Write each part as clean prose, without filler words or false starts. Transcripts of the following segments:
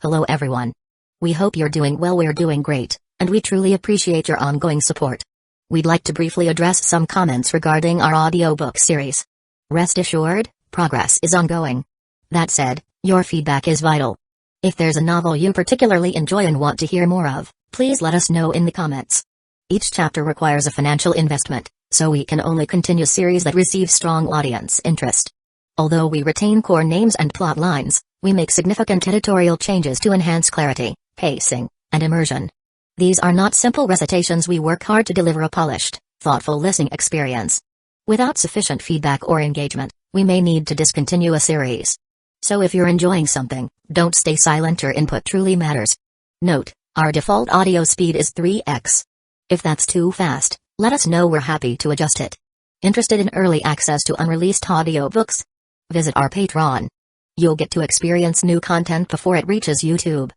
Hello everyone. We hope you're doing well. We're doing great, and we truly appreciate your ongoing support. We'd like to briefly address some comments regarding our audiobook series. Rest assured, progress is ongoing. That said, your feedback is vital. If there's a novel you particularly enjoy and want to hear more of, please let us know in the comments. Each chapter requires a financial investment, so we can only continue series that receive strong audience interest. Although we retain core names and plot lines, we make significant editorial changes to enhance clarity, pacing, and immersion. These are not simple recitations. We work hard to deliver a polished, thoughtful listening experience. Without sufficient feedback or engagement, we may need to discontinue a series. So if you're enjoying something, don't stay silent. Your input truly matters. Note, our default audio speed is 3x. If that's too fast, let us know. We're happy to adjust it. Interested in early access to unreleased audiobooks? Visit our Patreon. You'll get to experience new content before it reaches YouTube.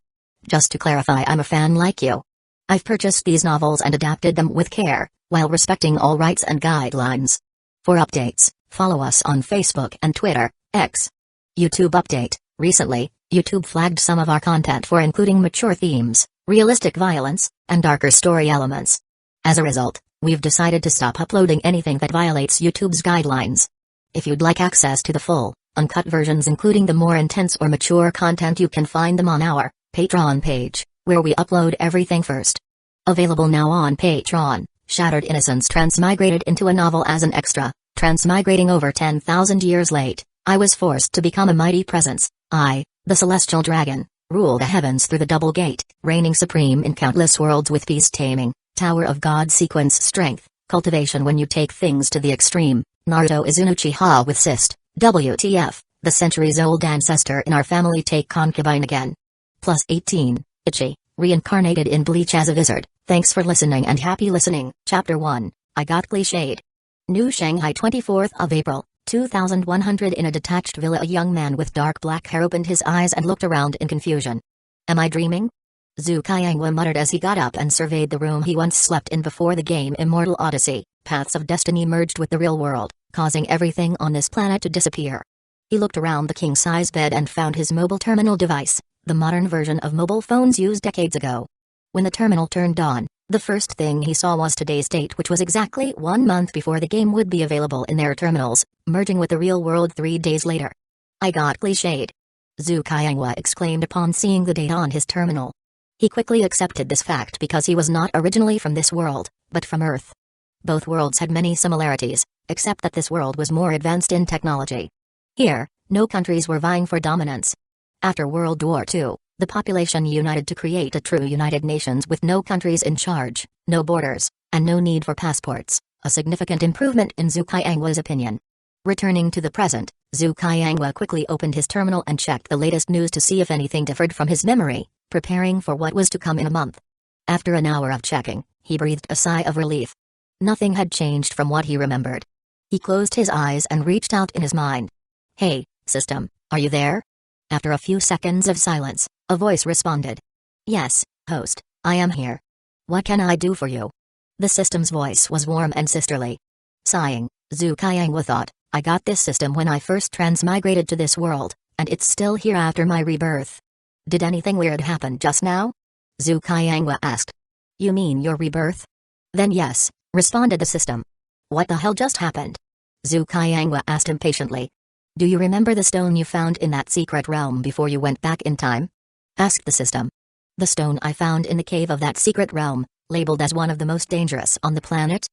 Just to clarify, I'm a fan like you. I've purchased these novels and adapted them with care, while respecting all rights and guidelines. For updates, follow us on Facebook and Twitter, X. YouTube update: recently, YouTube flagged some of our content for including mature themes, realistic violence, and darker story elements. As a result, we've decided to stop uploading anything that violates YouTube's guidelines. If you'd like access to the full, uncut versions including the more intense or mature content, you can find them on our Patreon page, where we upload everything first. Available now on Patreon: Shattered Innocence transmigrated into a novel as an extra. Transmigrating over 10,000 years late, I was forced to become a mighty presence. I, the celestial dragon, rule the heavens through the double gate, reigning supreme in countless worlds with beast taming, Tower of God sequence strength, cultivation when you take things to the extreme. Naruto is an Uchiha with cyst. WTF, the centuries-old ancestor in our family take concubine again. Plus 18, Ichi, reincarnated in Bleach as a wizard. Thanks for listening and happy listening. Chapter 1, I Got Cliched. New Shanghai, 24th of April, 2100. In a detached villa, a young man with dark black hair opened his eyes and looked around in confusion. Am I dreaming? Zhu Kaiangwa muttered as he got up and surveyed the room he once slept in before the game Immortal Odyssey. Paths of destiny merged with the real world, causing everything on this planet to disappear. He looked around the king-size bed and found his mobile terminal device, the modern version of mobile phones used decades ago. When the terminal turned on, the first thing he saw was today's date, which was exactly 1 month before the game would be available in their terminals, merging with the real world 3 days later. I got cliched. Zhu Kaiangwa exclaimed upon seeing the date on his terminal. He quickly accepted this fact because he was not originally from this world, but from Earth. Both worlds had many similarities, except that this world was more advanced in technology. Here, no countries were vying for dominance. After World War II, the population united to create a true United Nations with no countries in charge, no borders, and no need for passports, a significant improvement in Zhu Kaiangwa's opinion. Returning to the present, Zhu Kaiangwa quickly opened his terminal and checked the latest news to see if anything differed from his memory, preparing for what was to come in a month. After an hour of checking, he breathed a sigh of relief. Nothing had changed from what he remembered. He closed his eyes and reached out in his mind. Hey, system, are you there? After a few seconds of silence, a voice responded. Yes, host, I am here. What can I do for you? The system's voice was warm and sisterly. Sighing, Zhu Kaiangwa thought, I got this system when I first transmigrated to this world, and it's still here after my rebirth. Did anything weird happen just now? Zhu Kaiangwa asked. You mean your rebirth? Then yes, responded the system. What the hell just happened? Zhu Kaiangwa asked impatiently. Do you remember the stone you found in that secret realm before you went back in time? Asked the system. The stone I found in the cave of that secret realm, labeled as one of the most dangerous on the planet?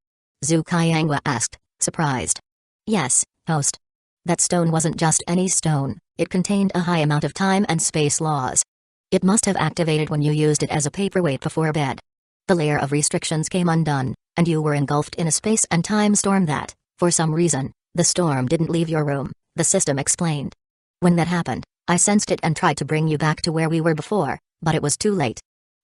Zhu Kaiangwa asked, surprised. Yes, host. That stone wasn't just any stone, it contained a high amount of time and space laws. It must have activated when you used it as a paperweight before bed. The layer of restrictions came undone, and you were engulfed in a space and time storm that, for some reason, the storm didn't leave your room, the system explained. When that happened, I sensed it and tried to bring you back to where we were before, but it was too late.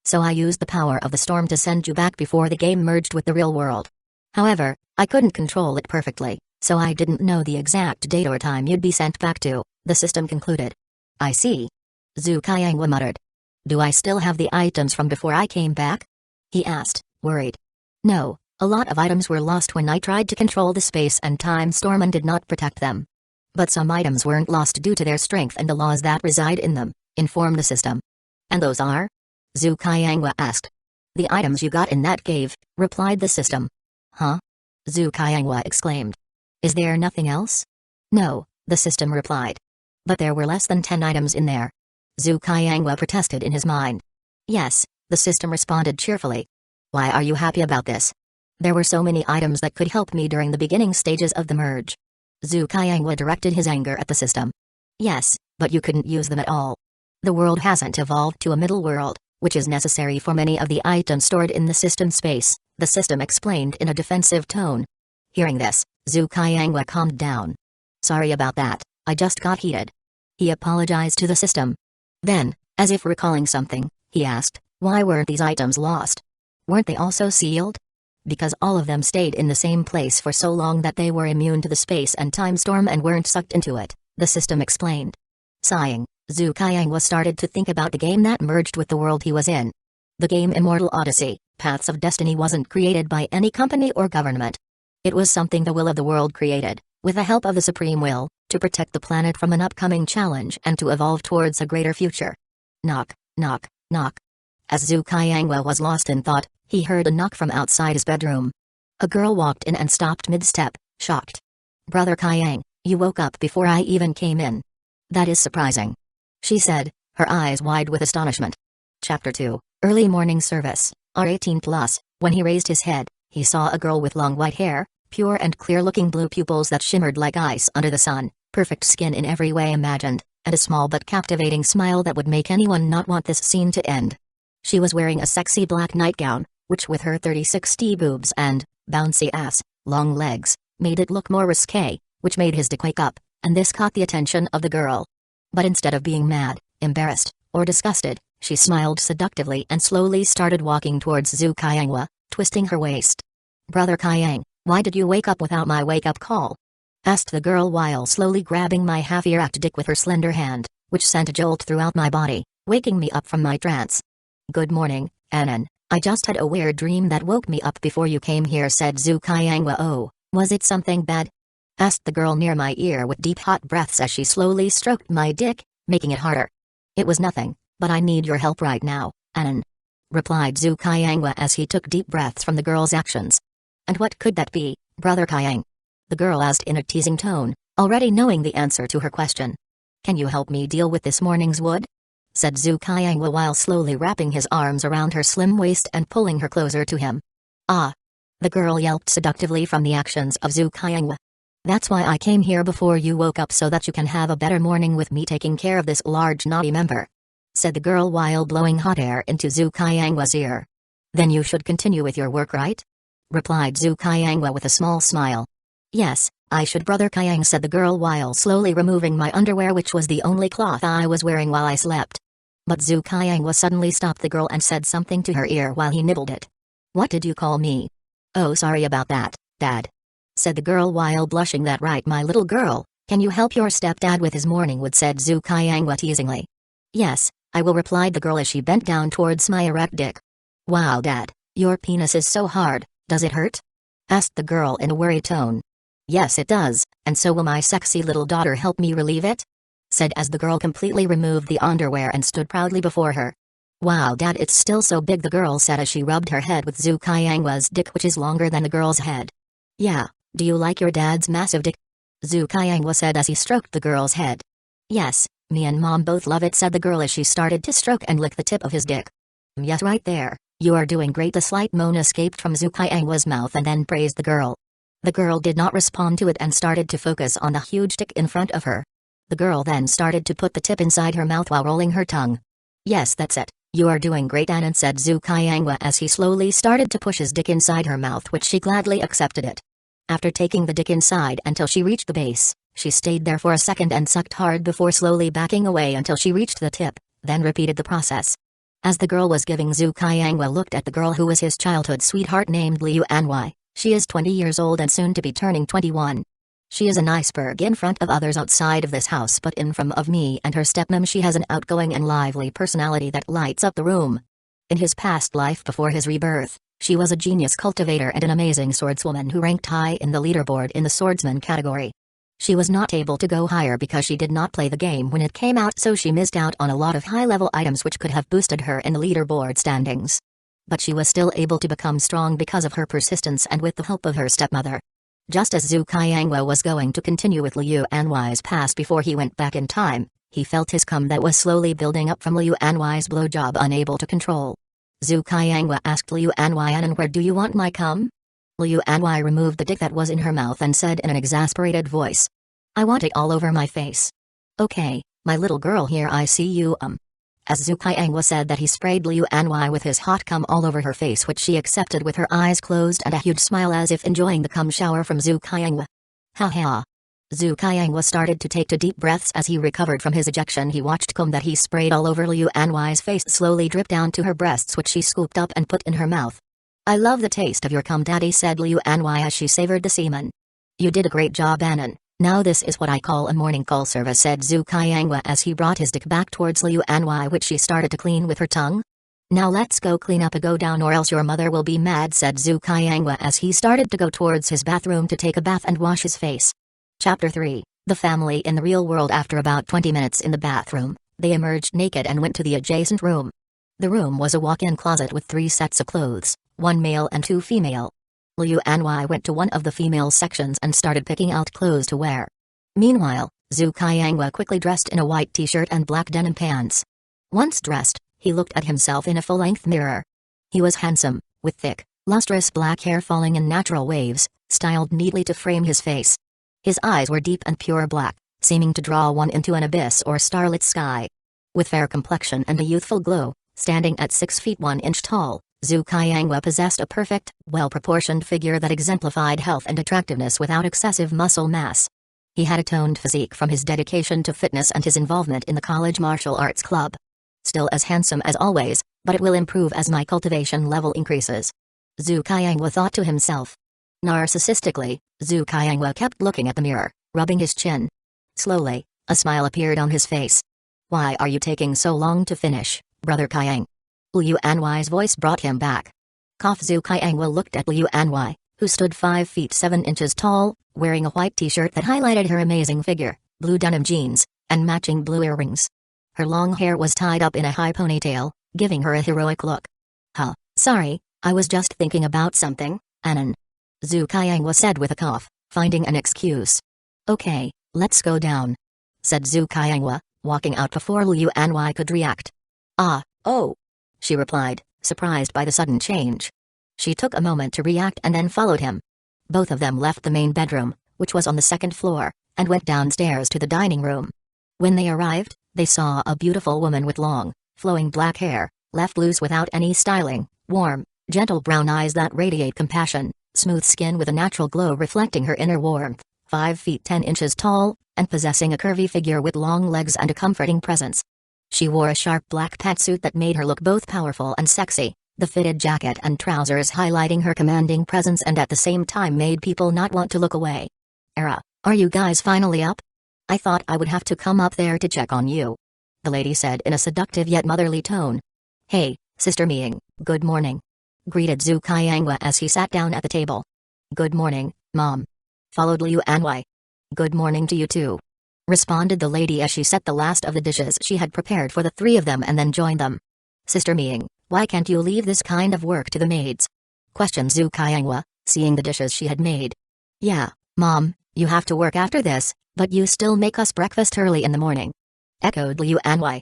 So I used the power of the storm to send you back before the game merged with the real world. However, I couldn't control it perfectly, so I didn't know the exact date or time you'd be sent back to, the system concluded. I see. Zhu Kaiangwa muttered. Do I still have the items from before I came back? He asked, worried. No, a lot of items were lost when I tried to control the space and time storm and did not protect them. But some items weren't lost due to their strength and the laws that reside in them, informed the system. And those are? Zhu Qiangwa asked. The items you got in that cave, replied the system. Huh? Zhu Qiangwa exclaimed. Is there nothing else? No, the system replied. But there were less than 10 items in there. Zhu Qiangwa protested in his mind. Yes, the system responded cheerfully. Why are you happy about this? There were so many items that could help me during the beginning stages of the merge. Zhu Qiangwa directed his anger at the system. Yes, but you couldn't use them at all. The world hasn't evolved to a middle world, which is necessary for many of the items stored in the system space, the system explained in a defensive tone. Hearing this, Zhu Qiangwa calmed down. Sorry about that, I just got heated. He apologized to the system. Then, as if recalling something, he asked, why weren't these items lost? Weren't they also sealed? Because all of them stayed in the same place for so long that they were immune to the space and time storm and weren't sucked into it, the system explained. Sighing, Zhu Qiangwa started to think about the game that merged with the world he was in. The game Immortal Odyssey, Paths of Destiny wasn't created by any company or government. It was something the will of the world created, with the help of the Supreme Will, to protect the planet from an upcoming challenge and to evolve towards a greater future. Knock, knock, knock. As Zhu Qiangwa was lost in thought, he heard a knock from outside his bedroom. A girl walked in and stopped mid-step, shocked. Brother Qiang, you woke up before I even came in. That is surprising. She said, her eyes wide with astonishment. Chapter 2, Early Morning Service, R18+. When he raised his head, he saw a girl with long white hair, pure and clear-looking blue pupils that shimmered like ice under the sun, perfect skin in every way imagined, and a small but captivating smile that would make anyone not want this scene to end. She was wearing a sexy black nightgown, which with her 30-60 boobs and bouncy ass, long legs, made it look more risque, which made his dick wake up, and this caught the attention of the girl. But instead of being mad, embarrassed, or disgusted, she smiled seductively and slowly started walking towards Zhu Qiangwa, twisting her waist. Brother Qiang, why did you wake up without my wake-up call? Asked the girl while slowly grabbing my half-erect dick with her slender hand, which sent a jolt throughout my body, waking me up from my trance. Good morning, Anan. I just had a weird dream that woke me up before you came here, said Zhu Qiangwa. Oh, was it something bad? Asked the girl near my ear with deep hot breaths as she slowly stroked my dick, making it harder. It was nothing, but I need your help right now, Anan. Replied Zhu Qiangwa as he took deep breaths from the girl's actions. And what could that be, Brother Qiang? The girl asked in a teasing tone, already knowing the answer to her question. Can you help me deal with this morning's wood? Said Zhu Qiangwa while slowly wrapping his arms around her slim waist and pulling her closer to him. Ah! The girl yelped seductively from the actions of Zhu Qiangwa. That's why I came here before you woke up, so that you can have a better morning with me taking care of this large naughty member. Said the girl while blowing hot air into Zhu Qiangwa's ear. Then you should continue with your work, right? Replied Zhu Qiangwa with a small smile. Yes, I should, Brother Qiang, said the girl while slowly removing my underwear, which was the only cloth I was wearing while I slept. But Zhu Qiangwa suddenly stopped the girl and said something to her ear while he nibbled it. What did you call me? Oh, sorry about that, Dad. Said the girl while blushing. That right, my little girl, can you help your stepdad with his morning wood, said Zhu Qiangwa teasingly. Yes, I will, replied the girl as she bent down towards my erect dick. Wow, Dad, your penis is so hard, does it hurt? Asked the girl in a worried tone. Yes, it does, and so will my sexy little daughter help me relieve it? Said as the girl completely removed the underwear and stood proudly before her. Wow, Dad, it's still so big, the girl said as she rubbed her head with Zhu Qiangwa's dick, which is longer than the girl's head. Yeah, do you like your dad's massive dick? Zhu Qiangwa said as he stroked the girl's head. Yes, me and Mom both love it, said the girl as she started to stroke and lick the tip of his dick. Yes, right there, you are doing great. The slight moan escaped from Zhu Qiangwa's mouth and then praised the girl. The girl did not respond to it and started to focus on the huge dick in front of her. The girl then started to put the tip inside her mouth while rolling her tongue. Yes, that's it, you are doing great, Anan, said Zhu Qiangwa as he slowly started to push his dick inside her mouth, which she gladly accepted it. After taking the dick inside until she reached the base, she stayed there for a second and sucked hard before slowly backing away until she reached the tip, then repeated the process. As the girl was giving, Zhu Qiangwa looked at the girl who was his childhood sweetheart named Liu Ming. She is 20 years old and soon to be turning 21. She is an iceberg in front of others outside of this house, but in front of me and her stepmom she has an outgoing and lively personality that lights up the room. In his past life before his rebirth, she was a genius cultivator and an amazing swordswoman who ranked high in the leaderboard in the swordsman category. She was not able to go higher because she did not play the game when it came out, so she missed out on a lot of high-level items which could have boosted her in the leaderboard standings. But she was still able to become strong because of her persistence and with the help of her stepmother. Just as Zhu Qianghua was going to continue with Liu Anwai's past before he went back in time, he felt his cum that was slowly building up from Liu Anwai's blowjob, unable to control. Zhu Qianghua asked Liu Anwai, "And where do you want my cum?" Liu Anwai removed the dick that was in her mouth and said in an exasperated voice, "I want it all over my face." "Okay, my little girl, here I see you As Zhu Qianghua said that, he sprayed Liu Anwai with his hot cum all over her face, which she accepted with her eyes closed and a huge smile as if enjoying the cum shower from Zhu Qianghua. Ha ha. Zhu Qianghua started to take 2 deep breaths as he recovered from his ejection. He watched cum that he sprayed all over Liu Anwai's face slowly drip down to her breasts, which she scooped up and put in her mouth. "I love the taste of your cum, daddy," said Liu Anwai as she savored the semen. "You did a great job, Anan. Now this is what I call a morning call service," said Zhu Qianghua as he brought his dick back towards Liu Anwai, which she started to clean with her tongue. "Now let's go clean up a go down or else your mother will be mad," said Zhu Qianghua as he started to go towards his bathroom to take a bath and wash his face. Chapter 3, The Family in the Real World. After about 20 minutes in the bathroom, they emerged naked and went to the adjacent room. The room was a walk-in closet with 3 sets of clothes, 1 male and 2 female. Liu Anwai went to one of the female sections and started picking out clothes to wear. Meanwhile, Zhu Qianghua quickly dressed in a white t-shirt and black denim pants. Once dressed, he looked at himself in a full-length mirror. He was handsome, with thick, lustrous black hair falling in natural waves, styled neatly to frame his face. His eyes were deep and pure black, seeming to draw one into an abyss or starlit sky. With fair complexion and a youthful glow, standing at 6 feet 1 inch tall, Zhu Qianghua possessed a perfect, well-proportioned figure that exemplified health and attractiveness without excessive muscle mass. He had a toned physique from his dedication to fitness and his involvement in the college martial arts club. Still as handsome as always, but it will improve as my cultivation level increases. Zhu Qianghua thought to himself. Narcissistically, Zhu Qianghua kept looking at the mirror, rubbing his chin. Slowly, a smile appeared on his face. "Why are you taking so long to finish, Brother Qiang?" Liu Anwai's voice brought him back. Zhu Qianghua looked at Liu Anwai, who stood 5 feet 7 inches tall, wearing a white t-shirt that highlighted her amazing figure, blue denim jeans, and matching blue earrings. Her long hair was tied up in a high ponytail, giving her a heroic look. Sorry, I was just thinking about something, Anan," Zhu Qianghua said with a cough, finding an excuse. "Okay, let's go down," said Zhu Qianghua, walking out before Liu Anwai could react. "Oh," she replied, surprised by the sudden change. She took a moment to react and then followed him. Both of them left the main bedroom, which was on the 2nd floor, and went downstairs to the dining room. When they arrived, they saw a beautiful woman with long, flowing black hair, left loose without any styling, warm, gentle brown eyes that radiate compassion, smooth skin with a natural glow reflecting her inner warmth, 5 feet 10 inches tall, and possessing a curvy figure with long legs and a comforting presence. She wore a sharp black pantsuit that made her look both powerful and sexy, the fitted jacket and trousers highlighting her commanding presence and at the same time made people not want to look away. Are you guys finally up? I thought I would have to come up there to check on you," the lady said in a seductive yet motherly tone. "Hey, Sister Ming, good morning," greeted Zhu Qianghua as he sat down at the table. "Good morning, Mom," followed Liu Anwai. "Good morning to you too," responded the lady as she set the last of the dishes she had prepared for the 3 of them and then joined them. "Sister Ming, why can't you leave this kind of work to the maids?" questioned Zhu Qianghua, seeing the dishes she had made. "Yeah, Mom, you have to work after this, but you still make us breakfast early in the morning," echoed Liu Anwai.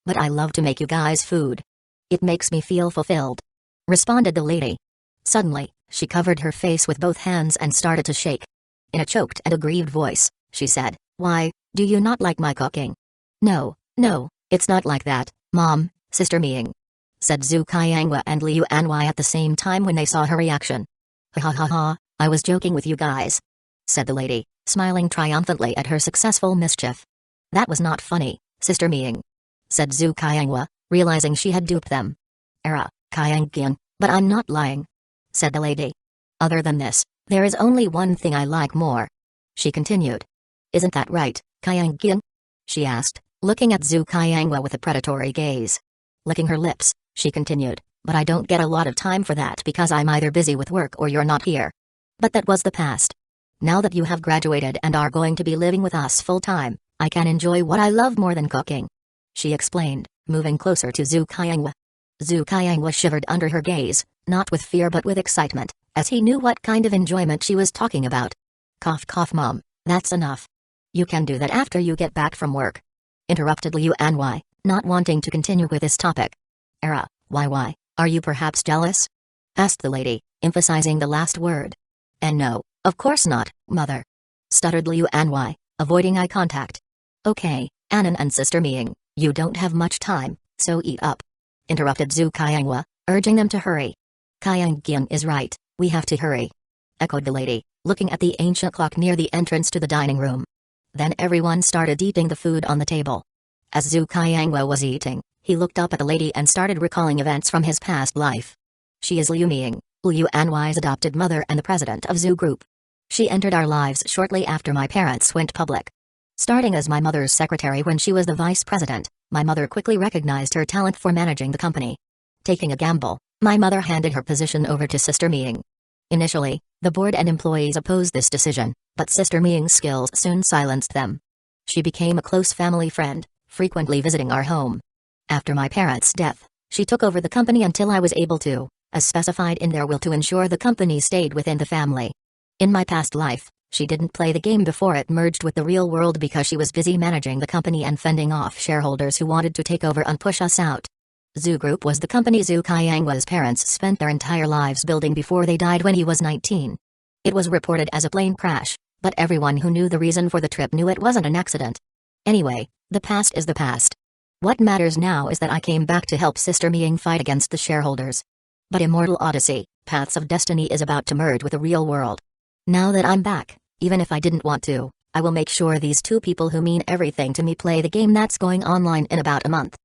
But I love to make you guys food. It makes me feel fulfilled," responded the lady. Suddenly, she covered her face with both hands and started to shake. In a choked and aggrieved voice, she said, "Why, do you not like my cooking?" No, it's not like that, Mom, Sister Ming," said Zhu Qianghua and Liu Anwai at the same time when they saw her reaction. Ha, I was joking with you guys," said the lady, smiling triumphantly at her successful mischief. "That was not funny, Sister Ming," said Zhu Qianghua, realizing she had duped them. Qianghua, but I'm not lying," said the lady. "Other than this, there is only one thing I like more," she continued. "Isn't that right, Qianghua?" she asked, looking at Zhu Qianghua with a predatory gaze. Licking her lips, she continued, "But I don't get a lot of time for that because I'm either busy with work or you're not here." But that was the past. Now that you have graduated and are going to be living with us full-time, I can enjoy what I love more than cooking," she explained, moving closer to Zhu Qianghua. Zhu Qianghua shivered under her gaze, not with fear but with excitement, as he knew what kind of enjoyment she was talking about. "Cough cough mom, that's enough. You can do that after you get back from work," interrupted Liu Anwei, not wanting to continue with this topic. Why, are you perhaps jealous?" asked the lady, emphasizing the last word. "And no, of course not, mother," stuttered Liu Anwei, avoiding eye contact. "Okay, Anan and Sister Ming, you don't have much time, so eat up," interrupted Zhu Qianghua, urging them to hurry. "Qiangying is right, we have to hurry," echoed the lady, looking at the ancient clock near the entrance to the dining room. Then everyone started eating the food on the table. As Zhu Qianghua was eating, he looked up at the lady and started recalling events from his past life. "She is Liu Ming, Liu Anwei's adopted mother and the president of Zhu Group. She entered our lives shortly after my parents went public. Starting as my mother's secretary when she was the vice president, my mother quickly recognized her talent for managing the company. Taking a gamble, my mother handed her position over to Sister Ming. Initially, the board and employees opposed this decision, but Sister Ming's skills soon silenced them. She became a close family friend, frequently visiting our home. After my parents' death, she took over the company until I was able to, as specified in their will, to ensure the company stayed within the family. In my past life, she didn't play the game before it merged with the real world because she was busy managing the company and fending off shareholders who wanted to take over and push us out. Zhu Group was the company Zhu Qianghua's parents spent their entire lives building before they died when he was 19. It was reported as a plane crash, but everyone who knew the reason for the trip knew it wasn't an accident. Anyway, the past is the past. What matters now is that I came back to help Sister Ming fight against the shareholders. But Immortal Odyssey, Paths of Destiny is about to merge with the real world. Now that I'm back, even if I didn't want to, I will make sure these two people who mean everything to me play the game that's going online in about a month."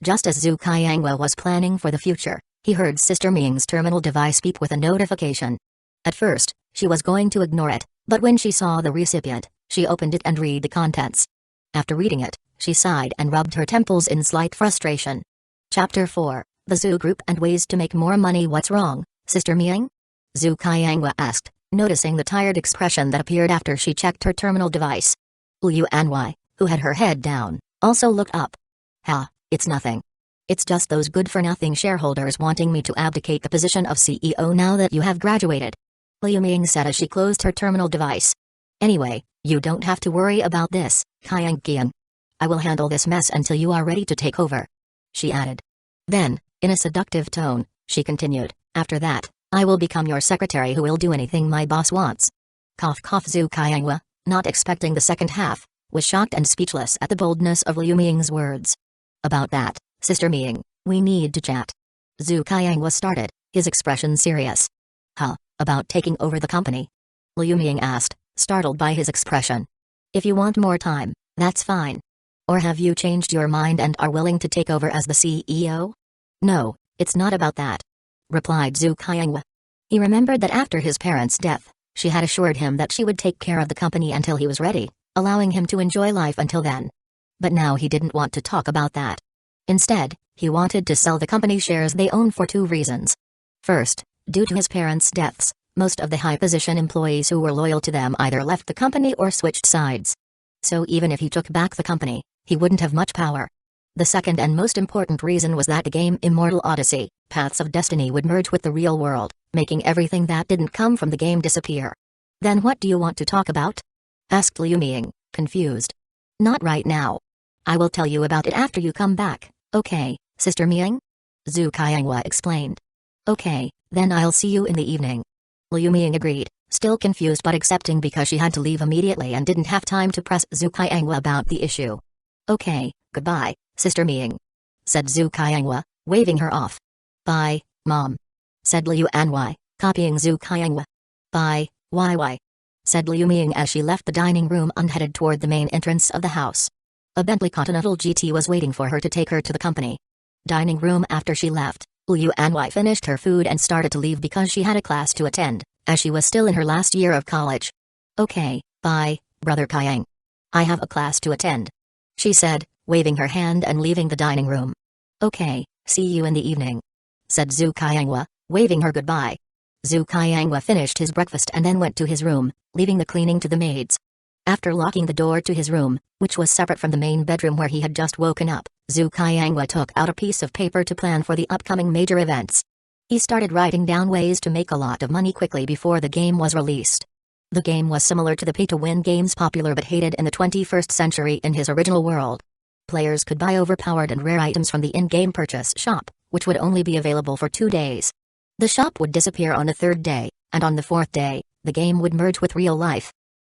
Just as Zhu Qianghua was planning for the future, he heard Sister Ming's terminal device beep with a notification. At first, she was going to ignore it, but when she saw the recipient, she opened it and read the contents. After reading it, she sighed and rubbed her temples in slight frustration. Chapter 4, The Zhu Group and Ways to Make More Money. "What's wrong, Sister Ming?" Zhu Qianghua asked, noticing the tired expression that appeared after she checked her terminal device. Liu Anwei, who had her head down, also looked up. It's nothing. It's just those good-for-nothing shareholders wanting me to abdicate the position of CEO now that you have graduated," Liu Ming said as she closed her terminal device. "Anyway, you don't have to worry about this, Qiangying. I will handle this mess until you are ready to take over," she added. Then, in a seductive tone, she continued, "After that, I will become your secretary who will do anything my boss wants." Cough cough. Zhu Qianghua, not expecting the second half, was shocked and speechless at the boldness of Liu Ming's words. "About that, Sister Ming, we need to chat." Zhu Qianghua started, his expression serious. About taking over the company?" Liu Ming asked, startled by his expression. "If you want more time, that's fine. Or have you changed your mind and are willing to take over as the CEO?" "No, it's not about that," replied Zhu Qianghua. He remembered that after his parents' death, she had assured him that she would take care of the company until he was ready, allowing him to enjoy life until then. But now he didn't want to talk about that. Instead, he wanted to sell the company shares they own for two reasons. First, due to his parents' deaths, most of the high-position employees who were loyal to them either left the company or switched sides. So even if he took back the company, he wouldn't have much power. The second and most important reason was that the game Immortal Odyssey, Paths of Destiny would merge with the real world, making everything that didn't come from the game disappear. "Then what do you want to talk about?" asked Liu Ming, confused. "Not right now. I will tell you about it after you come back, okay, Sister Ming?" Zhu Qianghua explained. "Okay, then I'll see you in the evening." Liu Ming agreed, still confused but accepting because she had to leave immediately and didn't have time to press Zhu Qianghua about the issue. "Okay, goodbye, Sister Ming," said Zhu Qianghua, waving her off. "Bye, Mom," said Liu Anwei, copying Zhu Qianghua. "Bye, Wai," said Liu Ming as she left the dining room and headed toward the main entrance of the house. A Bentley Continental GT was waiting for her to take her to the company dining room. After she left, Liu Anwei finished her food and started to leave because she had a class to attend, as she was still in her last year of college. "Okay, bye, Brother Qiang. I have a class to attend," she said, waving her hand and leaving the dining room. "Okay, see you in the evening," said Zhu Qianghua, waving her goodbye. Zhu Qianghua finished his breakfast and then went to his room, leaving the cleaning to the maids. After locking the door to his room, which was separate from the main bedroom where he had just woken up, Zhu Qianghua took out a piece of paper to plan for the upcoming major events. He started writing down ways to make a lot of money quickly before the game was released. The game was similar to the pay-to-win games popular but hated in the 21st century in his original world. Players could buy overpowered and rare items from the in-game purchase shop, which would only be available for 2 days. The shop would disappear on the 3rd day, and on the 4th day, the game would merge with real life.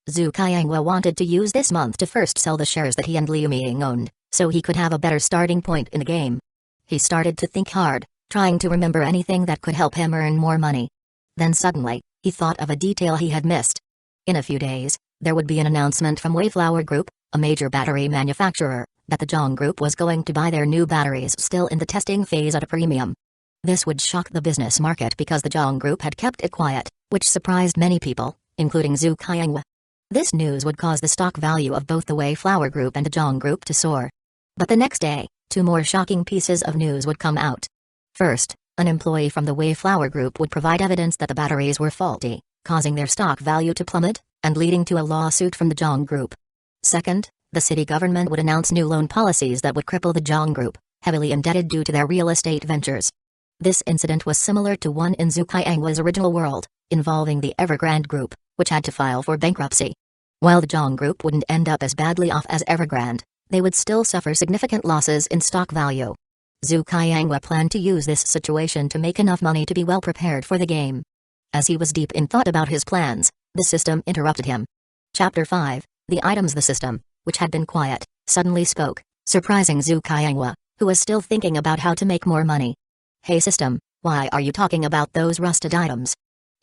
Zhu Qianghua wanted to use this month to first sell the shares that he and Liu Ming owned, so he could have a better starting point in the game. He started to think hard, trying to remember anything that could help him earn more money. Then suddenly, he thought of a detail he had missed. In a few days, there would be an announcement from Wayflower Group, a major battery manufacturer, that the Zhong Group was going to buy their new batteries still in the testing phase at a premium. This would shock the business market because the Zhong Group had kept it quiet, which surprised many people, including Zhu Qianghua. This news would cause the stock value of both the Wayflower Group and the Zhong Group to soar. But the next day, 2 more shocking pieces of news would come out. First, an employee from the Wayflower Group would provide evidence that the batteries were faulty, causing their stock value to plummet, and leading to a lawsuit from the Zhong Group. Second, the city government would announce new loan policies that would cripple the Zhong Group, heavily indebted due to their real estate ventures. This incident was similar to one in Zhu Qianghua's original world, involving the Evergrande Group, which had to file for bankruptcy. While the Zhong Group wouldn't end up as badly off as Evergrande, they would still suffer significant losses in stock value. Zhu Qianghua planned to use this situation to make enough money to be well prepared for the game. As he was deep in thought about his plans, the system interrupted him. Chapter 5, The Items. The system, which had been quiet, suddenly spoke, surprising Zhu Qianghua, who was still thinking about how to make more money. "Hey system, why are you talking about those rusted items?"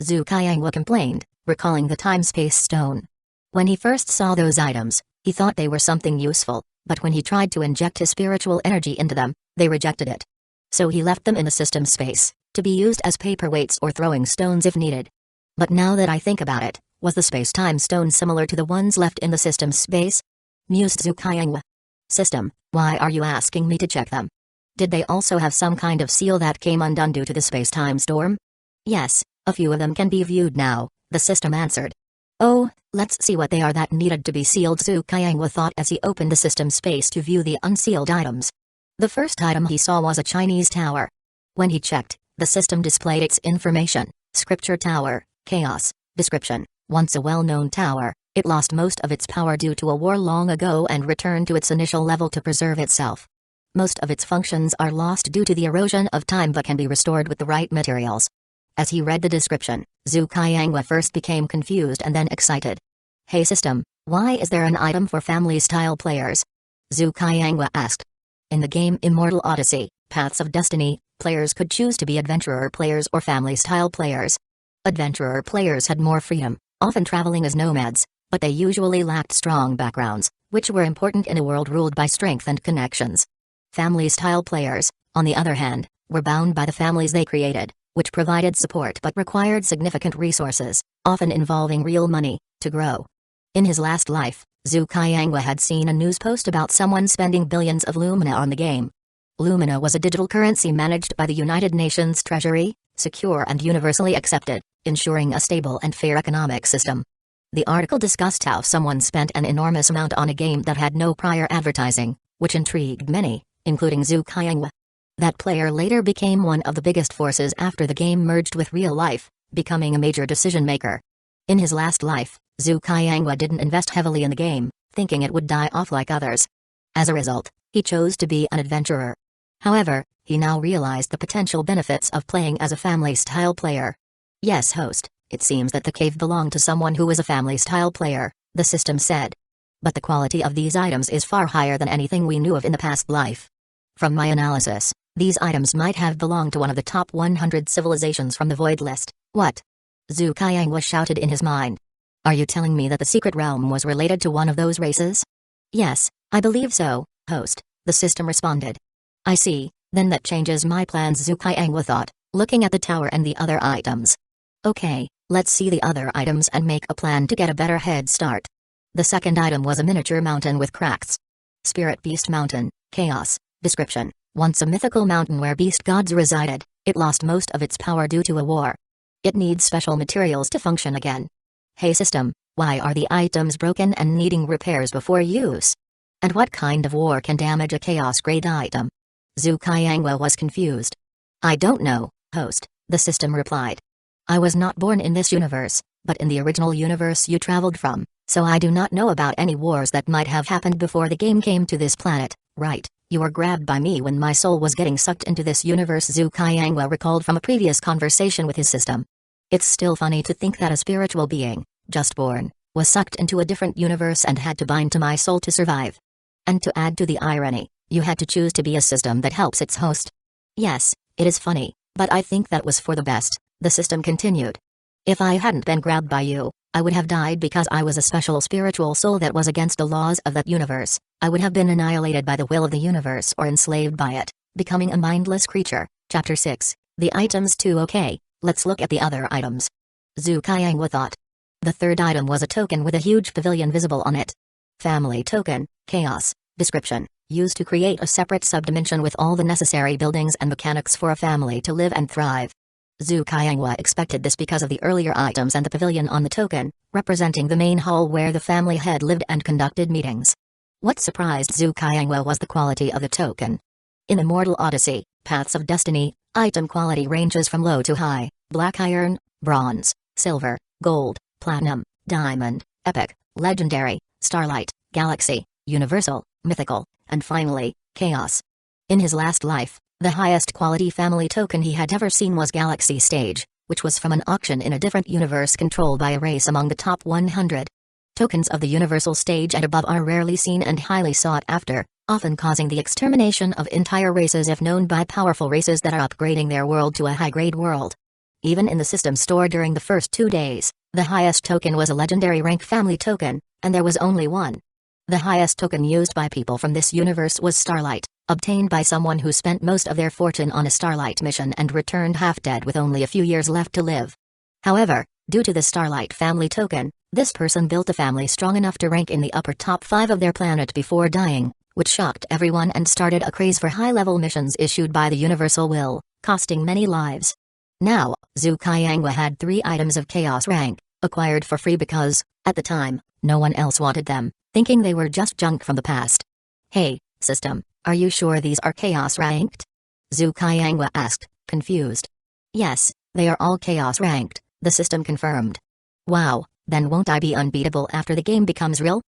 Zhu Qianghua complained, recalling the time-space stone. When he first saw those items, he thought they were something useful, but when he tried to inject his spiritual energy into them, they rejected it. So he left them in the system space, to be used as paperweights or throwing stones if needed. But now that I think about it, was the space-time stone similar to the ones left in the system space? Mused Zhu Qianghua. System, why are you asking me to check them? Did they also have some kind of seal that came undone due to the space-time storm? Yes, a few of them can be viewed now, the system answered. Oh, let's see what they are that needed to be sealed, Zhu Qianghua thought as he opened the system space to view the unsealed items. The first item he saw was a Chinese tower. When he checked, the system displayed its information: Scripture Tower, Chaos, Description. Once a well-known tower, it lost most of its power due to a war long ago and returned to its initial level to preserve itself. Most of its functions are lost due to the erosion of time but can be restored with the right materials. As he read the description, Zhu Qianghua first became confused and then excited. Hey system, why is there an item for family-style players? Zhu Qianghua asked. In the game Immortal Odyssey, Paths of Destiny, players could choose to be adventurer players or family-style players. Adventurer players had more freedom, often traveling as nomads, but they usually lacked strong backgrounds, which were important in a world ruled by strength and connections. Family-style players, on the other hand, were bound by the families they created, which provided support but required significant resources, often involving real money, to grow. In his last life, Zhu Qianghua had seen a news post about someone spending billions of Lumina on the game. Lumina was a digital currency managed by the United Nations Treasury, secure and universally accepted, ensuring a stable and fair economic system. The article discussed how someone spent an enormous amount on a game that had no prior advertising, which intrigued many, including Zhu Qianghua. That player later became one of the biggest forces after the game merged with real life, becoming a major decision-maker. In his last life, Zhu Qianghua didn't invest heavily in the game, thinking it would die off like others. As a result, he chose to be an adventurer. However, he now realized the potential benefits of playing as a family-style player. Yes, host, it seems that the cave belonged to someone who was a family-style player, the system said. But the quality of these items is far higher than anything we knew of in the past life. From my analysis, these items might have belonged to one of the top 100 civilizations from the Void List. What? Zhu Qianghua shouted in his mind. Are you telling me that the Secret Realm was related to one of those races? Yes, I believe so, host, the system responded. I see, then that changes my plans, Zhu Qianghua thought, looking at the tower and the other items. Okay, let's see the other items and make a plan to get a better head start. The second item was a miniature mountain with cracks. Spirit Beast Mountain, Chaos, Description. Once a mythical mountain where beast gods resided, it lost most of its power due to a war. It needs special materials to function again. Hey system, why are the items broken and needing repairs before use? And what kind of war can damage a chaos-grade item? Zhu Qiangwa was confused. I don't know, host, the system replied. I was not born in this universe, but in the original universe you traveled from, so I do not know about any wars that might have happened before the game came to this planet, right? You were grabbed by me when my soul was getting sucked into this universe, Zhu Qiangwa recalled from a previous conversation with his system. It's still funny to think that a spiritual being, just born, was sucked into a different universe and had to bind to my soul to survive. And to add to the irony, you had to choose to be a system that helps its host. Yes, it is funny, but I think that was for the best, the system continued. If I hadn't been grabbed by you, I would have died because I was a special spiritual soul that was against the laws of that universe. I would have been annihilated by the will of the universe or enslaved by it, becoming a mindless creature. Chapter 6, the items too. Okay, let's look at the other items. Zhu Qiangwa thought. The third item was a token with a huge pavilion visible on it. Family token, chaos, description, used to create a separate subdimension with all the necessary buildings and mechanics for a family to live and thrive. Zhu Qiangwa expected this because of the earlier items and the pavilion on the token, representing the main hall where the family head lived and conducted meetings. What surprised Zhu Qiangwa was the quality of the token. In Immortal Odyssey, Paths of Destiny, item quality ranges from low to high: black iron, bronze, silver, gold, platinum, diamond, epic, legendary, starlight, galaxy, universal, mythical, and finally, chaos. In his last life, the highest quality family token he had ever seen was Galaxy Stage, which was from an auction in a different universe controlled by a race among the top 100. Tokens of the universal stage and above are rarely seen and highly sought after, often causing the extermination of entire races if known by powerful races that are upgrading their world to a high-grade world. Even in the system store during the first 2 days, the highest token was a legendary rank family token, and there was only one. The highest token used by people from this universe was Starlight, obtained by someone who spent most of their fortune on a Starlight mission and returned half-dead with only a few years left to live. However, due to the Starlight family token, this person built a family strong enough to rank in the upper top 5 of their planet before dying, which shocked everyone and started a craze for high-level missions issued by the Universal Will, costing many lives. Now, Zhu Qiangwa had 3 items of Chaos rank, acquired for free because, at the time, no one else wanted them, thinking they were just junk from the past. Hey, system, are you sure these are Chaos ranked? Zhu Qiangwa asked, confused. Yes, they are all Chaos ranked, the system confirmed. Wow, then won't I be unbeatable after the game becomes real?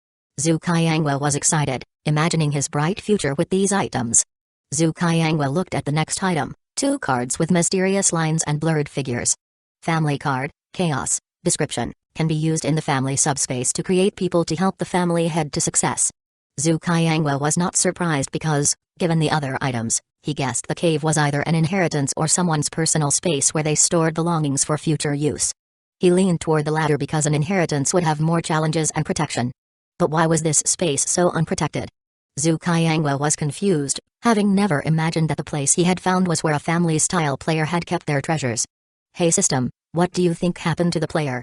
Zhu Qiangwa was excited, imagining his bright future with these items. Zhu Qiangwa looked at the next item, 2 cards with mysterious lines and blurred figures. Family card, Chaos, description, can be used in the family subspace to create people to help the family head to success. Zhu Qiangwa was not surprised because, given the other items, he guessed the cave was either an inheritance or someone's personal space where they stored belongings for future use. He leaned toward the latter because an inheritance would have more challenges and protection. But why was this space so unprotected? Zhu Qiangwa was confused, having never imagined that the place he had found was where a family-style player had kept their treasures. Hey system, what do you think happened to the player?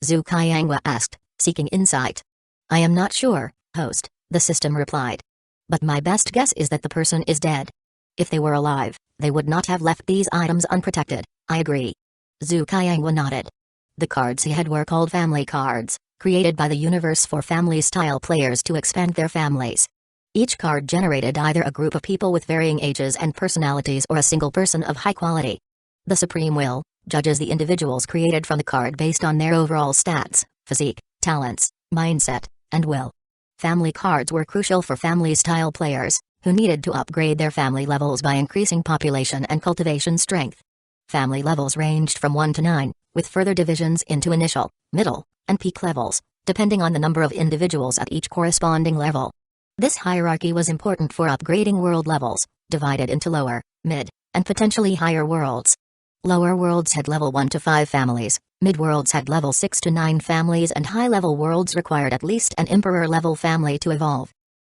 Zhu Qiangwa asked, seeking insight. I am not sure, host, the system replied. But my best guess is that the person is dead. If they were alive, they would not have left these items unprotected. I agree. Zhu Qiangwa nodded. The cards he had were called family cards, created by the universe for family-style players to expand their families. Each card generated either a group of people with varying ages and personalities or a single person of high quality. The Supreme Will judges the individuals created from the card based on their overall stats, physique, talents, mindset, and will. Family cards were crucial for family-style players, who needed to upgrade their family levels by increasing population and cultivation strength. Family levels ranged from 1 to 9, with further divisions into initial, middle, and peak levels, depending on the number of individuals at each corresponding level. This hierarchy was important for upgrading world levels, divided into lower, mid, and potentially higher worlds. Lower worlds had level 1 to 5 families, mid-worlds had level 6 to 9 families, and high-level worlds required at least an Emperor-level family to evolve.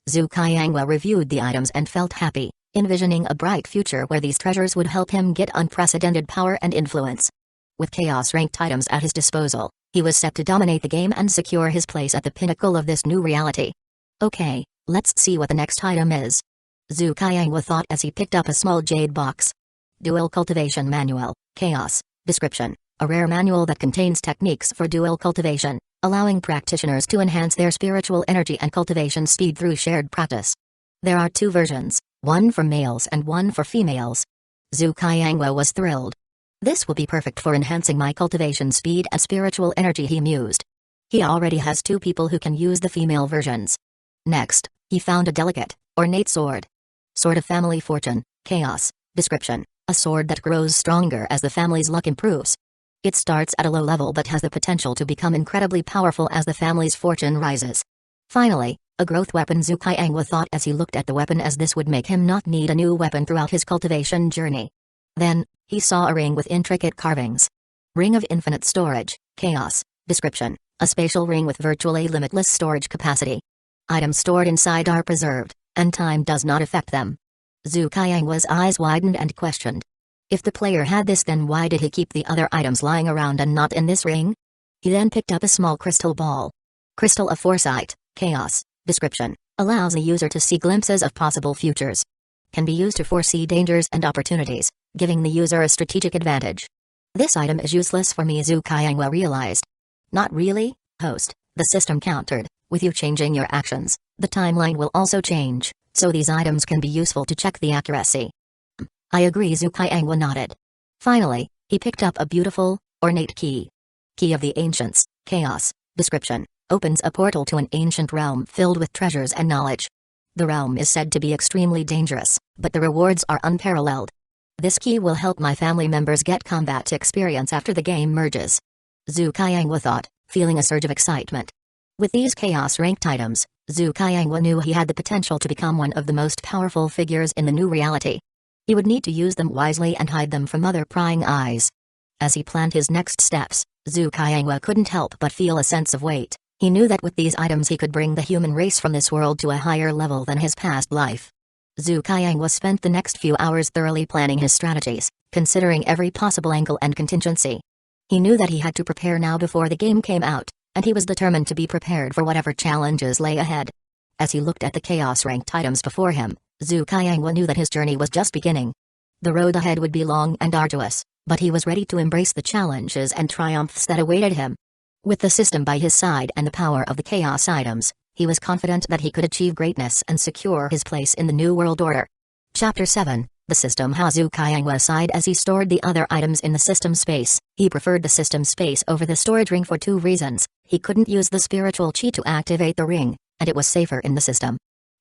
Zhu Qiangwa reviewed the items and felt happy, envisioning a bright future where these treasures would help him get unprecedented power and influence. With Chaos-ranked items at his disposal, he was set to dominate the game and secure his place at the pinnacle of this new reality. Okay, let's see what the next item is. Zhu Qiangwa thought as he picked up a small jade box. Dual Cultivation Manual, Chaos, description, a rare manual that contains techniques for dual cultivation, allowing practitioners to enhance their spiritual energy and cultivation speed through shared practice. There are 2 versions, one for males and one for females. Zhu Qiangwa was thrilled. This will be perfect for enhancing my cultivation speed and spiritual energy, he mused. He already has 2 people who can use the female versions. Next, he found a delicate, ornate sword. Sword of Family Fortune, Chaos. Description: a sword that grows stronger as the family's luck improves. It starts at a low level but has the potential to become incredibly powerful as the family's fortune rises. Finally, a growth weapon, Zhu Qiangwa thought as he looked at the weapon, as this would make him not need a new weapon throughout his cultivation journey. Then, he saw a ring with intricate carvings. Ring of Infinite Storage, Chaos. Description: a spatial ring with virtually limitless storage capacity. Items stored inside are preserved, and time does not affect them. Zhu Qiangwa's eyes widened and questioned. If the player had this, then why did he keep the other items lying around and not in this ring? He then picked up a small crystal ball. Crystal of Foresight, Chaos. Description: allows the user to see glimpses of possible futures. Can be used to foresee dangers and opportunities, giving the user a strategic advantage. This item is useless for me, Zhu Qiangwa realized. Not really, host, the system countered. With you changing your actions, the timeline will also change, so these items can be useful to check the accuracy. I agree, Zhu Qiangwa nodded. Finally, he picked up a beautiful, ornate key. Key of the Ancients, Chaos. Description: opens a portal to an ancient realm filled with treasures and knowledge. The realm is said to be extremely dangerous, but the rewards are unparalleled. This key will help my family members get combat experience after the game merges. Zhu Qiangwa thought, feeling a surge of excitement. With these Chaos-ranked items, Zhu Qiangwa knew he had the potential to become one of the most powerful figures in the new reality. He would need to use them wisely and hide them from other prying eyes. As he planned his next steps, Zhu Qiangwa couldn't help but feel a sense of weight. He knew that with these items he could bring the human race from this world to a higher level than his past life. Zhu Qiangwa spent the next few hours thoroughly planning his strategies, considering every possible angle and contingency. He knew that he had to prepare now before the game came out, and he was determined to be prepared for whatever challenges lay ahead. As he looked at the Chaos-ranked items before him, Zhu Qiangwa knew that his journey was just beginning. The road ahead would be long and arduous, but he was ready to embrace the challenges and triumphs that awaited him. With the system by his side and the power of the Chaos items, he was confident that he could achieve greatness and secure his place in the New World Order. Chapter 7. The system. How Zhu Qiangwa sighed as he stored the other items in the system space. He preferred the system space over the storage ring for 2 reasons. He couldn't use the spiritual chi to activate the ring, and it was safer in the system.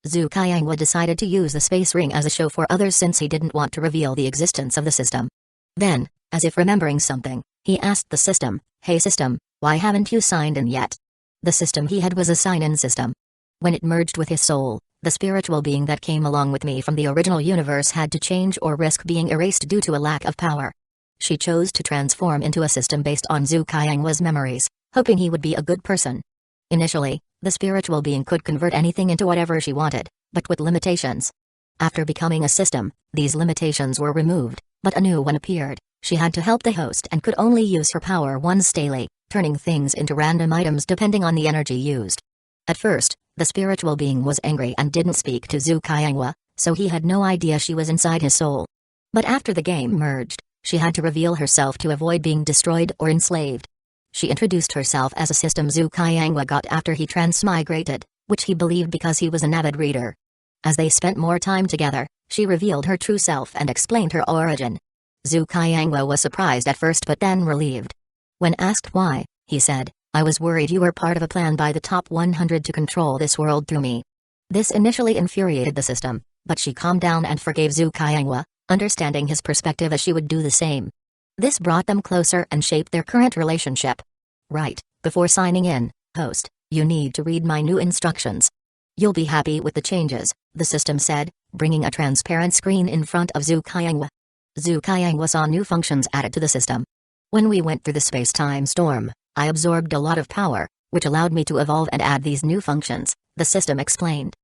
Zhu Qiangwa decided to use the space ring as a show for others since he didn't want to reveal the existence of the system. Then, as if remembering something, he asked the system, "Hey system, why haven't you signed in yet?" The system he had was a sign-in system. When it merged with his soul, the spiritual being that came along with me from the original universe had to change or risk being erased due to a lack of power. She chose to transform into a system based on Zhu Qiangwa's memories, hoping he would be a good person. Initially, the spiritual being could convert anything into whatever she wanted, but with limitations. After becoming a system, these limitations were removed, but a new one appeared. She had to help the host and could only use her power once daily, turning things into random items depending on the energy used. At first, the spiritual being was angry and didn't speak to Zhu Qiangwa, so he had no idea she was inside his soul. But after the game merged, she had to reveal herself to avoid being destroyed or enslaved. She introduced herself as a system Zhu Qiangwa got after he transmigrated, which he believed because he was an avid reader. As they spent more time together, she revealed her true self and explained her origin. Zhu Qiangwa was surprised at first but then relieved. When asked why, he said, "I was worried you were part of a plan by the top 100 to control this world through me." This initially infuriated the system, but she calmed down and forgave Zhu Qiangwa, understanding his perspective as she would do the same. This brought them closer and shaped their current relationship. "Right, before signing in, host, you need to read my new instructions. You'll be happy with the changes," the system said, bringing a transparent screen in front of Zhu Qiangwa. Zhu Qiangwa saw new functions added to the system. "When we went through the space-time storm, I absorbed a lot of power, which allowed me to evolve and add these new functions," the system explained.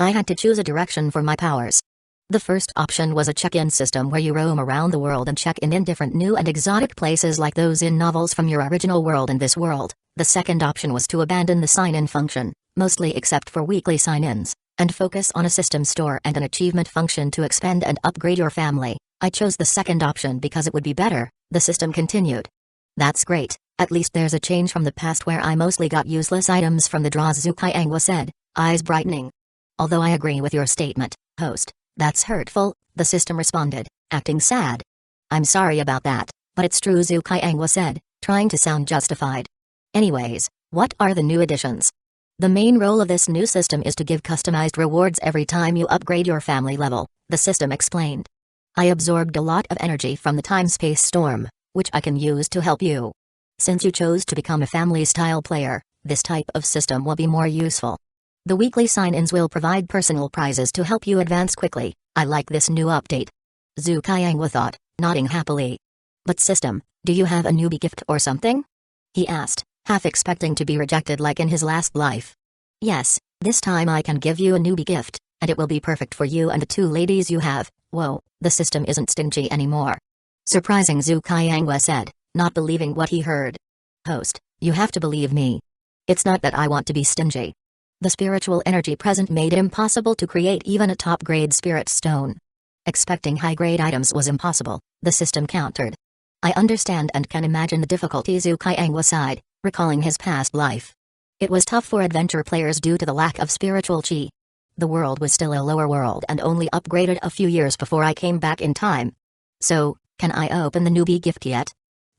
"I had to choose a direction for my powers. The first option was a check-in system where you roam around the world and check in different new and exotic places like those in novels from your original world and this world. The second option was to abandon the sign-in function, mostly except for weekly sign-ins, and focus on a system store and an achievement function to expand and upgrade your family. I chose the second option because it would be better," the system continued. That's great, at least there's a change from the past where I mostly got useless items from the draws, Zukaiangwa said, eyes brightening. Although I agree with your statement, host, that's hurtful, the system responded, acting sad. I'm sorry about that, but it's true, Zukaiangwa said, trying to sound justified. Anyways, what are the new additions? The main role of this new system is to give customized rewards every time you upgrade your family level, the system explained. I absorbed a lot of energy from the time-space storm, which I can use to help you. Since you chose to become a family-style player, this type of system will be more useful. The weekly sign-ins will provide personal prizes to help you advance quickly. I like this new update. Zukaiangwa thought, nodding happily. But system, do you have a newbie gift or something? He asked, half expecting to be rejected like in his last life. Yes, this time I can give you a newbie gift, and it will be perfect for you and the two ladies you have. Whoa, the system isn't stingy anymore. Surprising, Zukaiangwa said, not believing what he heard. Host, you have to believe me. It's not that I want to be stingy. The spiritual energy present made it impossible to create even a top-grade spirit stone. Expecting high-grade items was impossible, the system countered. I understand and can imagine the difficulties, Zukaiangwa sighed, recalling his past life. It was tough for adventure players due to the lack of spiritual chi. The world was still a lower world and only upgraded a few years before I came back in time. So, can I open the newbie gift yet?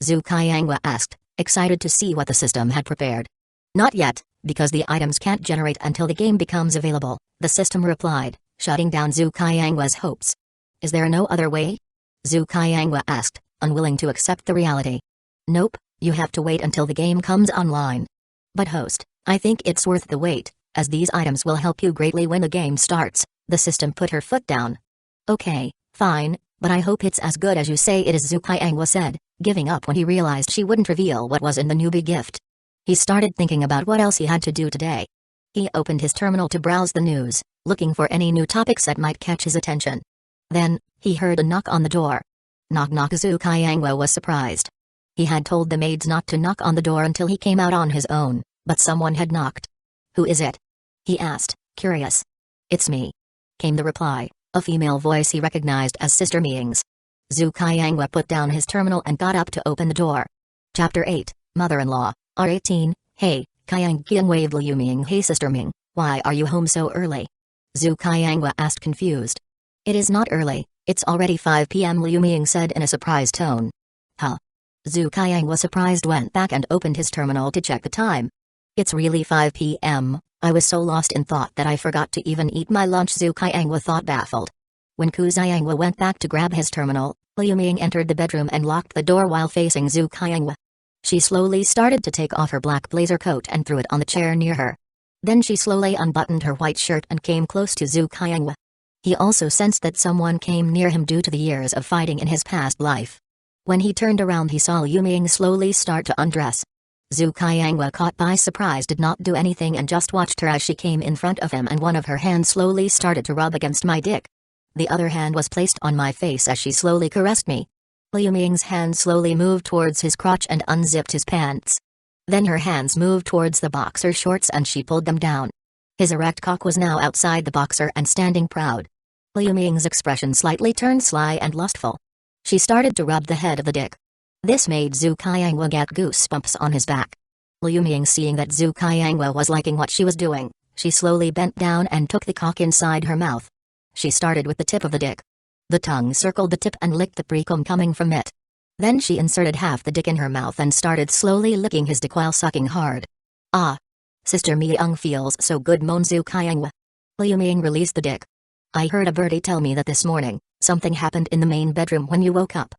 Zukaiangwa asked, excited to see what the system had prepared. Not yet, because the items can't generate until the game becomes available, the system replied, shutting down Zukaiangwa's hopes. Is there no other way? Zukaiangwa asked, unwilling to accept the reality. Nope, you have to wait until the game comes online. But host, I think it's worth the wait, as these items will help you greatly when the game starts, the system put her foot down. Okay, fine, but I hope it's as good as you say it is, Zukaiangwa said, giving up when he realized she wouldn't reveal what was in the newbie gift. He started thinking about what else he had to do today. He opened his terminal to browse the news, looking for any new topics that might catch his attention. Then, he heard a knock on the door. Knock knock. Zukaiangwa was surprised. He had told the maids not to knock on the door until he came out on his own, but someone had knocked. Who is it? He asked, curious. It's me, came the reply, a female voice he recognized as Sister Ming's. Zukaiangwa put down his terminal and got up to open the door. Chapter 8, Mother-in-Law, R18, Hey, Kaiang waved Liu Ming. Hey Sister Ming, why are you home so early? Zukaiangwa asked, confused. It is not early, it's already 5 p.m. Liu Ming said in a surprised tone. Huh? Zukaiangwa, surprised, went back and opened his terminal to check the time. It's really 5 p.m., I was so lost in thought that I forgot to even eat my lunch, Zukaiangwa thought, baffled. When Kusagakure went back to grab his terminal, Liu Ming entered the bedroom and locked the door while facing Zukaiangwa. She slowly started to take off her black blazer coat and threw it on the chair near her. Then she slowly unbuttoned her white shirt and came close to Zukaiangwa. He also sensed that someone came near him due to the years of fighting in his past life. When he turned around, he saw Liu Ming slowly start to undress. Zukaiangwa, caught by surprise, did not do anything and just watched her as she came in front of him, and one of her hands slowly started to rub against my dick. The other hand was placed on my face as she slowly caressed me. Liu Ming's hand slowly moved towards his crotch and unzipped his pants. Then her hands moved towards the boxer shorts and she pulled them down. His erect cock was now outside the boxer and standing proud. Liu Ming's expression slightly turned sly and lustful. She started to rub the head of the dick. This made Zukaiangwa get goosebumps on his back. Liu Ming, seeing that Zukaiangwa was liking what she was doing, she slowly bent down and took the cock inside her mouth. She started with the tip of the dick. The tongue circled the tip and licked the precum coming from it. Then she inserted half the dick in her mouth and started slowly licking his dick while sucking hard. Ah! Sister Ming feels so good, moaned Zukaiangwa. Liu Ming released the dick. I heard a birdie tell me that this morning, something happened in the main bedroom when you woke up.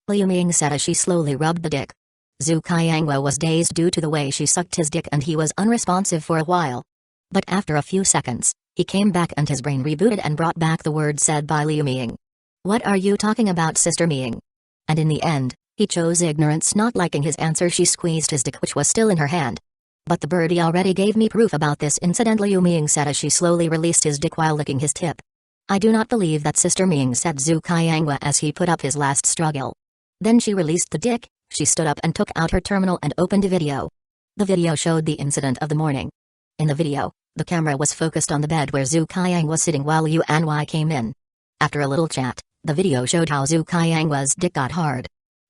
Liu Ming said as she slowly rubbed the dick. Zukaiangwa was dazed due to the way she sucked his dick and he was unresponsive for a while. But after a few seconds, he came back and his brain rebooted and brought back the words said by Liu Ming. What are you talking about, Sister Ming? And in the end, he chose ignorance, not liking his answer. She squeezed his dick, which was still in her hand. But the birdie already gave me proof about this incident, Liu Ming said as she slowly released his dick while licking his tip. I do not believe that, Sister Ming, said Zukaiangwa as he put up his last struggle. Then she released the dick, she stood up and took out her terminal and opened a video. The video showed the incident of the morning. In the video, the camera was focused on the bed where Zukaiangwa was sitting while Liu Anwei came in. After a little chat, the video showed how Zukaiangwa's dick got hard.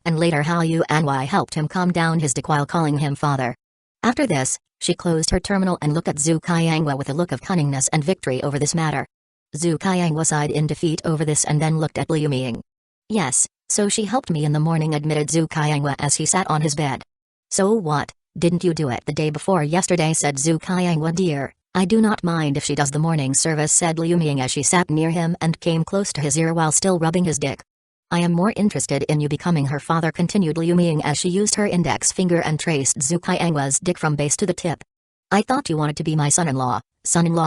and later how Yuanwei helped him calm down his dick while calling him father. After this, she closed her terminal and looked at Zhu Qiangwa with a look of cunningness and victory over this matter. Zhu Qiangwa sighed in defeat over this and then looked at Liu Ming. Yes, so she helped me in the morning, admitted Zhu Qiangwa as he sat on his bed. So what, didn't you do it the day before yesterday, said Zhu Qiangwa. Dear, I do not mind if she does the morning service, said Liu Ming as she sat near him and came close to his ear while still rubbing his dick. I am more interested in you becoming her father, continued Liu Ming as she used her index finger and traced Zhu Qiangwa's dick from base to the tip. I thought you wanted to be my son-in-law,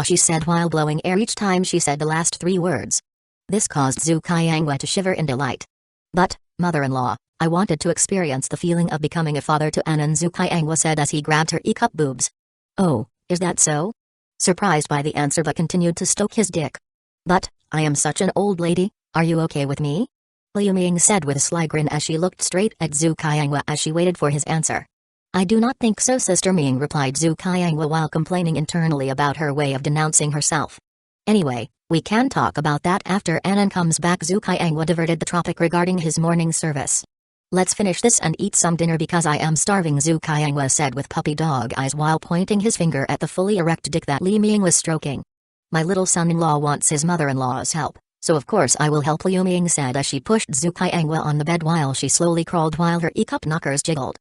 she said while blowing air each time she said the last 3 words. This caused Zhu Qiangwa to shiver in delight. But, mother-in-law, I wanted to experience the feeling of becoming a father to Anan, Zhu Qiangwa said as he grabbed her E-cup boobs. Oh, is that so? Surprised by the answer but continued to stoke his dick. But, I am such an old lady, are you okay with me? Liu Ming said with a sly grin as she looked straight at Zhu Qiangwa as she waited for his answer. I do not think so, Sister Ming, replied Zhu Qiangwa while complaining internally about her way of denouncing herself. Anyway, we can talk about that after Anan comes back. Zhu Qiangwa diverted the topic regarding his morning service. Let's finish this and eat some dinner because I am starving, Zhu Qiangwa said with puppy dog eyes while pointing his finger at the fully erect dick that Liu Ming was stroking. My little son-in-law wants his mother-in-law's help, so of course I will help, Liu Ming said as she pushed Zhu Qiangwa on the bed while she slowly crawled while her E-cup knockers jiggled.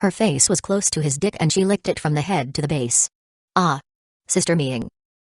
Her face was close to his dick and she licked it from the head to the base. Ah! Sister Ming!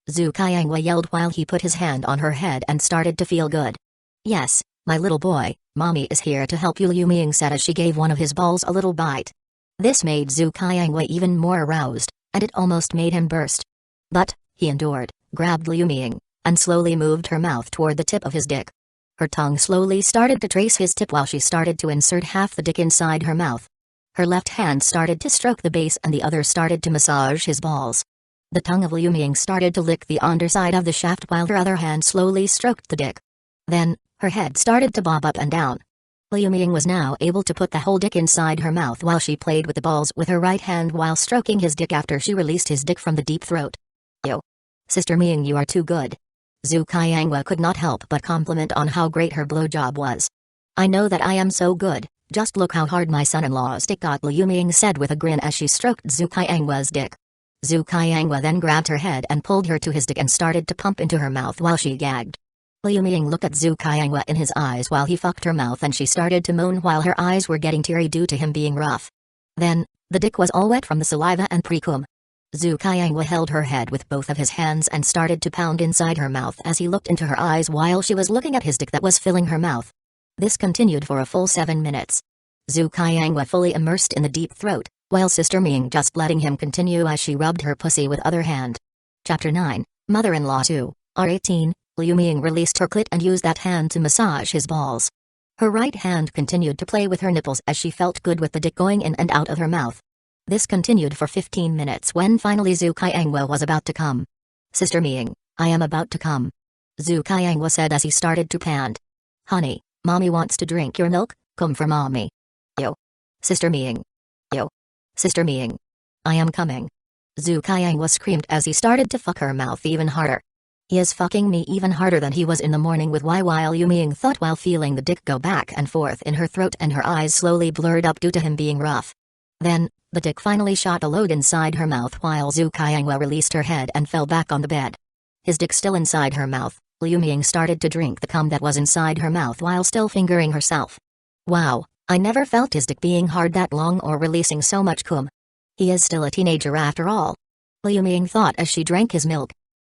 Zhu Qiangwa yelled while he put his hand on her head and started to feel good. Yes, my little boy, mommy is here to help you, Liu Ming said as she gave one of his balls a little bite. This made Zhu Qiangwa even more aroused, and it almost made him burst. But, he endured, grabbed Liu Ming, and slowly moved her mouth toward the tip of his dick. Her tongue slowly started to trace his tip while she started to insert half the dick inside her mouth. Her left hand started to stroke the base and the other started to massage his balls. The tongue of Liu Ming started to lick the underside of the shaft while her other hand slowly stroked the dick. Then, her head started to bob up and down. Liu Ming was now able to put the whole dick inside her mouth while she played with the balls with her right hand while stroking his dick after she released his dick from the deep throat. Yo! Sister Ming, you are too good. Zhu Qiangwa could not help but compliment on how great her blowjob was. I know that I am so good. Just look how hard my son-in-law's dick got, Liu Ming said with a grin as she stroked Zhu Qiangwa's dick. Zhu Qiangwa then grabbed her head and pulled her to his dick and started to pump into her mouth while she gagged. Liu Ming looked at Zhu Qiangwa in his eyes while he fucked her mouth and she started to moan while her eyes were getting teary due to him being rough. Then, the dick was all wet from the saliva and precum. Zhu Qiangwa held her head with both of his hands and started to pound inside her mouth as he looked into her eyes while she was looking at his dick that was filling her mouth. This continued for a full 7 minutes. Zhu Qiangwa fully immersed in the deep throat, while Sister Ming just letting him continue as she rubbed her pussy with other hand. Chapter 9, Mother-in-Law 2, R18, Liu Ming released her clit and used that hand to massage his balls. Her right hand continued to play with her nipples as she felt good with the dick going in and out of her mouth. This continued for 15 minutes when finally Zhu Qiangwa was about to come. Sister Ming, I am about to come. Zhu Qiangwa said as he started to pant. Honey, mommy wants to drink your milk, come for mommy. Yo. Sister Ming. Yo. Sister Ming. I am coming. Zhu Qiangwa screamed as he started to fuck her mouth even harder. He is fucking me even harder than he was in the morning with why, while Liu Ming thought while feeling the dick go back and forth in her throat and her eyes slowly blurred up due to him being rough. Then, the dick finally shot a load inside her mouth while Zhu Qiangwa released her head and fell back on the bed. His dick still inside her mouth, Liu Ming started to drink the cum that was inside her mouth while still fingering herself. Wow, I never felt his dick being hard that long or releasing so much cum. He is still a teenager after all. Liu Ming thought as she drank his milk.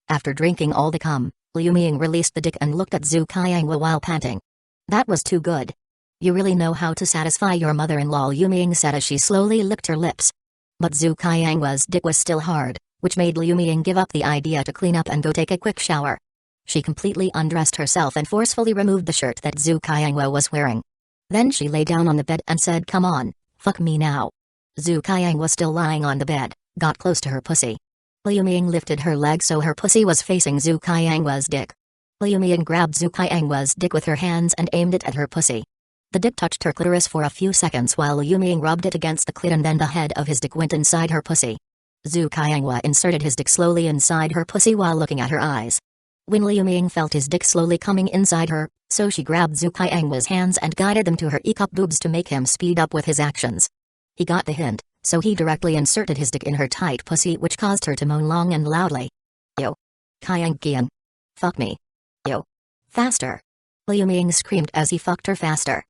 After drinking all the cum, Liu Ming released the dick and looked at Zhu Qiangwa while panting. That was too good. You really know how to satisfy your mother-in-law, Liu Ming said as she slowly licked her lips. But Zhu Qiangwa's dick was still hard, which made Liu Ming give up the idea to clean up and go take a quick shower. She completely undressed herself and forcefully removed the shirt that Zhu Qiangwa was wearing. Then she lay down on the bed and said, "Come on, fuck me now." Zhu Qiangwa was still lying on the bed, got close to her pussy. Liu Ming lifted her leg so her pussy was facing Zhu Qiangwa's dick. Liu Ming grabbed Zhu Qiangwa's dick with her hands and aimed it at her pussy. The dick touched her clitoris for a few seconds while Liu Ming rubbed it against the clit and then the head of his dick went inside her pussy. Zhu Qiangwa inserted his dick slowly inside her pussy while looking at her eyes. When Liu Ming felt his dick slowly coming inside her, so she grabbed Zhu Kaiangwa's hands and guided them to her E-cup boobs to make him speed up with his actions. He got the hint, so he directly inserted his dick in her tight pussy, which caused her to moan long and loudly. Yo. Kaiang. Fuck me. Yo. Faster. Liu Ming screamed as he fucked her faster.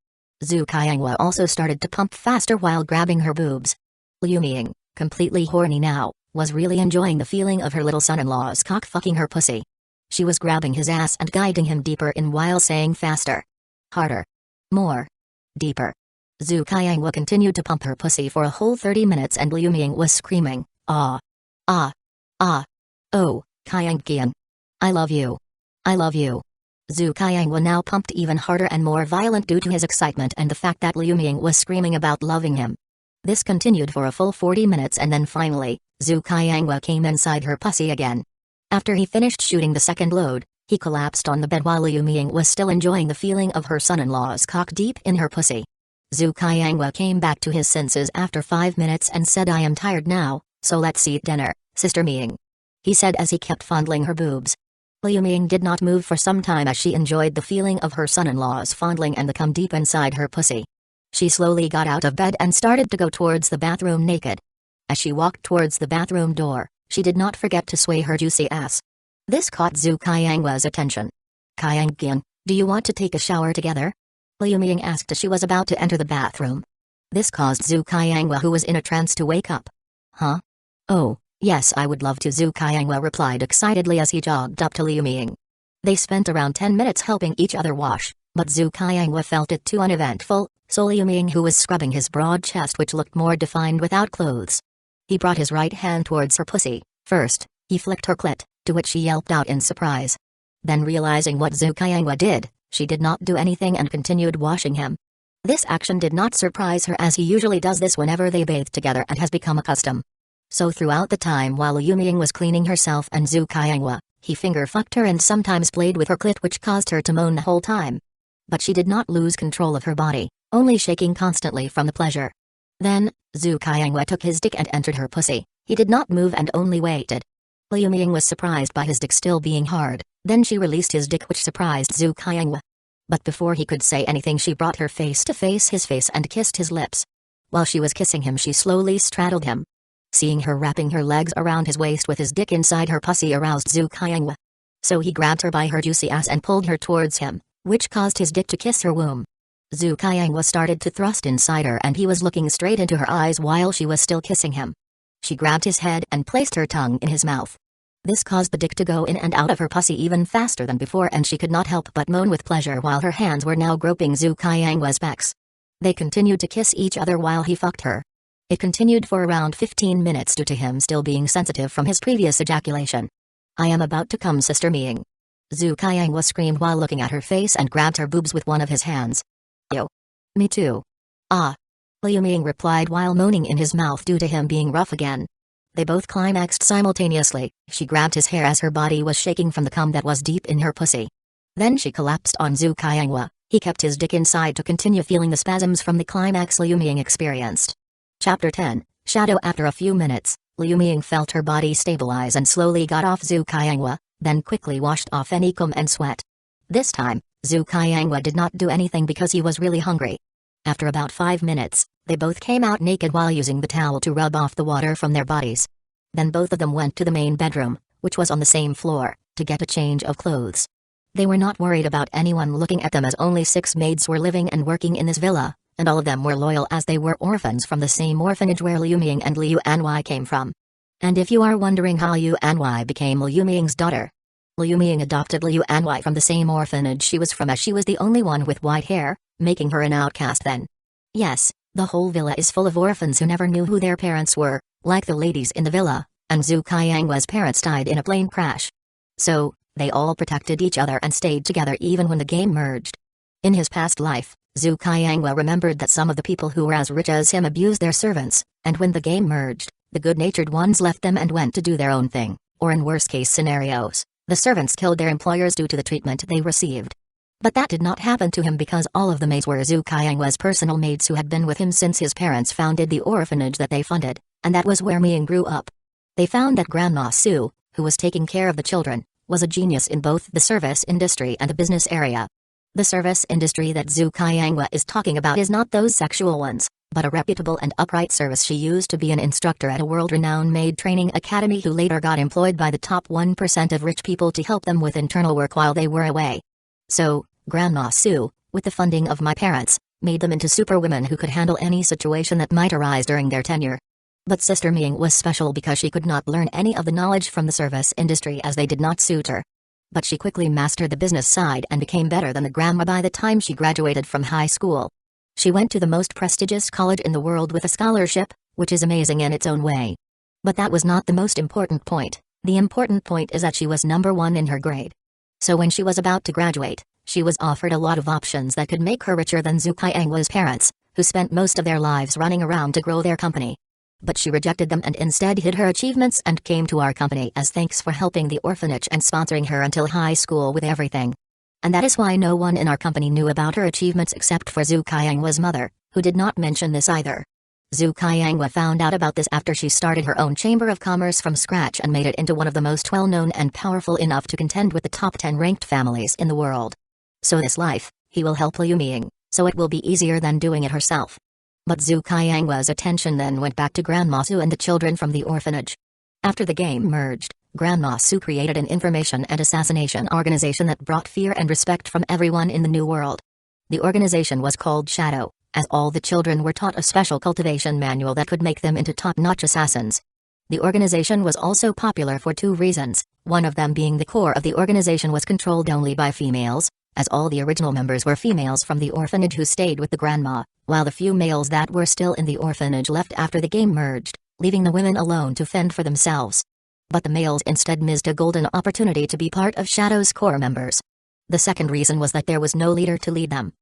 Zhu Kaiangwa also started to pump faster while grabbing her boobs. Liu Ming, completely horny now, was really enjoying the feeling of her little son-in-law's cock fucking her pussy. She was grabbing his ass and guiding him deeper in while saying faster. Harder. More. Deeper. Zhu Kaiangwa continued to pump her pussy for a whole 30 minutes and Liu Ming was screaming, ah. Ah. Ah. Oh, Kaiang. I love you. I love you. Zhu Kaiangwa now pumped even harder and more violent due to his excitement and the fact that Liu Ming was screaming about loving him. This continued for a full 40 minutes and then finally, Zhu Kaiangwa came inside her pussy again. After he finished shooting the second load, he collapsed on the bed while Liu Ming was still enjoying the feeling of her son-in-law's cock deep in her pussy. Zhu Kaiangwa came back to his senses after 5 minutes and said, I am tired now, so let's eat dinner, Sister Ming. He said as he kept fondling her boobs. Liu Ming did not move for some time as she enjoyed the feeling of her son-in-law's fondling and the cum deep inside her pussy. She slowly got out of bed and started to go towards the bathroom naked. As she walked towards the bathroom door, she did not forget to sway her juicy ass. This caught Zhu Kaiangwa's attention. Kaiang, do you want to take a shower together? Liu Ming asked as she was about to enter the bathroom. This caused Zhu Kaiangwa, who was in a trance, to wake up. Huh? Oh, yes, I would love to, Zhu Kaiangwa replied excitedly as he jogged up to Liu Ming. They spent around 10 minutes helping each other wash, but Zhu Kaiangwa felt it too uneventful, so Liu Ming, who was scrubbing his broad chest which looked more defined without clothes. He brought his right hand towards her pussy. First, he flicked her clit, to which she yelped out in surprise. Then realizing what Zhu Kaiangwa did, she did not do anything and continued washing him. This action did not surprise her as he usually does this whenever they bathe together and has become a custom. So throughout the time while Liu Ming was cleaning herself and Zhu Kaiangwa, he finger fucked her and sometimes played with her clit, which caused her to moan the whole time. But she did not lose control of her body, only shaking constantly from the pleasure. Then, Zhu Kaiangwa took his dick and entered her pussy. He did not move and only waited. Liu Ming was surprised by his dick still being hard, then she released his dick, which surprised Zhu Kaiangwa. But before he could say anything, she brought her face to face his face and kissed his lips. While she was kissing him, she slowly straddled him. Seeing her wrapping her legs around his waist with his dick inside her pussy aroused Zhu Kaiangwa. So he grabbed her by her juicy ass and pulled her towards him, which caused his dick to kiss her womb. Zhu Kaiangwa started to thrust inside her and he was looking straight into her eyes while she was still kissing him. She grabbed his head and placed her tongue in his mouth. This caused the dick to go in and out of her pussy even faster than before, and she could not help but moan with pleasure while her hands were now groping Zhu Kaiangwa's pecs. They continued to kiss each other while he fucked her. It continued for around 15 minutes due to him still being sensitive from his previous ejaculation. I am about to come, Sister Ming. Zhu Kaiangwa screamed while looking at her face and grabbed her boobs with one of his hands. Yo. Me too. Ah. Liu Ming replied while moaning in his mouth due to him being rough again. They both climaxed simultaneously. She grabbed his hair as her body was shaking from the cum that was deep in her pussy. Then she collapsed on Zhu Kaiangwa. He kept his dick inside to continue feeling the spasms from the climax Liu Ming experienced. Chapter 10, Shadow. After a few minutes, Liu Ming felt her body stabilize and slowly got off Zhu Kaiangwa, then quickly washed off any cum and sweat. This time, Zhu Kaiangwa did not do anything because he was really hungry. After about 5 minutes, they both came out naked while using the towel to rub off the water from their bodies. Then both of them went to the main bedroom, which was on the same floor, to get a change of clothes. They were not worried about anyone looking at them as only 6 maids were living and working in this villa, and all of them were loyal as they were orphans from the same orphanage where Liu Ming and Liu Anwei came from. And if you are wondering how Liu Anwei became Liu Ming's daughter, Liu Ming adopted Liu Anwei from the same orphanage she was from, as she was the only one with white hair, making her an outcast then. Yes, the whole villa is full of orphans who never knew who their parents were, like the ladies in the villa, and Zhu Kaiangwa's parents died in a plane crash. So, they all protected each other and stayed together even when the game merged. In his past life, Zhu Kaiangwa remembered that some of the people who were as rich as him abused their servants, and when the game merged, the good-natured ones left them and went to do their own thing, or in worst-case scenarios, the servants killed their employers due to the treatment they received. But that did not happen to him because all of the maids were Zhu Kaiangwa's personal maids who had been with him since his parents founded the orphanage that they funded, and that was where Ming grew up. They found that Grandma Su, who was taking care of the children, was a genius in both the service industry and the business area. The service industry that Zhu Kaiangwa is talking about is not those sexual ones, but a reputable and upright service. She used to be an instructor at a world-renowned maid training academy who later got employed by the top 1% of rich people to help them with internal work while they were away. So, Grandma Su, with the funding of my parents, made them into superwomen who could handle any situation that might arise during their tenure. But Sister Ming was special because she could not learn any of the knowledge from the service industry as they did not suit her. But she quickly mastered the business side and became better than the grandma by the time she graduated from high school. She went to the most prestigious college in the world with a scholarship, which is amazing in its own way. But that was not the most important point. The important point is that she was number 1 in her grade. So when she was about to graduate, she was offered a lot of options that could make her richer than Zhu Kaiangwa's parents, who spent most of their lives running around to grow their company. But she rejected them and instead hid her achievements and came to our company as thanks for helping the orphanage and sponsoring her until high school with everything. And that is why no one in our company knew about her achievements except for Zhu Kaiangwa's mother, who did not mention this either. Zhu Kaiangwa found out about this after she started her own chamber of commerce from scratch and made it into one of the most well-known and powerful enough to contend with the top 10 ranked families in the world. So this life, he will help Liu Ming, so it will be easier than doing it herself. But Zhu Kaiangwa's attention then went back to Grandma Su and the children from the orphanage. After the game merged, Grandma Su created an information and assassination organization that brought fear and respect from everyone in the new world. The organization was called Shadow, as all the children were taught a special cultivation manual that could make them into top-notch assassins. The organization was also popular for 2 reasons, one of them being the core of the organization was controlled only by females, as all the original members were females from the orphanage who stayed with the grandma, while the few males that were still in the orphanage left after the game merged, leaving the women alone to fend for themselves. But the males instead missed a golden opportunity to be part of Shadow's core members. The second reason was that there was no leader to lead them.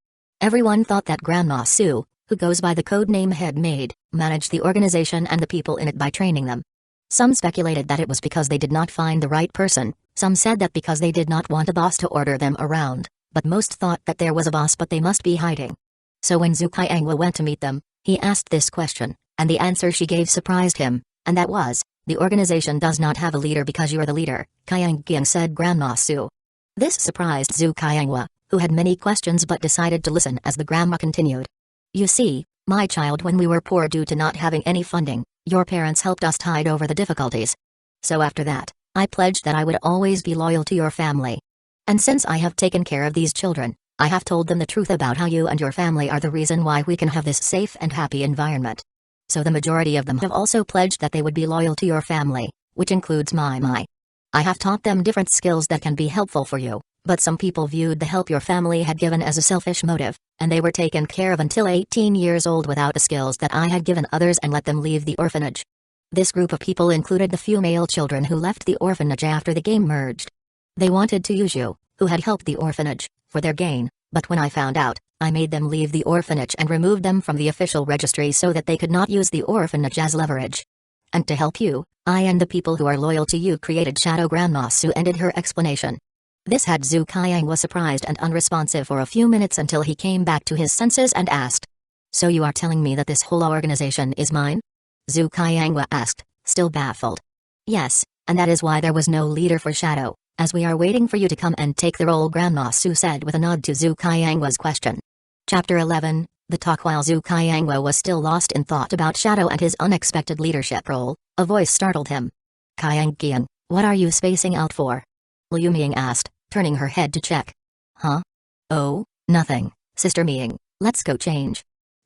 Everyone thought that Grandma Su, who goes by the codename Head Maid, managed the organization and the people in it by training them. Some speculated that it was because they did not find the right person, some said that because they did not want a boss to order them around, but most thought that there was a boss but they must be hiding. So when Zhu Kaiangwa went to meet them, he asked this question, and the answer she gave surprised him, and that was, the organization does not have a leader because you are the leader, Kaianggyang said Grandma Su. This surprised Zhu Kaiangwa, who had many questions but decided to listen as the grandma continued. You see, my child, when we were poor due to not having any funding, your parents helped us tide over the difficulties. So after that, I pledged that I would always be loyal to your family. And since I have taken care of these children, I have told them the truth about how you and your family are the reason why we can have this safe and happy environment. So the majority of them have also pledged that they would be loyal to your family, which includes my. I have taught them different skills that can be helpful for you, but some people viewed the help your family had given as a selfish motive, and they were taken care of until 18 years old without the skills that I had given others and let them leave the orphanage. This group of people included the few male children who left the orphanage after the game merged. They wanted to use you, who had helped the orphanage, for their gain, but when I found out, I made them leave the orphanage and removed them from the official registry so that they could not use the orphanage as leverage. And to help you, I and the people who are loyal to you created Shadow. Grandma Su ended her explanation. This had Zhu Kaiangwa surprised and unresponsive for a few minutes until he came back to his senses and asked. So you are telling me that this whole organization is mine? Zhu Kaiangwa asked, still baffled. Yes, and that is why there was no leader for Shadow, as we are waiting for you to come and take the role, Grandma Su said with a nod to Zhu Kaiangwa's question. Chapter 11, The Talk. While Zhu Kaiangwa was still lost in thought about Shadow and his unexpected leadership role, a voice startled him. Kaianggyang, what are you spacing out for? Liu Ming asked, turning her head to check. Huh? Oh, nothing, Sister Ming, let's go change.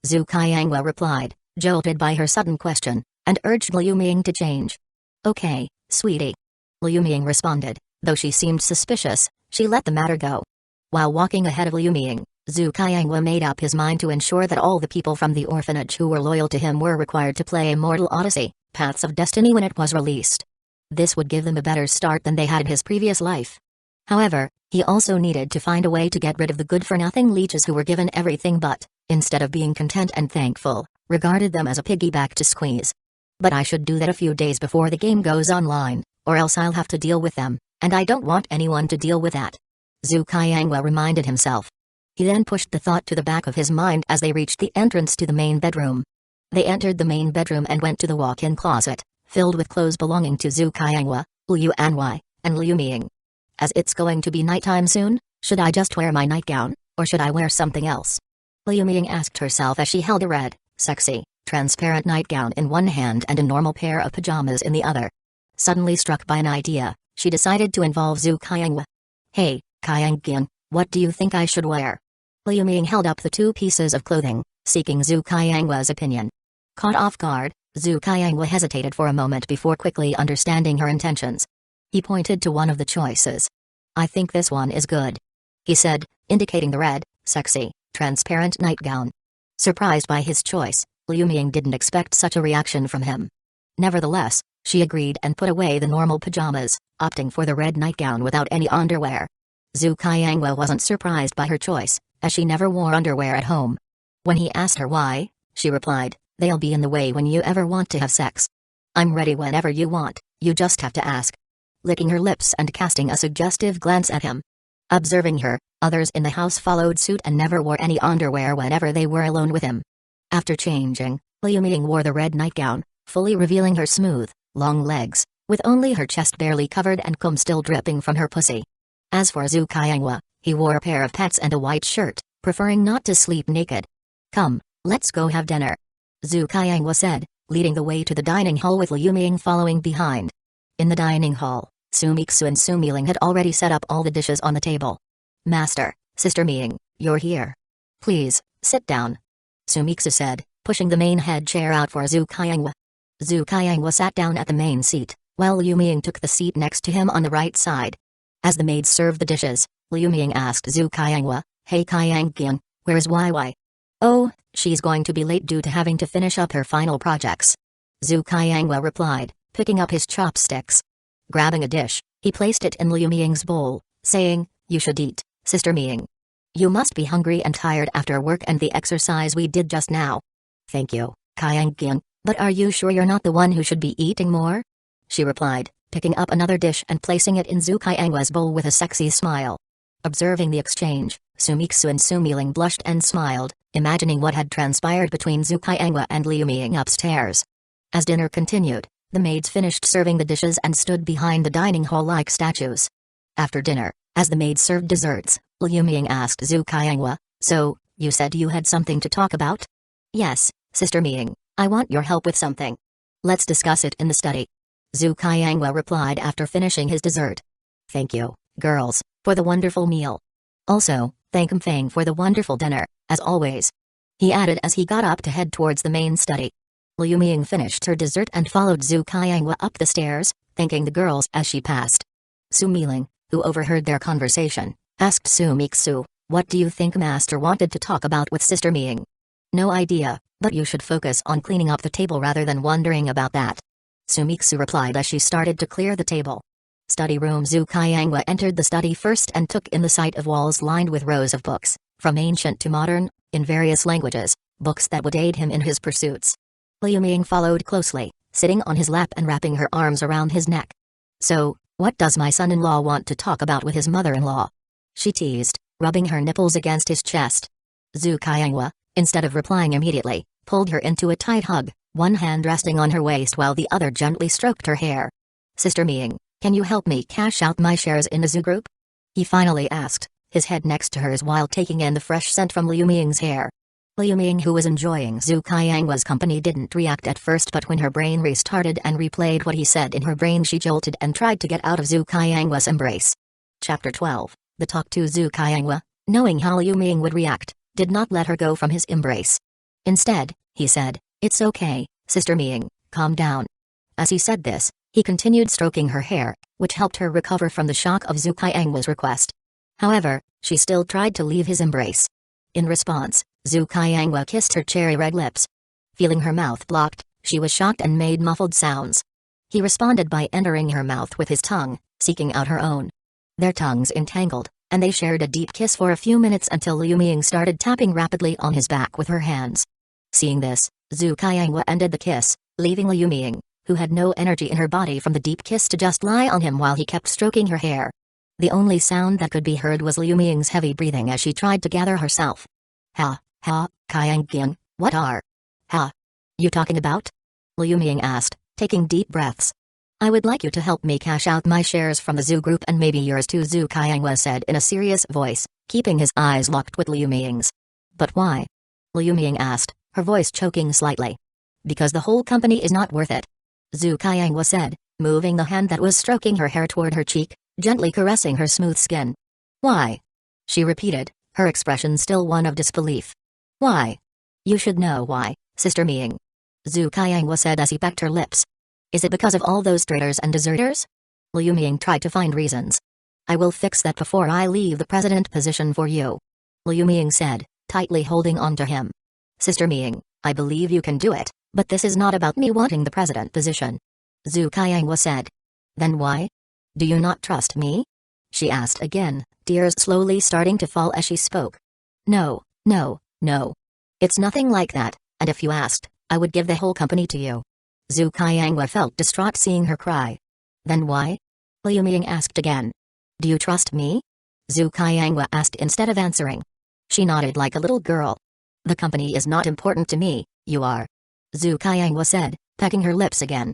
Zhu Kaiangwa replied, jolted by her sudden question, and urged Liu Ming to change. Okay, sweetie. Liu Ming responded, though she seemed suspicious, she let the matter go. While walking ahead of Liu Ming, Zhu Kaiangwa made up his mind to ensure that all the people from the orphanage who were loyal to him were required to play Immortal Odyssey, Paths of Destiny when it was released. This would give them a better start than they had in his previous life. However, he also needed to find a way to get rid of the good-for-nothing leeches who were given everything but, instead of being content and thankful, regarded them as a piggyback to squeeze. But I should do that a few days before the game goes online, or else I'll have to deal with them, and I don't want anyone to deal with that. Zhu Kaiangwa reminded himself. He then pushed the thought to the back of his mind as they reached the entrance to the main bedroom. They entered the main bedroom and went to the walk-in closet, filled with clothes belonging to Zhu Kaiangwa, Liu Anwei, and Liu Ming. As it's going to be nighttime soon, should I just wear my nightgown, or should I wear something else? Liu Ming asked herself as she held a red, sexy, transparent nightgown in one hand and a normal pair of pajamas in the other. Suddenly struck by an idea, she decided to involve Zhu Qianghua. Hey, Qianghua, what do you think I should wear? Liu Ming held up the two pieces of clothing, seeking Zhu Qianghua's opinion. Caught off guard, Zhu Qianghua hesitated for a moment before quickly understanding her intentions. He pointed to one of the choices. I think this one is good, he said, indicating the red, sexy, transparent nightgown. Surprised by his choice, Liu Ming didn't expect such a reaction from him. Nevertheless, she agreed and put away the normal pajamas, opting for the red nightgown without any underwear. Zhu Qianghua wasn't surprised by her choice, as she never wore underwear at home. When he asked her why, she replied, they'll be in the way when you ever want to have sex. I'm ready whenever you want, you just have to ask. Licking her lips and casting a suggestive glance at him. Observing her, others in the house followed suit and never wore any underwear whenever they were alone with him. After changing, Liu Ming wore the red nightgown, fully revealing her smooth, long legs, with only her chest barely covered and cum still dripping from her pussy. As for Zhu Qianghua, he wore a pair of pants and a white shirt, preferring not to sleep naked. Come, let's go have dinner, Zhu Qianghua said, leading the way to the dining hall with Liu Ming following behind. In the dining hall, Sumiksu and Sumiling had already set up all the dishes on the table. Master, Sister Ming, you're here. Please, sit down, Sumiksu said, pushing the main head chair out for Zhu Qianghua. Zhu Qianghua sat down at the main seat, while Liu Ming took the seat next to him on the right side. As the maids served the dishes, Liu Ming asked Zhu Qianghua, Hey Qianghua, where's YY? Oh, she's going to be late due to having to finish up her final projects, Zhu Qianghua replied, picking up his chopsticks. Grabbing a dish, he placed it in Liu Ming's bowl, saying, You should eat, Sister Ming. You must be hungry and tired after work and the exercise we did just now. Thank you, Qianghua, but are you sure you're not the one who should be eating more? She replied, picking up another dish and placing it in Zhu Qianghua's bowl with a sexy smile. Observing the exchange, Sumiksu and Sumiling blushed and smiled, imagining what had transpired between Zhu Qianghua and Liu Ming upstairs. As dinner continued, the maids finished serving the dishes and stood behind the dining hall like statues. After dinner, as the maids served desserts, Liu Ming asked Zhu Qianghua, So, you said you had something to talk about? Yes, Sister Ming, I want your help with something. Let's discuss it in the study, Zhu Qianghua replied after finishing his dessert. Thank you, girls, for the wonderful meal. Also, thank Mfang for the wonderful dinner, as always, he added as he got up to head towards the main study. Liu Ming finished her dessert and followed Zhu Qianghua up the stairs, thanking the girls as she passed. Sumiling, who overheard their conversation, asked Sumiksu, What do you think Master wanted to talk about with Sister Ming? No idea, but you should focus on cleaning up the table rather than wondering about that, Sumiksu replied as she started to clear the table. Study room. Zhu Qianghua entered the study first and took in the sight of walls lined with rows of books, from ancient to modern, in various languages, books that would aid him in his pursuits. Liu Ming followed closely, sitting on his lap and wrapping her arms around his neck. So, what does my son-in-law want to talk about with his mother-in-law? She teased, rubbing her nipples against his chest. Zhu Qianghua, instead of replying immediately, pulled her into a tight hug, one hand resting on her waist while the other gently stroked her hair. Sister Ming, can you help me cash out my shares in the Zhu group? He finally asked, his head next to hers while taking in the fresh scent from Liu Ming's hair. Liu Ming, who was enjoying Zhu Qianghua's company, didn't react at first, but when her brain restarted and replayed what he said in her brain, she jolted and tried to get out of Zhu Qianghua's embrace. Chapter 12, The Talk to Zhu Qianghua, knowing how Liu Ming would react, did not let her go from his embrace. Instead, he said, It's okay, Sister Ming, calm down. As he said this, he continued stroking her hair, which helped her recover from the shock of Zhu Qianghua's request. However, she still tried to leave his embrace. In response, Zhu Qianghua kissed her cherry-red lips. Feeling her mouth blocked, she was shocked and made muffled sounds. He responded by entering her mouth with his tongue, seeking out her own. Their tongues entangled, and they shared a deep kiss for a few minutes until Liu Ming started tapping rapidly on his back with her hands. Seeing this, Zhu Qianghua ended the kiss, leaving Liu Ming, who had no energy in her body from the deep kiss, to just lie on him while he kept stroking her hair. The only sound that could be heard was Liu Ming's heavy breathing as she tried to gather herself. Qianghua, what are you talking about? Liu Ming asked, taking deep breaths. I would like you to help me cash out my shares from the Zhu Group and maybe yours too, Zhu Qianghua said in a serious voice, keeping his eyes locked with Liu Ming's. But why? Liu Ming asked, her voice choking slightly. Because the whole company is not worth it. Zhu Qianghua said, moving the hand that was stroking her hair toward her cheek, gently caressing her smooth skin. Why? She repeated, her expression still one of disbelief. Why? You should know why, Sister Ming. Zhu Qianghua said as he pecked her lips. Is it because of all those traitors and deserters? Liu Ming tried to find reasons. I will fix that before I leave the president position for you. Liu Ming said, tightly holding on to him. Sister Ming, I believe you can do it, but this is not about me wanting the president position. Zhu Qianghua said. Then why? Do you not trust me? She asked again, tears slowly starting to fall as she spoke. No. It's nothing like that, and if you asked, I would give the whole company to you. Zhu Qianghua felt distraught seeing her cry. Then why? Liu Ming asked again. Do you trust me? Zhu Qianghua asked instead of answering. She nodded like a little girl. The company is not important to me, you are. Zhu Qianghua said, pecking her lips again.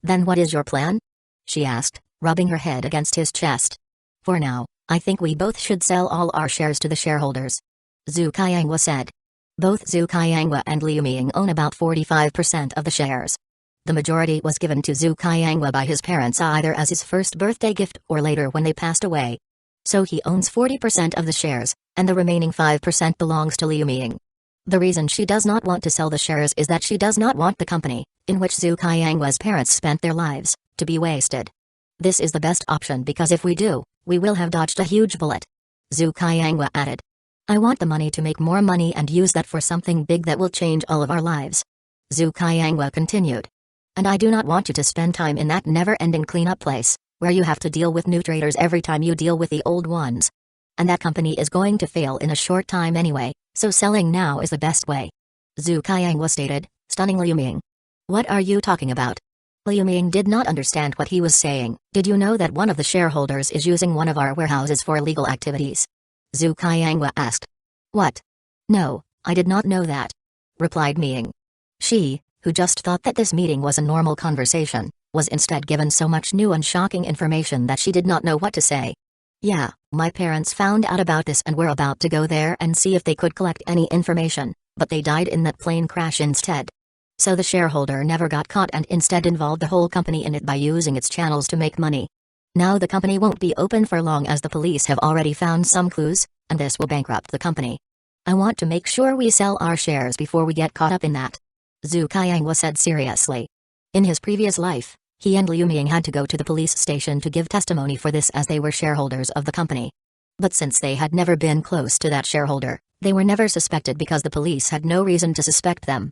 Then what is your plan? She asked, rubbing her head against his chest. For now, I think we both should sell all our shares to the shareholders. Zhu Qianghua said. Both Zhu Qianghua and Liu Ming own about 45% of the shares. The majority was given to Zhu Qianghua by his parents either as his first birthday gift or later when they passed away. So he owns 40% of the shares, and the remaining 5% belongs to Liu Ming. The reason she does not want to sell the shares is that she does not want the company, in which Zhu Qianghua's parents spent their lives, to be wasted. This is the best option because if we do, we will have dodged a huge bullet. Zhu Qianghua added. I want the money to make more money and use that for something big that will change all of our lives. Zhu Qianghua continued. And I do not want you to spend time in that never-ending cleanup place, where you have to deal with new traders every time you deal with the old ones. And that company is going to fail in a short time anyway, so selling now is the best way. Zhu Qianghua stated, stunning Liu Ming. What are you talking about? Liu Ming did not understand what he was saying. Did you know that one of the shareholders is using one of our warehouses for illegal activities? Zhu Qianghua asked. What? No, I did not know that. Replied Ming. She, who just thought that this meeting was a normal conversation, was instead given so much new and shocking information that she did not know what to say. Yeah, my parents found out about this and were about to go there and see if they could collect any information, but they died in that plane crash instead. So the shareholder never got caught and instead involved the whole company in it by using its channels to make money. Now the company won't be open for long as the police have already found some clues, and this will bankrupt the company. I want to make sure we sell our shares before we get caught up in that. Zhu Qianghua said seriously. In his previous life, he and Liu Ming had to go to the police station to give testimony for this as they were shareholders of the company. But since they had never been close to that shareholder, they were never suspected because the police had no reason to suspect them.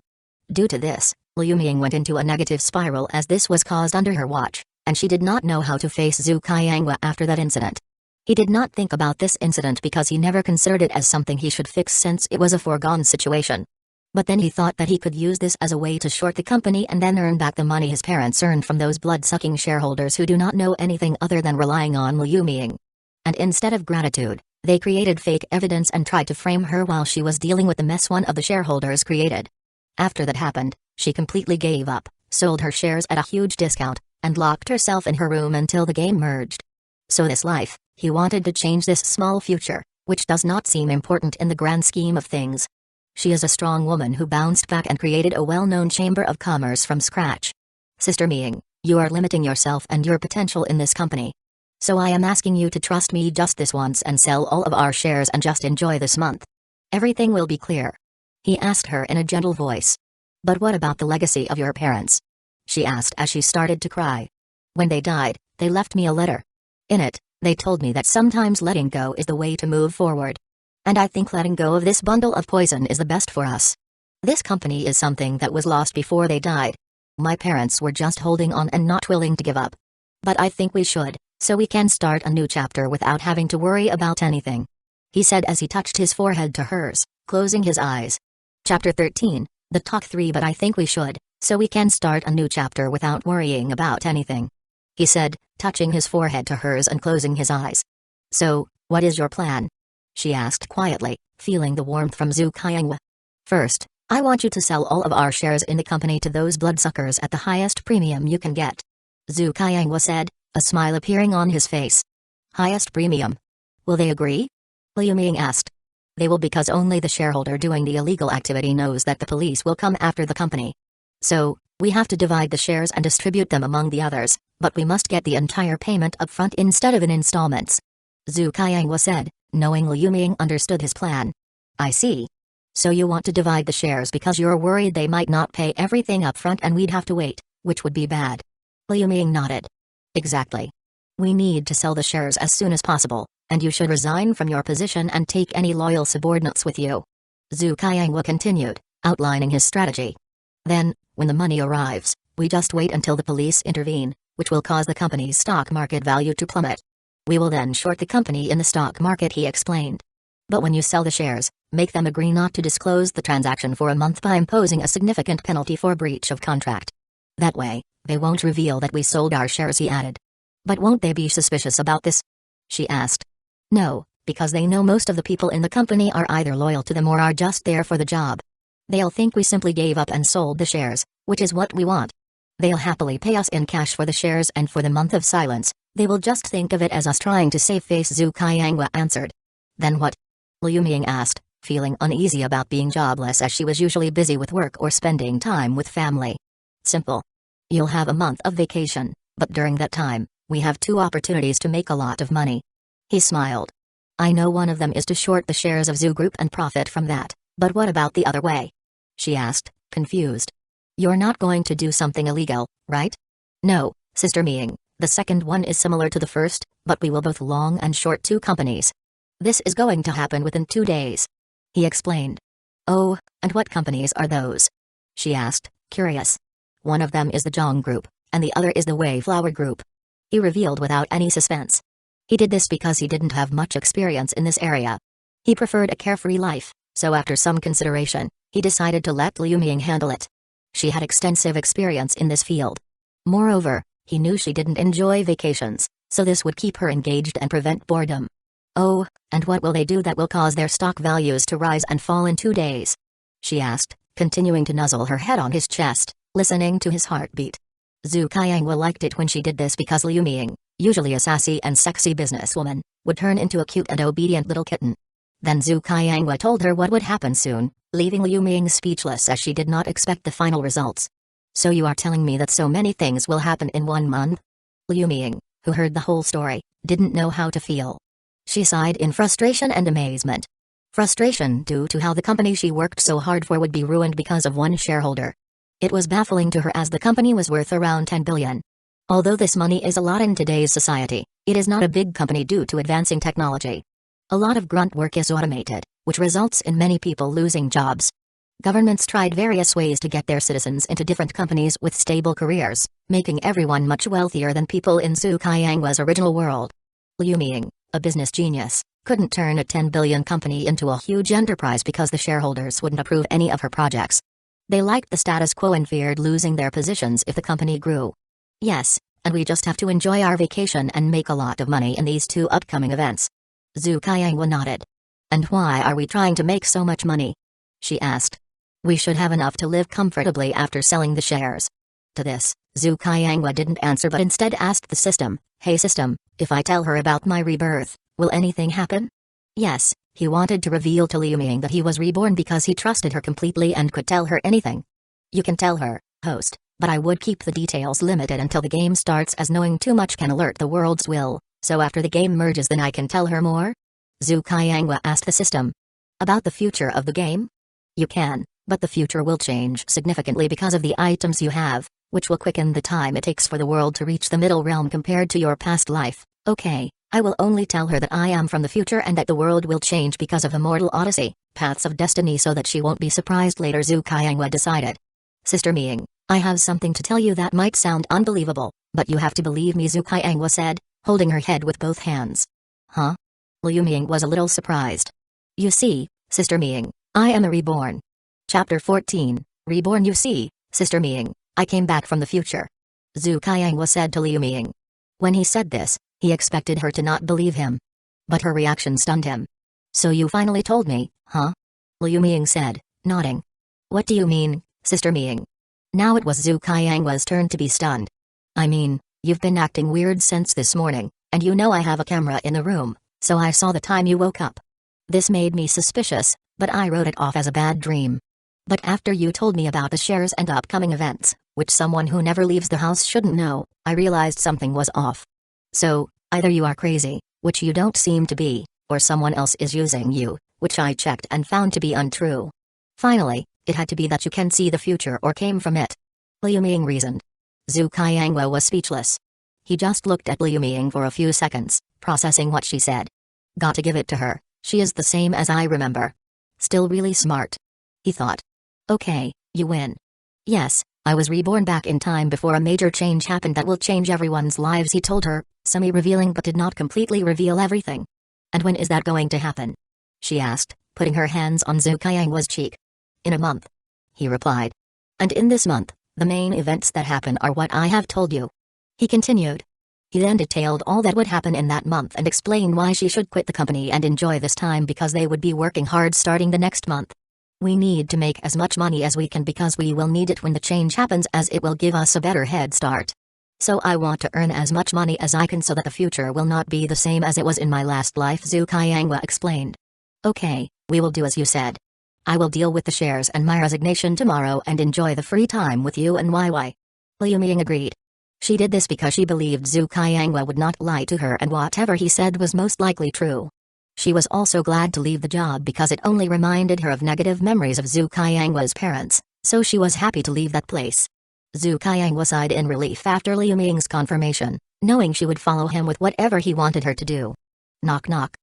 Due to this, Liu Ming went into a negative spiral as this was caused under her watch, and she did not know how to face Zhu Qianghua after that incident. He did not think about this incident because he never considered it as something he should fix since it was a foregone situation. But then he thought that he could use this as a way to short the company and then earn back the money his parents earned from those blood-sucking shareholders who do not know anything other than relying on Liu Ming. And instead of gratitude, they created fake evidence and tried to frame her while she was dealing with the mess one of the shareholders created. After that happened, she completely gave up, sold her shares at a huge discount, and locked herself in her room until the game merged. So this life, he wanted to change this small future, which does not seem important in the grand scheme of things. She is a strong woman who bounced back and created a well-known chamber of commerce from scratch. Sister Ming, you are limiting yourself and your potential in this company. So I am asking you to trust me just this once and sell all of our shares and just enjoy this month. Everything will be clear. He asked her in a gentle voice. But what about the legacy of your parents? She asked as she started to cry. When they died, they left me a letter. In it, they told me that sometimes letting go is the way to move forward. And I think letting go of this bundle of poison is the best for us. This company is something that was lost before they died. My parents were just holding on and not willing to give up. But I think we should, so we can start a new chapter without having to worry about anything. He said as he touched his forehead to hers, closing his eyes. Chapter 13, the Talk 3. But I think we should, so we can start a new chapter without worrying about anything. He said, touching his forehead to hers and closing his eyes. So, what is your plan? She asked quietly, feeling the warmth from Zhu Qianghua. First, I want you to sell all of our shares in the company to those bloodsuckers at the highest premium you can get. Zhu Qianghua said, a smile appearing on his face. Highest premium. Will they agree? Liu Ming asked. They will, because only the shareholder doing the illegal activity knows that the police will come after the company. So, we have to divide the shares and distribute them among the others, but we must get the entire payment up front instead of in installments. Zhu Qianghua said, knowing Liu Ming understood his plan. I see. So you want to divide the shares because you're worried they might not pay everything up front and we'd have to wait, which would be bad. Liu Ming nodded. Exactly. We need to sell the shares as soon as possible, and you should resign from your position and take any loyal subordinates with you. Zhu Qianghua continued, outlining his strategy. Then, when the money arrives, we just wait until the police intervene, which will cause the company's stock market value to plummet. We will then short the company in the stock market, he explained. But when you sell the shares, make them agree not to disclose the transaction for a month by imposing a significant penalty for breach of contract. That way, they won't reveal that we sold our shares, he added. But won't they be suspicious about this? She asked. No, because they know most of the people in the company are either loyal to them or are just there for the job. They'll think we simply gave up and sold the shares, which is what we want. They'll happily pay us in cash for the shares, and for the month of silence, they will just think of it as us trying to save face, Zhu Qianghua answered. Then what? Liu Ming asked, feeling uneasy about being jobless as she was usually busy with work or spending time with family. Simple. You'll have a month of vacation, but during that time, we have 2 opportunities to make a lot of money. He smiled. I know one of them is to short the shares of Zhu Group and profit from that, but what about the other way? She asked, confused. You're not going to do something illegal, right? No, Sister Ming, the second one is similar to the first, but we will both long and short 2 companies. This is going to happen within 2 days. He explained. Oh, and what companies are those? She asked, curious. One of them is the Zhong Group, and the other is the Wayflower Group. He revealed without any suspense. He did this because he didn't have much experience in this area. He preferred a carefree life, so after some consideration, he decided to let Liu Ming handle it. She had extensive experience in this field. Moreover, he knew she didn't enjoy vacations, so this would keep her engaged and prevent boredom. Oh, and what will they do that will cause their stock values to rise and fall in 2 days? She asked, continuing to nuzzle her head on his chest, listening to his heartbeat. Zhu Qianghua liked it when she did this because Liu Ming, usually a sassy and sexy businesswoman, would turn into a cute and obedient little kitten. Then Zhu Qianghua told her what would happen soon, leaving Liu Ming speechless as she did not expect the final results. So you are telling me that so many things will happen in 1 month? Liu Ming, who heard the whole story, didn't know how to feel. She sighed in frustration and amazement. Frustration due to how the company she worked so hard for would be ruined because of one shareholder. It was baffling to her as the company was worth around 10 billion. Although this money is a lot in today's society, it is not a big company due to advancing technology. A lot of grunt work is automated, which results in many people losing jobs. Governments tried various ways to get their citizens into different companies with stable careers, making everyone much wealthier than people in Zhu Qianghua's original world. Liu Ming, a business genius, couldn't turn a 10 billion company into a huge enterprise because the shareholders wouldn't approve any of her projects. They liked the status quo and feared losing their positions if the company grew. Yes, and we just have to enjoy our vacation and make a lot of money in these 2 upcoming events. Zhu Qianghua nodded. And why are we trying to make so much money? She asked. We should have enough to live comfortably after selling the shares. To this, Zhu Qianghua didn't answer but instead asked the system, Hey system, if I tell her about my rebirth, will anything happen? Yes, he wanted to reveal to Liu Ming that he was reborn because he trusted her completely and could tell her anything. You can tell her, host, but I would keep the details limited until the game starts as knowing too much can alert the world's will, so after the game merges then I can tell her more? Zhu Qianghua asked the system. About the future of the game? You can, but the future will change significantly because of the items you have, which will quicken the time it takes for the world to reach the middle realm compared to your past life. Okay, I will only tell her that I am from the future and that the world will change because of Immortal Odyssey, Paths of Destiny, so that she won't be surprised later, Zhu Qianghua decided. Sister Ming, I have something to tell you that might sound unbelievable, but you have to believe me, Zhu Qianghua said, holding her head with both hands. Huh? Liu Ming was a little surprised. You see, Sister Ming, I am a reborn. Chapter 14, Reborn. You see, Sister Ming, I came back from the future. Zhu Qianghua said to Liu Ming. When he said this, he expected her to not believe him. But her reaction stunned him. So you finally told me, huh? Liu Ming said, nodding. What do you mean, Sister Ming? Now it was Zhu Qianghua's turn to be stunned. I mean, You've been acting weird since this morning, and you know I have a camera in the room, so I saw the time you woke up. This made me suspicious, but I wrote it off as a bad dream. But after you told me about the shares and upcoming events, which someone who never leaves the house shouldn't know, I realized something was off. So, either you are crazy, which you don't seem to be, or someone else is using you, which I checked and found to be untrue. Finally, it had to be that you can see the future or came from it. Liu Ming reasoned. Zhu Qianghua was speechless. He just looked at Liu Ming for a few seconds, processing what she said. Gotta give it to her, she is the same as I remember. Still really smart. He thought. Okay, you win. Yes, I was reborn back in time before a major change happened that will change everyone's lives, he told her, semi-revealing but did not completely reveal everything. And when is that going to happen? She asked, putting her hands on Zhu Qianghua's cheek. In a month. He replied. And in this month, the main events that happen are what I have told you. He continued. He then detailed all that would happen in that month and explained why she should quit the company and enjoy this time because they would be working hard starting the next month. We need to make as much money as we can because we will need it when the change happens, as it will give us a better head start. So I want to earn as much money as I can so that the future will not be the same as it was in my last life, Zhu Qianghua explained. Okay, we will do as you said. I will deal with the shares and my resignation tomorrow and enjoy the free time with you and YY. Liu Ming agreed. She did this because she believed Zhu Qianghua would not lie to her and whatever he said was most likely true. She was also glad to leave the job because it only reminded her of negative memories of Zhu Qianghua's parents, so she was happy to leave that place. Zhu Qianghua sighed in relief after Liu Ming's confirmation, knowing she would follow him with whatever he wanted her to do. Knock knock.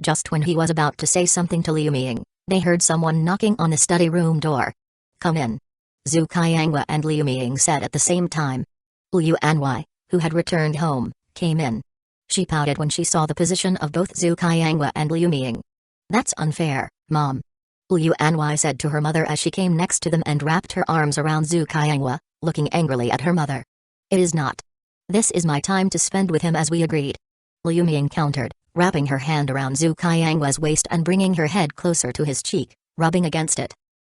Just when he was about to say something to Liu Ming, they heard someone knocking on the study room door. Come in. Zhu Qianghua and Liu Ming said at the same time. Liu Anwei, who had returned home, came in. She pouted when she saw the position of both Zhu Qianghua and Liu Ming. That's unfair, Mom. Liu Anwei said to her mother as she came next to them and wrapped her arms around Zhu Qianghua, looking angrily at her mother. It is not. This is my time to spend with him as we agreed. Liu Ming countered, wrapping her hand around Zhu Qianghua's waist and bringing her head closer to his cheek, rubbing against it.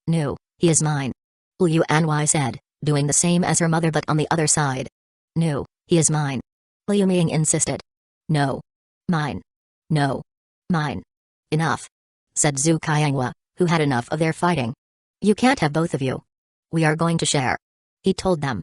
No, he is mine. Liu Anwei said, doing the same as her mother but on the other side. No, he is mine. Liu Ming insisted. No. Mine. No. Mine. Enough. Said Zhu Qianghua, who had enough of their fighting. You can't have both of you. We are going to share. He told them.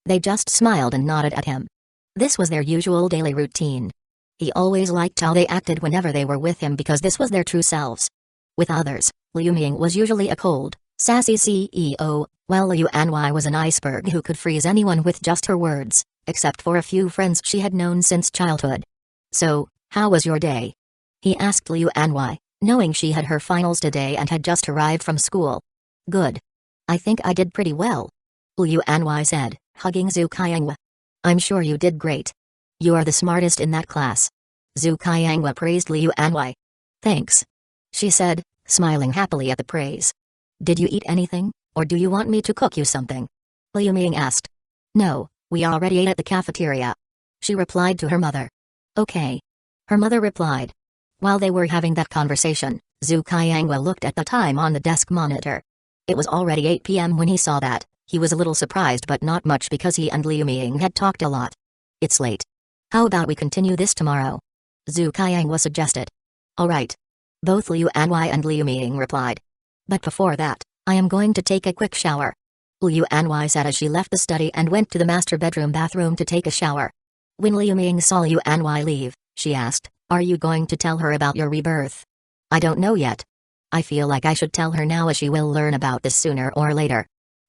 They just smiled and nodded at him. This was their usual daily routine. He always liked how they acted whenever they were with him because this was their true selves. With others, Liu Ming was usually a cold, sassy CEO, while Liu Anwei was an iceberg who could freeze anyone with just her words, except for a few friends she had known since childhood. So, how was your day? He asked Liu Anwei, knowing she had her finals today and had just arrived from school. Good. I think I did pretty well. Liu Anwei said, hugging Zhu Qianghua. I'm sure you did great. You are the smartest in that class. Zhu Qianghua praised Liu Anwei. Thanks. She said, smiling happily at the praise. Did you eat anything, or do you want me to cook you something? Liu Ming asked. No, we already ate at the cafeteria. She replied to her mother. Okay. Her mother replied. While they were having that conversation, Zhu Qianghua looked at the time on the desk monitor. It was already 8 p.m. when he saw that. He was a little surprised but not much because he and Liu Ming had talked a lot. It's late. How about we continue this tomorrow? Zhu Qianghua suggested. Alright. Both Liu Anwei and Liu Ming replied. But before that, I am going to take a quick shower. Liu Anwei said as she left the study and went to the master bedroom bathroom to take a shower. When Liu Ming saw Liu Anwei leave, she asked, Are you going to tell her about your rebirth? I don't know yet. I feel like I should tell her now as she will learn about this sooner or later.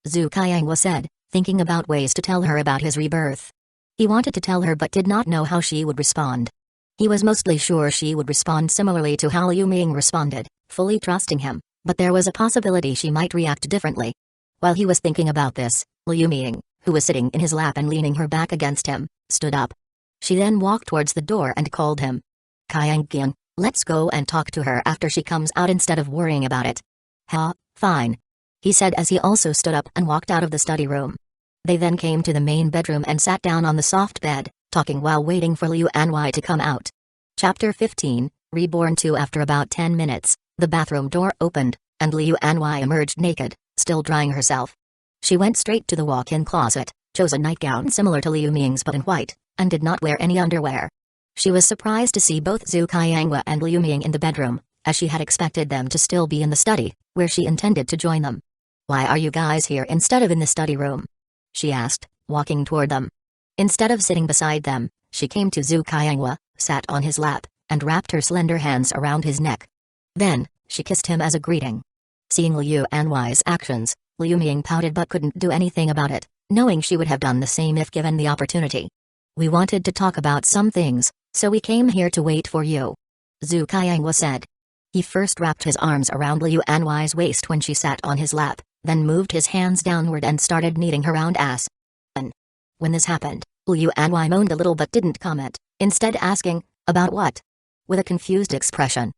Zhu Qianghua said, thinking about ways to tell her about his rebirth. He wanted to tell her but did not know how she would respond. He was mostly sure she would respond similarly to how Liu Ming responded, fully trusting him, but there was a possibility she might react differently. While he was thinking about this, Liu Ming, who was sitting in his lap and leaning her back against him, stood up. She then walked towards the door and called him. Qiangyun, let's go and talk to her after she comes out instead of worrying about it. Fine. He said as he also stood up and walked out of the study room. They then came to the main bedroom and sat down on the soft bed, talking while waiting for Liu Anwei to come out. Chapter 15, Reborn 2. After about 10 minutes, the bathroom door opened, and Liu Anwei emerged naked, still drying herself. She went straight to the walk-in closet, chose a nightgown similar to Liu Ming's but in white, and did not wear any underwear. She was surprised to see both Zhu Qiangwa and Liu Ming in the bedroom, as she had expected them to still be in the study, where she intended to join them. "Why are you guys here instead of in the study room?" she asked, walking toward them. Instead of sitting beside them, she came to Zhu Qiangwa, sat on his lap, and wrapped her slender hands around his neck. Then, she kissed him as a greeting. Seeing Liu Anwai's actions, Liu Ming pouted but couldn't do anything about it, knowing she would have done the same if given the opportunity. "We wanted to talk about some things, so we came here to wait for you," Zhu Qiangwa said. He first wrapped his arms around Liu Anwai's waist when she sat on his lap, then moved his hands downward and started kneading her round ass. And when this happened, Liu Anwai moaned a little but didn't comment, instead asking, "About what?" with a confused expression.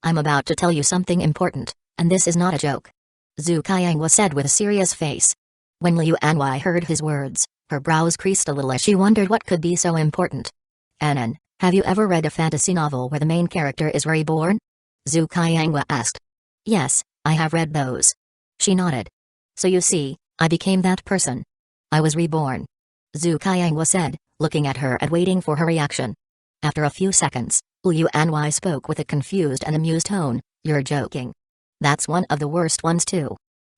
"I'm about to tell you something important, and this is not a joke," Zhu Qiangwa said with a serious face. When Liu Anwai heard his words, her brows creased a little as she wondered what could be so important. "Anan, have you ever read a fantasy novel where the main character is reborn?" Zhu Qiangwa asked. "Yes, I have read those." She nodded. "So you see, I became that person. I was reborn," Zhu Qiangwa said, looking at her and waiting for her reaction. After a few seconds, Liu Anwai spoke with a confused and amused tone, "You're joking. That's one of the worst ones too."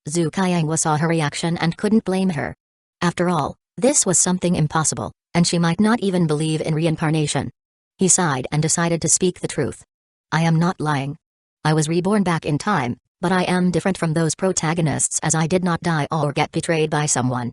Zhu Qiangwa saw her reaction and couldn't blame her. After all, this was something impossible, and she might not even believe in reincarnation. He sighed and decided to speak the truth. "I am not lying. I was reborn back in time, but I am different from those protagonists as I did not die or get betrayed by someone,"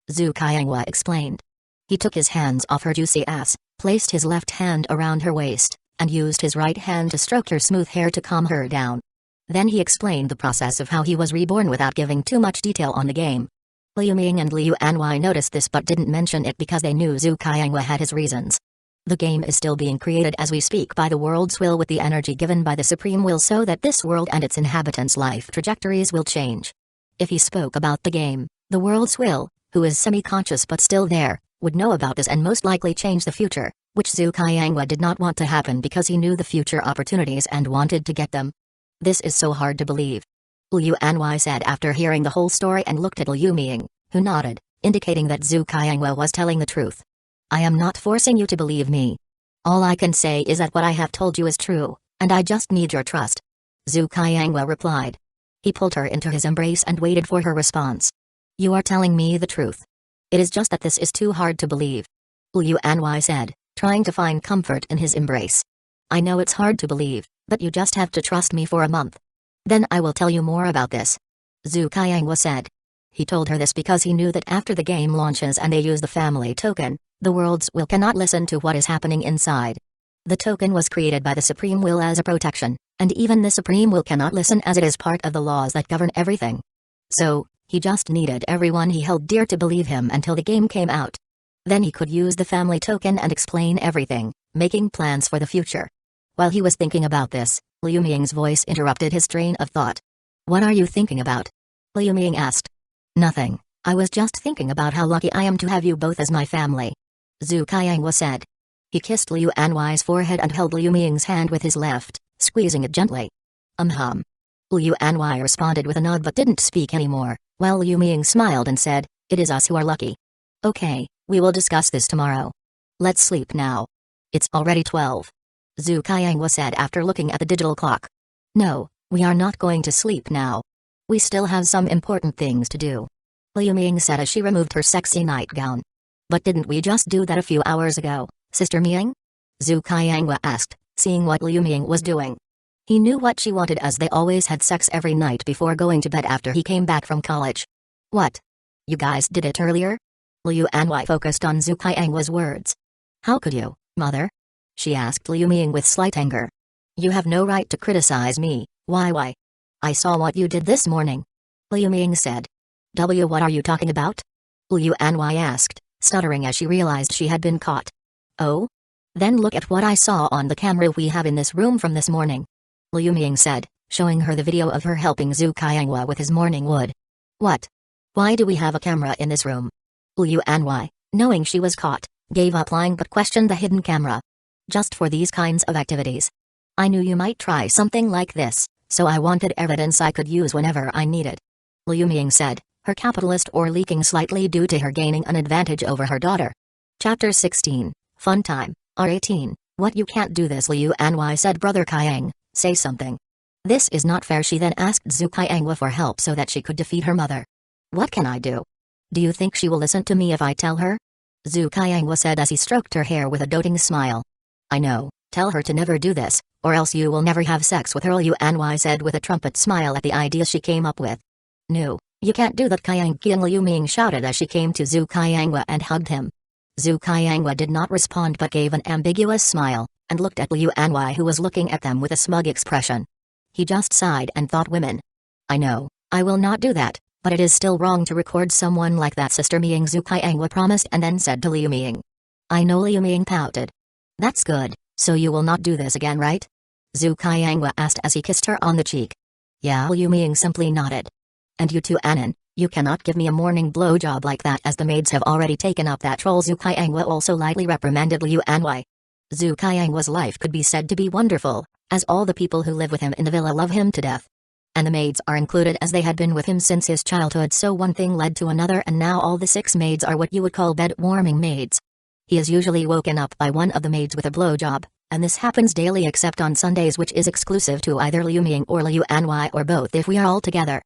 Zhu Qiangwa explained. He took his hands off her juicy ass, placed his left hand around her waist, and used his right hand to stroke her smooth hair to calm her down. Then he explained the process of how he was reborn without giving too much detail on the game. Liu Ming and Liu Anwai noticed this but didn't mention it because they knew Zhu Qiangwa had his reasons. The game is still being created as we speak by the world's will with the energy given by the Supreme Will so that this world and its inhabitants' life trajectories will change. If he spoke about the game, the world's will, who is semi-conscious but still there, would know about this and most likely change the future, which Zhu Qiangwa did not want to happen because he knew the future opportunities and wanted to get them. "This is so hard to believe," Liu Anwai said after hearing the whole story and looked at Liu Ming, who nodded, indicating that Zhu Qiangwa was telling the truth. "I am not forcing you to believe me. All I can say is that what I have told you is true, and I just need your trust," Zhu Qiangwa replied. He pulled her into his embrace and waited for her response. "You are telling me the truth. It is just that this is too hard to believe," Liu Anwai said, trying to find comfort in his embrace. "I know it's hard to believe, but you just have to trust me for a month. Then I will tell you more about this," Zhu Qiangwa said. He told her this because he knew that after the game launches and they use the family token, the world's will cannot listen to what is happening inside. The token was created by the Supreme Will as a protection, and even the Supreme Will cannot listen as it is part of the laws that govern everything. So, he just needed everyone he held dear to believe him until the game came out. Then he could use the family token and explain everything, making plans for the future. While he was thinking about this, Liu Ming's voice interrupted his train of thought. "What are you thinking about?" Liu Ming asked. "Nothing, I was just thinking about how lucky I am to have you both as my family," Zhu Qiangwa said. He kissed Liu Anwai's forehead and held Liu Ming's hand with his left, squeezing it gently. Liu Anwai responded with a nod but didn't speak anymore, while Liu Ming smiled and said, "It is us who are lucky. Okay, we will discuss this tomorrow. Let's sleep now. It's already 12. Zhu Qiangwa said after looking at the digital clock. "No, we are not going to sleep now. We still have some important things to do," Liu Ming said as she removed her sexy nightgown. "But didn't we just do that a few hours ago, Sister Ming?" Zhu Qiangwa asked, seeing what Liu Ming was doing. He knew what she wanted as they always had sex every night before going to bed after he came back from college. "What? You guys did it earlier?" Liu Anwai focused on Zhu Qiangwa's words. "How could you, mother?" she asked Liu Ming with slight anger. "You have no right to criticize me, why? I saw what you did this morning," Liu Ming said. What are you talking about?" Liu Anwai asked, stuttering as she realized she had been caught. "Oh? Then look at what I saw on the camera we have in this room from this morning," Liu Ming said, showing her the video of her helping Zhu Qiangwa with his morning wood. "What? Why do we have a camera in this room?" Liu Anwai, knowing she was caught, gave up lying but questioned the hidden camera. "Just for these kinds of activities. I knew you might try something like this, so I wanted evidence I could use whenever I needed," Liu Ming said, her capitalist or leaking slightly due to her gaining an advantage over her daughter. Chapter 16, Fun time, R18, what you can't do this Liu Anwei said brother Kaiang, say something. This is not fair she then asked Zhu Kaiangwa for help so that she could defeat her mother. What can I do? Do you think she will listen to me if I tell her? Zhu Kaiangwa said as he stroked her hair with a doting smile. I know, tell her to never do this, or else you will never have sex with her Liu Anwei said with a trumpet smile at the idea she came up with. No, you can't do that Kaiang Qian Liu Ming shouted as she came to Zhu Kaiangwa and hugged him. Zhu Kaiangwa did not respond but gave an ambiguous smile, and looked at Liu Anwei who was looking at them with a smug expression. He just sighed and thought women. I know, I will not do that, but it is still wrong to record someone like that Sister Ming Zhu Kaiangwa promised and then said to Liu Ming. I know Liu Ming pouted. That's good, so you will not do this again right? Zhu Kaiangwa asked as he kissed her on the cheek. Yeah Liu Ming simply nodded. And you too Anan, you cannot give me a morning blowjob like that as the maids have already taken up that role Zhu Kaiangwa also lightly reprimanded Liu Anwei. Zhu Kaiangwa's life could be said to be wonderful, as all the people who live with him in the villa love him to death. And the maids are included as they had been with him since his childhood so one thing led to another and now all the 6 maids are what you would call bed-warming maids. He is usually woken up by one of the maids with a blowjob, and this happens daily except on Sundays which is exclusive to either Liu Ming or Liu Anwei or both if we are all together.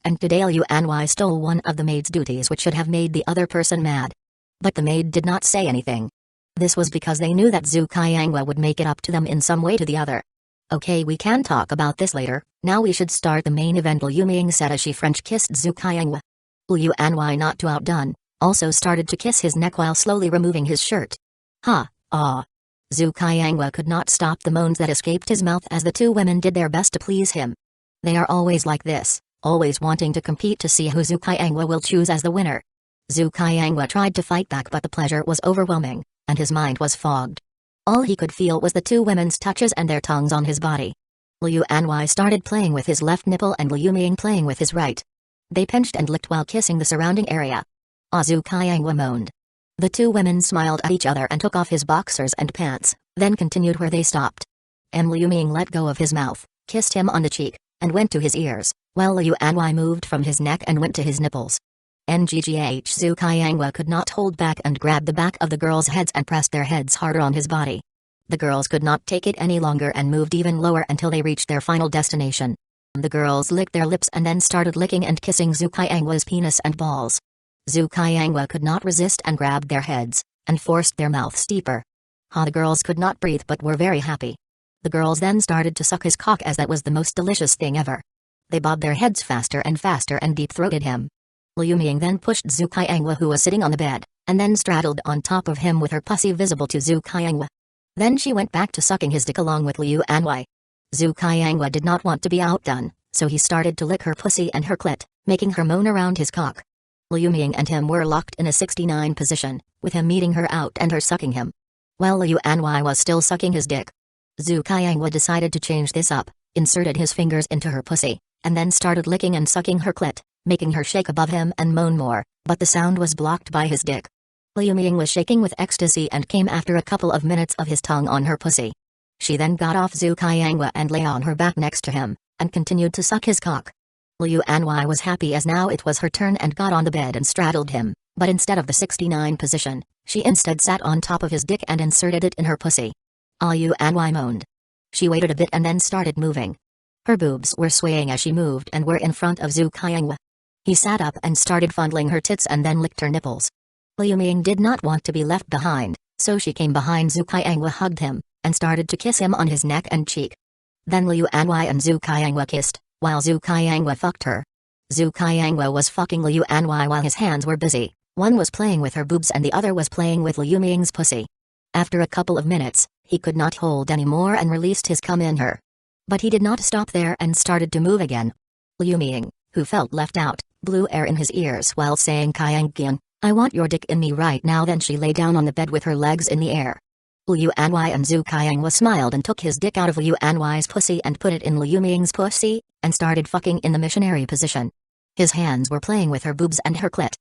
And today Liu Anwei stole one of the maid's duties which should have made the other person mad. But the maid did not say anything. This was because they knew that Zhu Kaiangwa would make it up to them in some way to the other. Okay we can talk about this later, now we should start the main event Liu Ming said as she French kissed Zhu Kaiangwa. Liu Anwei not too outdone, also started to kiss his neck while slowly removing his shirt. Ha, ah. Zhu Kaiangwa could not stop the moans that escaped his mouth as the 2 women did their best to please him. They are always like this, always wanting to compete to see who Zhu Kaiangwa will choose as the winner. Zhu Kaiangwa tried to fight back but the pleasure was overwhelming, and his mind was fogged. All he could feel was the 2 women's touches and their tongues on his body. Liu Anwei started playing with his left nipple and Liu Ming playing with his right. They pinched and licked while kissing the surrounding area. Zhu Kaiangwa moaned. The 2 women smiled at each other and took off his boxers and pants, then continued where they stopped. Liu Ming let go of his mouth, kissed him on the cheek, and went to his ears, while Liu Anwei moved from his neck and went to his nipples. Nggh Zhu Kaiangwa could not hold back and grabbed the back of the girls' heads and pressed their heads harder on his body. The girls could not take it any longer and moved even lower until they reached their final destination. The girls licked their lips and then started licking and kissing Zhu Kaiangwa's penis and balls. Zhu Kaiangwa could not resist and grabbed their heads, and forced their mouths deeper. The girls could not breathe but were very happy. The girls then started to suck his cock as that was the most delicious thing ever. They bobbed their heads faster and deep-throated him. Liu Ming then pushed Zhu Kaiangwa who was sitting on the bed, and then straddled on top of him with her pussy visible to Zhu Kaiangwa. Then she went back to sucking his dick along with Liu Anwei. Zhu Kaiangwa did not want to be outdone, so he started to lick her pussy and her clit, making her moan around his cock. Liu Ming and him were locked in a 69 position, with him meeting her out and her sucking him. While Liu Anwei was still sucking his dick, Zhu Kaiangwa decided to change this up, inserted his fingers into her pussy, and then started licking and sucking her clit, making her shake above him and moan more, but the sound was blocked by his dick. Liu Ming was shaking with ecstasy and came after a couple of minutes of his tongue on her pussy. She then got off Zhu Kaiangwa and lay on her back next to him, and continued to suck his cock. Liu Anwei was happy as now it was her turn and got on the bed and straddled him, but instead of the 69 position, she instead sat on top of his dick and inserted it in her pussy. Liu Anwei moaned. She waited a bit and then started moving. Her boobs were swaying as she moved and were in front of Zhu Kaiangwa. He sat up and started fondling her tits and then licked her nipples. Liu Ming did not want to be left behind, so she came behind Zhu Kaiangwa, hugged him, and started to kiss him on his neck and cheek. Then Liu Anwei and Zhu Kaiangwa kissed, while Zhu Kaiangwa fucked her. Zhu Kaiangwa was fucking Liu Anwei while his hands were busy, one was playing with her boobs and the other was playing with Liu Ming's pussy. After a couple of minutes, he could not hold anymore and released his cum in her. But he did not stop there and started to move again. Liu Ming, who felt left out, blew air in his ears while saying Kaiang, I want your dick in me right now. Then she lay down on the bed with her legs in the air. Liu Anwei and Zhu Kaiangwa smiled and took his dick out of Liu Anwei's pussy and put it in Liu Ming's pussy, and started fucking in the missionary position. His hands were playing with her boobs and her clit.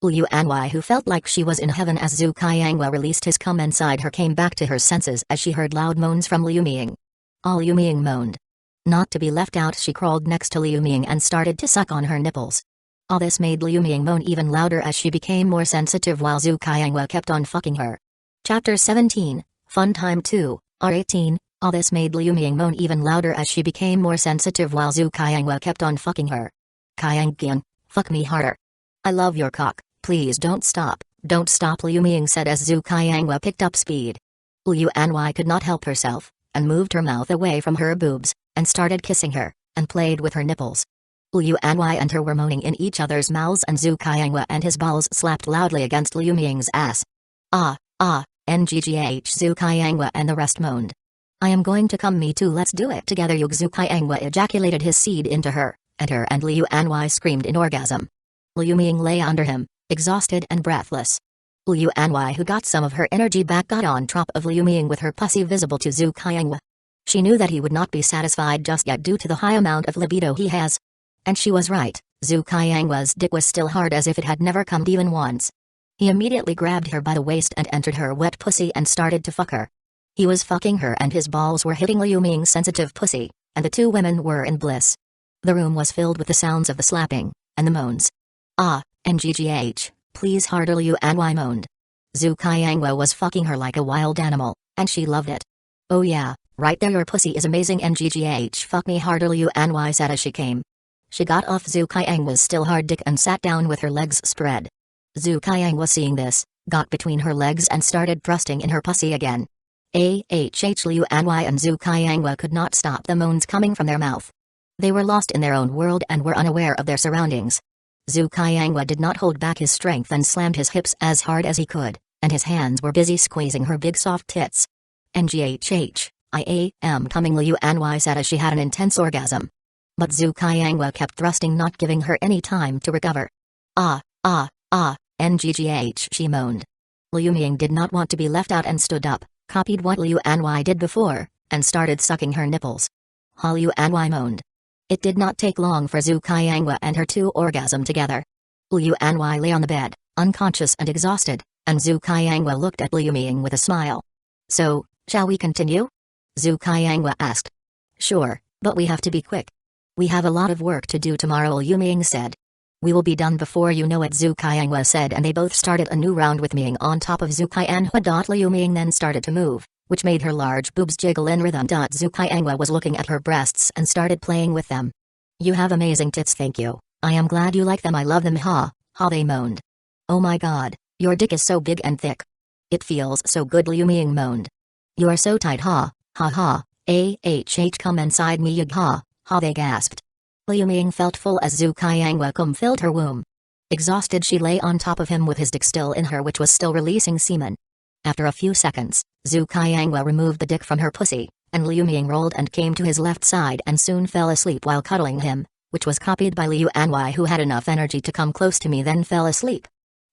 Liu Anwei, who felt like she was in heaven as Zhu Kaiangwa released his cum inside her, came back to her senses as she heard loud moans from Liu Ming. Liu Ming moaned. Not to be left out, she crawled next to Liu Ming and started to suck on her nipples. All this made Liu Ming moan even louder as she became more sensitive while Zhu Kaiangwa kept on fucking her. Chapter 17, Fun Time 2, R18. All this made Liu Ming moan even louder as she became more sensitive while Zhu Kaiangwa kept on fucking her. Kaiangyan, fuck me harder. I love your cock, please don't stop, Liu Ming said as Zhu Kaiangwa picked up speed. Liu Anwai could not help herself, and moved her mouth away from her boobs, and started kissing her, and played with her nipples. Liu Anwai and her were moaning in each other's mouths and Zhu Kaiangwa and his balls slapped loudly against Liu Ming's ass. Nggh Zhu Kaiangwa and the rest moaned. I am going to come, me too, let's do it together. Zhu Kaiangwa ejaculated his seed into her and Liu Anwai screamed in orgasm. Liu Ming lay under him, exhausted and breathless. Liu Anwai, who got some of her energy back, got on top of Liu Ming with her pussy visible to Zhu Kaiangwa. She knew that he would not be satisfied just yet due to the high amount of libido he has. And she was right, Zhu Kaiangwa's dick was still hard as if it had never come even once. He immediately grabbed her by the waist and entered her wet pussy and started to fuck her. He was fucking her and his balls were hitting Liu Ming's sensitive pussy, and the two women were in bliss. The room was filled with the sounds of the slapping, and the moans. Nggh, please harder, Liu Anwai moaned. Zhu Kaiangwa was fucking her like a wild animal, and she loved it. Oh yeah, right there, your pussy is amazing. Nggh, fuck me harder, Liu Anwai said as she came. She got off Zhu Kaiangwa's still hard dick and sat down with her legs spread. Zhu Kaiangwa, seeing this, got between her legs and started thrusting in her pussy again. Liu Anwai and Zhu Kaiangwa could not stop the moans coming from their mouth. They were lost in their own world and were unaware of their surroundings. Zhu Kaiangwa did not hold back his strength and slammed his hips as hard as he could, and his hands were busy squeezing her big soft tits. Nggh, I am coming, Liu Anwai said as she had an intense orgasm. But Zhu Kaiangwa kept thrusting, not giving her any time to recover. Nggh, she moaned. Liu Ming did not want to be left out and stood up, copied what Liu Anwai did before, and started sucking her nipples. Liu Anwai moaned. It did not take long for Zhu Kaiangwa and her to orgasm together. Liu Anwai lay on the bed, unconscious and exhausted, and Zhu Kaiangwa looked at Liu Ming with a smile. So, shall we continue? Zhu Kaiangwa asked. Sure, but we have to be quick. We have a lot of work to do tomorrow, Liu Ming said. We will be done before you know it, Zhu Kaiangwa said, and they both started a new round with Ming on top of Zhu Kaiangwa. Liu Ming then started to move, which made her large boobs jiggle in rhythm. Zhu Kaiangwa was looking at her breasts and started playing with them. You have amazing tits, thank you. I am glad you like them, I love them, they moaned. Oh my god, your dick is so big and thick. It feels so good, Liu Ming moaned. You are so tight, come inside me, they gasped. Liu Ming felt full as Zhu Kaiangwa cum filled her womb. Exhausted, she lay on top of him with his dick still in her, which was still releasing semen. After a few seconds, Zhu Kaiangwa removed the dick from her pussy, and Liu Ming rolled and came to his left side and soon fell asleep while cuddling him, which was copied by Liu Anwai, who had enough energy to come close to me then fell asleep.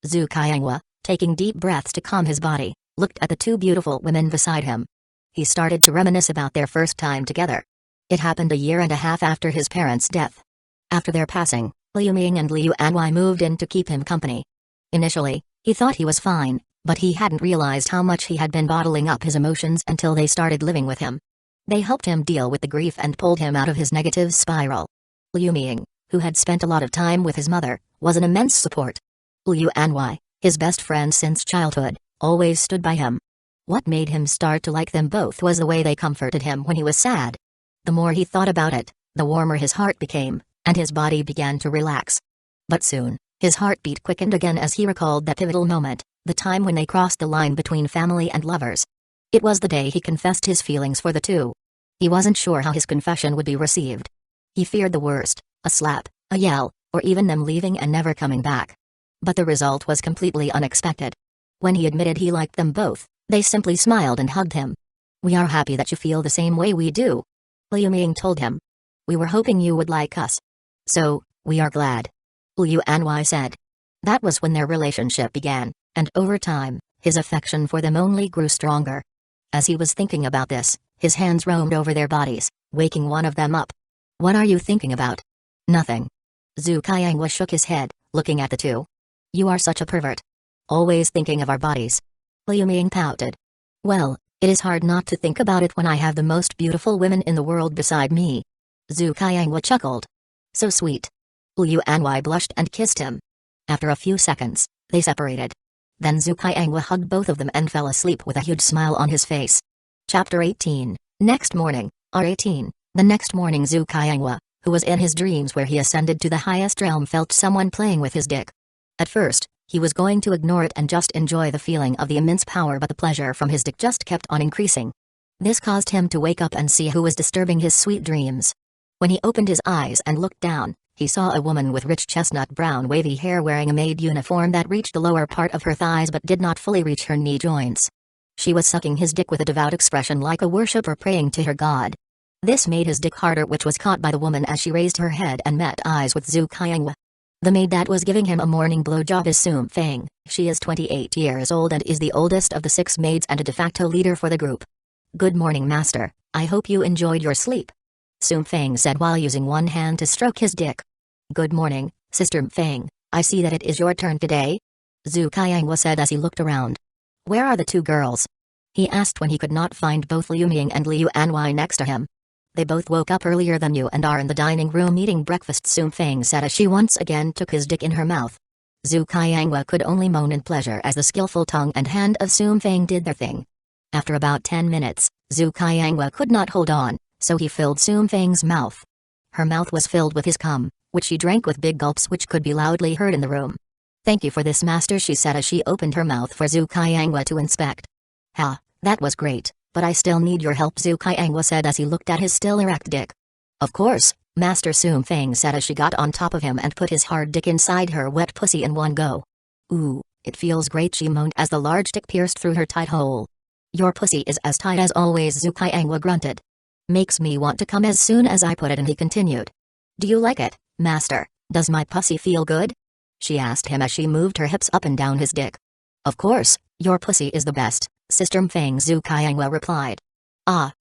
Zhu Kaiangwa, taking deep breaths to calm his body, looked at the two beautiful women beside him. He started to reminisce about their first time together. It happened a year and a half after his parents' death. After their passing, Liu Ming and Liu Anwai moved in to keep him company. Initially, he thought he was fine, but he hadn't realized how much he had been bottling up his emotions until they started living with him. They helped him deal with the grief and pulled him out of his negative spiral. Liu Ming, who had spent a lot of time with his mother, was an immense support. Liu Anwai, his best friend since childhood, always stood by him. What made him start to like them both was the way they comforted him when he was sad. The more he thought about it, the warmer his heart became, and his body began to relax. But soon, his heartbeat quickened again as he recalled that pivotal moment, the time when they crossed the line between family and lovers. It was the day he confessed his feelings for the two. He wasn't sure how his confession would be received. He feared the worst, a slap, a yell, or even them leaving and never coming back. But the result was completely unexpected. When he admitted he liked them both, they simply smiled and hugged him. We are happy that you feel the same way we do, Liu Ming told him. We were hoping you would like us. So, we are glad, Liu Anwai said. That was when their relationship began, and over time, his affection for them only grew stronger. As he was thinking about this, his hands roamed over their bodies, waking one of them up. What are you thinking about? Nothing. Zhu Kaiangwa shook his head, looking at the two. You are such a pervert. Always thinking of our bodies. Liu Ming pouted. Well, it is hard not to think about it when I have the most beautiful women in the world beside me. Zhu Kaiangwa chuckled. So sweet. Liu Anwai blushed and kissed him. After a few seconds, they separated. Then Zhu Qiangwa hugged both of them and fell asleep with a huge smile on his face. Chapter 18. Next morning, R18. The next morning Zhu Qiangwa, who was in his dreams where he ascended to the highest realm, felt someone playing with his dick. At first, he was going to ignore it and just enjoy the feeling of the immense power, but the pleasure from his dick just kept on increasing. This caused him to wake up and see who was disturbing his sweet dreams. When he opened his eyes and looked down, he saw a woman with rich chestnut brown wavy hair wearing a maid uniform that reached the lower part of her thighs but did not fully reach her knee joints. She was sucking his dick with a devout expression like a worshipper praying to her god. This made his dick harder, which was caught by the woman as she raised her head and met eyes with Zhu Qiangwa. The maid that was giving him a morning blowjob is Sum Feng. She is 28 years old and is the oldest of the 6 maids and a de facto leader for the group. "Good morning, master. I hope you enjoyed your sleep," Sum Feng said while using one hand to stroke his dick. "Good morning, Sister Feng. I see that it is your turn today," Zhu Qiangwa said as he looked around. "Where are the 2 girls?" he asked when he could not find both Liu Ming and Liu Anwei next to him. "They both woke up earlier than you and are in the dining room eating breakfast," Sum Feng said as she once again took his dick in her mouth. Zhu Qiangwa could only moan in pleasure as the skillful tongue and hand of Sum Feng did their thing. After about 10 minutes, Zhu Qiangwa could not hold on, so he filled Sum Feng's mouth. Her mouth was filled with his cum, which she drank with big gulps which could be loudly heard in the room. "Thank you for this, master," she said as she opened her mouth for Zhu Qiangwa to inspect. "Ha, that was great, but I still need your help," Zhu Qiangwa said as he looked at his still erect dick. "Of course, master," Sum Feng said as she got on top of him and put his hard dick inside her wet pussy in one go. "Ooh, it feels great," she moaned as the large dick pierced through her tight hole. "Your pussy is as tight as always," Zhu Qiangwa grunted. "Makes me want to come as soon as I put it in," he continued. "Do you like it, master? Does my pussy feel good?" she asked him as she moved her hips up and down his dick. "Of course, your pussy is the best, Sister Feng," Zhu Qiangwa replied. Ah,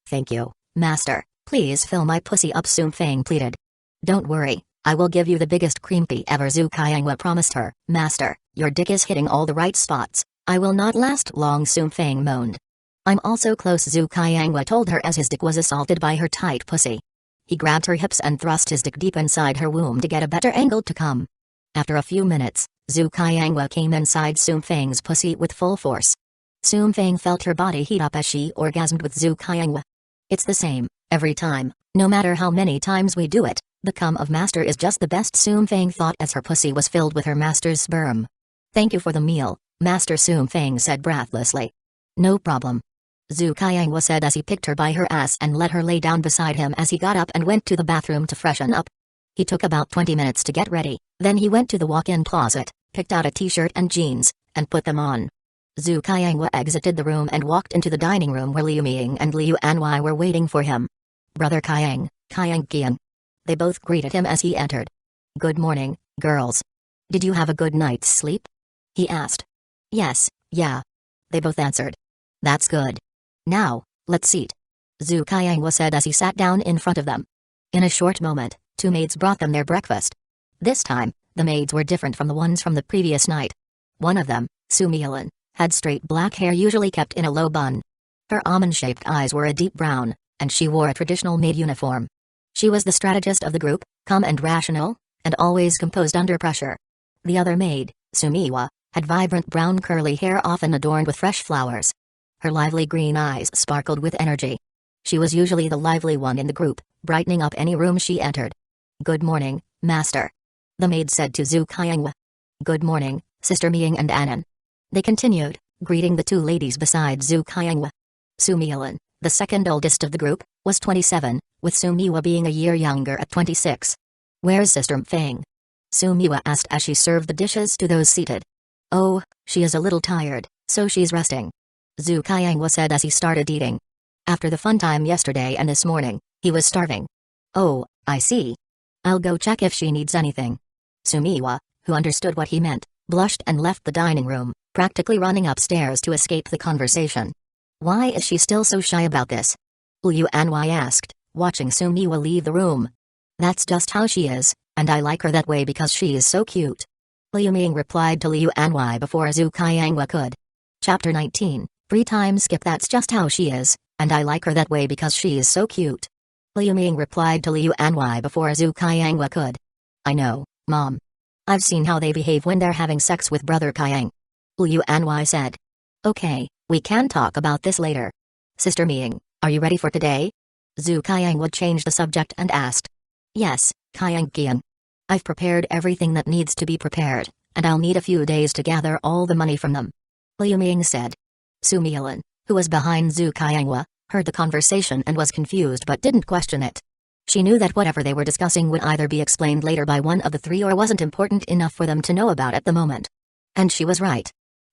thank you, master. Please fill my pussy up," Sum Feng pleaded. "Don't worry, I will give you the biggest creampy ever," Zhu Qiangwa promised her. "Master, your dick is hitting all the right spots. I will not last long," Sum Feng moaned. "I'm also close," Zhu Qiangwa told her as his dick was assaulted by her tight pussy. He grabbed her hips and thrust his dick deep inside her womb to get a better angle to come. After a few minutes, Zhu Qiangwa came inside Sum Feng's pussy with full force. Sum Feng felt her body heat up as she orgasmed with Zhu Qiangwa. "It's the same, every time, no matter how many times we do it, the cum of master is just the best," Sum Feng thought as her pussy was filled with her master's sperm. "Thank you for the meal, master," Sum Feng said breathlessly. "No problem," Zhu Qiangwa said as he picked her by her ass and let her lay down beside him as he got up and went to the bathroom to freshen up. He took about 20 minutes to get ready, then he went to the walk-in closet, picked out a t-shirt and jeans, and put them on. Zhu Qiangwa exited the room and walked into the dining room where Liu Ming and Liu Anwei were waiting for him. "Brother Qiang Qian." They both greeted him as he entered. "Good morning, girls. Did you have a good night's sleep?" he asked. "Yes, yeah," they both answered. "That's good. Now, let's eat," Zhu Qiangwa said as he sat down in front of them. In a short moment, 2 maids brought them their breakfast. This time, the maids were different from the ones from the previous night. One of them, Su Milan, had straight black hair usually kept in a low bun. Her almond-shaped eyes were a deep brown, and she wore a traditional maid uniform. She was the strategist of the group, calm and rational, and always composed under pressure. The other maid, Sumiwa, had vibrant brown curly hair often adorned with fresh flowers. Her lively green eyes sparkled with energy. She was usually the lively one in the group, brightening up any room she entered. "Good morning, master," the maid said to Zhu Qiangwa. "Good morning, Sister Ming and Annan," they continued, greeting the 2 ladies beside Zhu Qiangwa. Su Milan, the second oldest of the group, was 27, with Sumiwa being a year younger at 26. "Where's Sister Feng?" Sumiwa asked as she served the dishes to those seated. "Oh, she is a little tired, so she's resting," Zhu Qiangwa said as he started eating. After the fun time yesterday and this morning, he was starving. "Oh, I see. I'll go check if she needs anything." Sumiwa, who understood what he meant, blushed and left the dining room, practically running upstairs to escape the conversation. "Why is she still so shy about this?" Liu Anwei asked, watching Sumiwa leave the room. "That's just how she is, and I like her that way because she is so cute," Liu Ming replied to Liu Anwei before Zhu Qiangwa could. Chapter 19, 3 times skip. "That's just how she is, and I like her that way because she is so cute," Liu Ming replied to Liu Anwei before Zhu Qiangwa could. "I know, Mom. I've seen how they behave when they're having sex with Brother Qiang," Liu Anwei said. Okay, we can talk about this later. Sister Ming, are you ready for today? Zhu Qiang would change the subject and asked. Yes, Qiang Qian. I've prepared everything that needs to be prepared, and I'll need a few days to gather all the money from them. Liu Ming said. Su Milan, who was behind Zhu Qianghua, heard the conversation and was confused but didn't question it. She knew that whatever they were discussing would either be explained later by one of the three or wasn't important enough for them to know about at the moment. And she was right.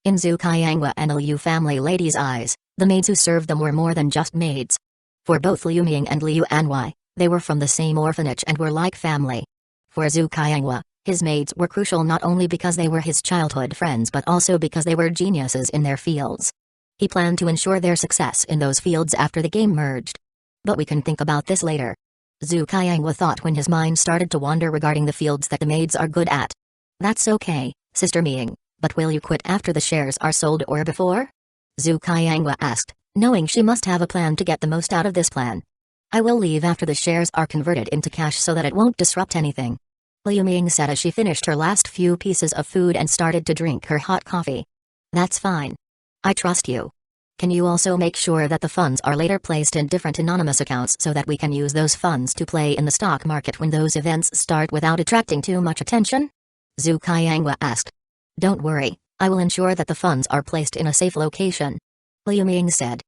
In Zhu Qianghua and the Liu family ladies' eyes, the maids who served them were more than just maids. For both Liu Ming and Liu Anwei, they were from the same orphanage and were like family. For Zhu Qianghua, his maids were crucial not only because they were his childhood friends but also because they were geniuses in their fields. He planned to ensure their success in those fields after the game merged. But we can think about this later. Zhu Qianghua thought when his mind started to wander regarding the fields that the maids are good at. That's okay, Sister Ming, but will you quit after the shares are sold or before? Zhu Qianghua asked, knowing she must have a plan to get the most out of this plan. I will leave after the shares are converted into cash so that it won't disrupt anything. Liu Ming said as she finished her last few pieces of food and started to drink her hot coffee. That's fine. I trust you. Can you also make sure that the funds are later placed in different anonymous accounts so that we can use those funds to play in the stock market when those events start without attracting too much attention? Zhu Qianghua asked. Don't worry, I will ensure that the funds are placed in a safe location. Liu Ming said.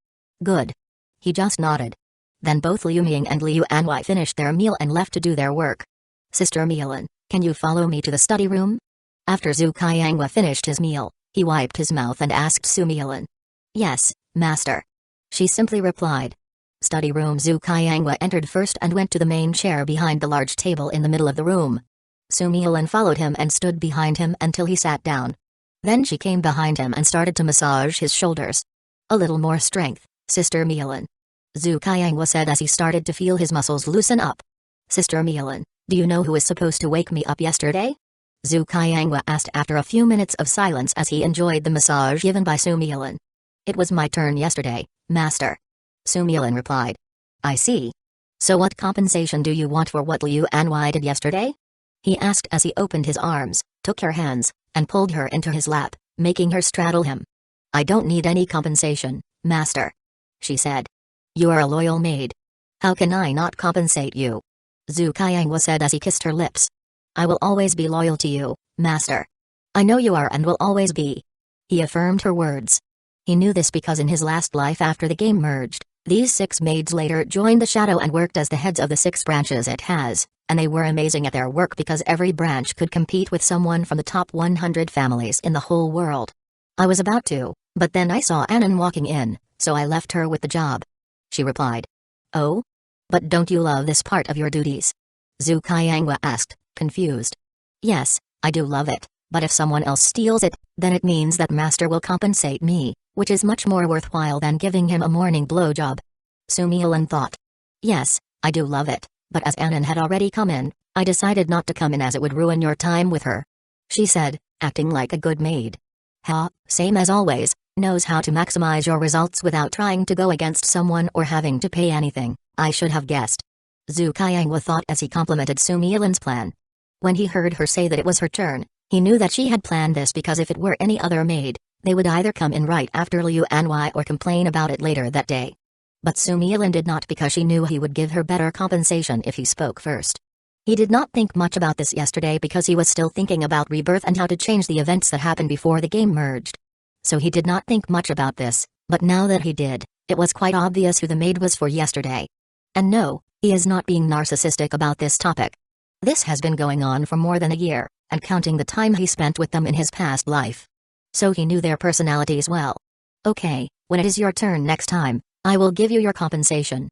Good. He just nodded. Then both Liu Ming and Liu Anwei finished their meal and left to do their work. Sister Milan, can you follow me to the study room? After Zhu Qianghua finished his meal, he wiped his mouth and asked Su Milan. Yes, Master. She simply replied. Study room. Zhu Qianghua entered first and went to the main chair behind the large table in the middle of the room. Su Milan followed him and stood behind him until he sat down. Then she came behind him and started to massage his shoulders. A little more strength, Sister Milan. Zhu Qianghua said as he started to feel his muscles loosen up. Sister Milan, do you know who was supposed to wake me up yesterday? Zhu Qianghua asked after a few minutes of silence as he enjoyed the massage given by Su Milan. It was my turn yesterday, Master. Su Milan replied. I see. So what compensation do you want for what Liu Anwei did yesterday? He asked as he opened his arms, took her hands, and pulled her into his lap, making her straddle him. I don't need any compensation, Master. She said. You are a loyal maid. How can I not compensate you? Zhu Qianghua said as he kissed her lips. I will always be loyal to you, Master. I know you are and will always be. He affirmed her words. He knew this because in his last life after the game merged, these 6 maids later joined the Shadow and worked as the heads of the 6 branches it has, and they were amazing at their work because every branch could compete with someone from the top 100 families in the whole world. I was about to, but then I saw Annan walking in, so I left her with the job. She replied. Oh? But don't you love this part of your duties? Zhu Qianghua asked, confused. Yes, I do love it, but if someone else steals it, then it means that Master will compensate me, which is much more worthwhile than giving him a morning blowjob. Su Milan thought. Yes, I do love it, but as Annan had already come in, I decided not to come in as it would ruin your time with her. She said, acting like a good maid. Ha, same as always, knows how to maximize your results without trying to go against someone or having to pay anything, I should have guessed. Zhu Qianghua thought as he complimented Su Milan's plan. When he heard her say that it was her turn, he knew that she had planned this because if it were any other maid, they would either come in right after Liu Anwei or complain about it later that day. But Su Milan did not because she knew he would give her better compensation if he spoke first. He did not think much about this yesterday because he was still thinking about Rebirth and how to change the events that happened before the game merged. So he did not think much about this, but now that he did, it was quite obvious who the maid was for yesterday. And no, he is not being narcissistic about this topic. This has been going on for more than a year, and counting the time he spent with them in his past life. So he knew their personalities well. Okay, when it is your turn next time, I will give you your compensation.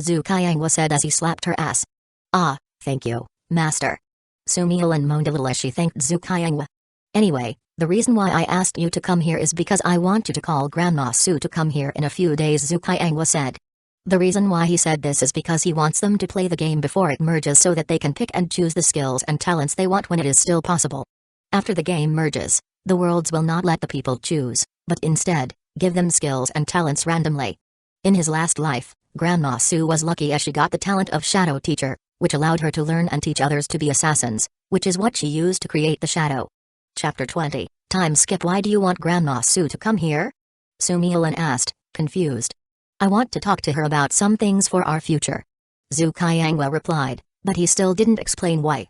Zhu Qianghua said as he slapped her ass. Ah, thank you, Master. Su Milan moaned a little as she thanked Zhu Qianghua. Anyway, the reason why I asked you to come here is because I want you to call Grandma Su to come here in a few days, Zhu Qianghua said. The reason why he said this is because he wants them to play the game before it merges so that they can pick and choose the skills and talents they want when it is still possible. After the game merges, the worlds will not let the people choose, but instead, give them skills and talents randomly. In his last life, Grandma Su was lucky as she got the talent of Shadow Teacher, which allowed her to learn and teach others to be assassins, which is what she used to create the Shadow. Chapter 20, Time skip. Why do you want Grandma Sue to come here? Sumilan asked, confused. I want to talk to her about some things for our future. Zhu Qiangwa replied, but he still didn't explain why.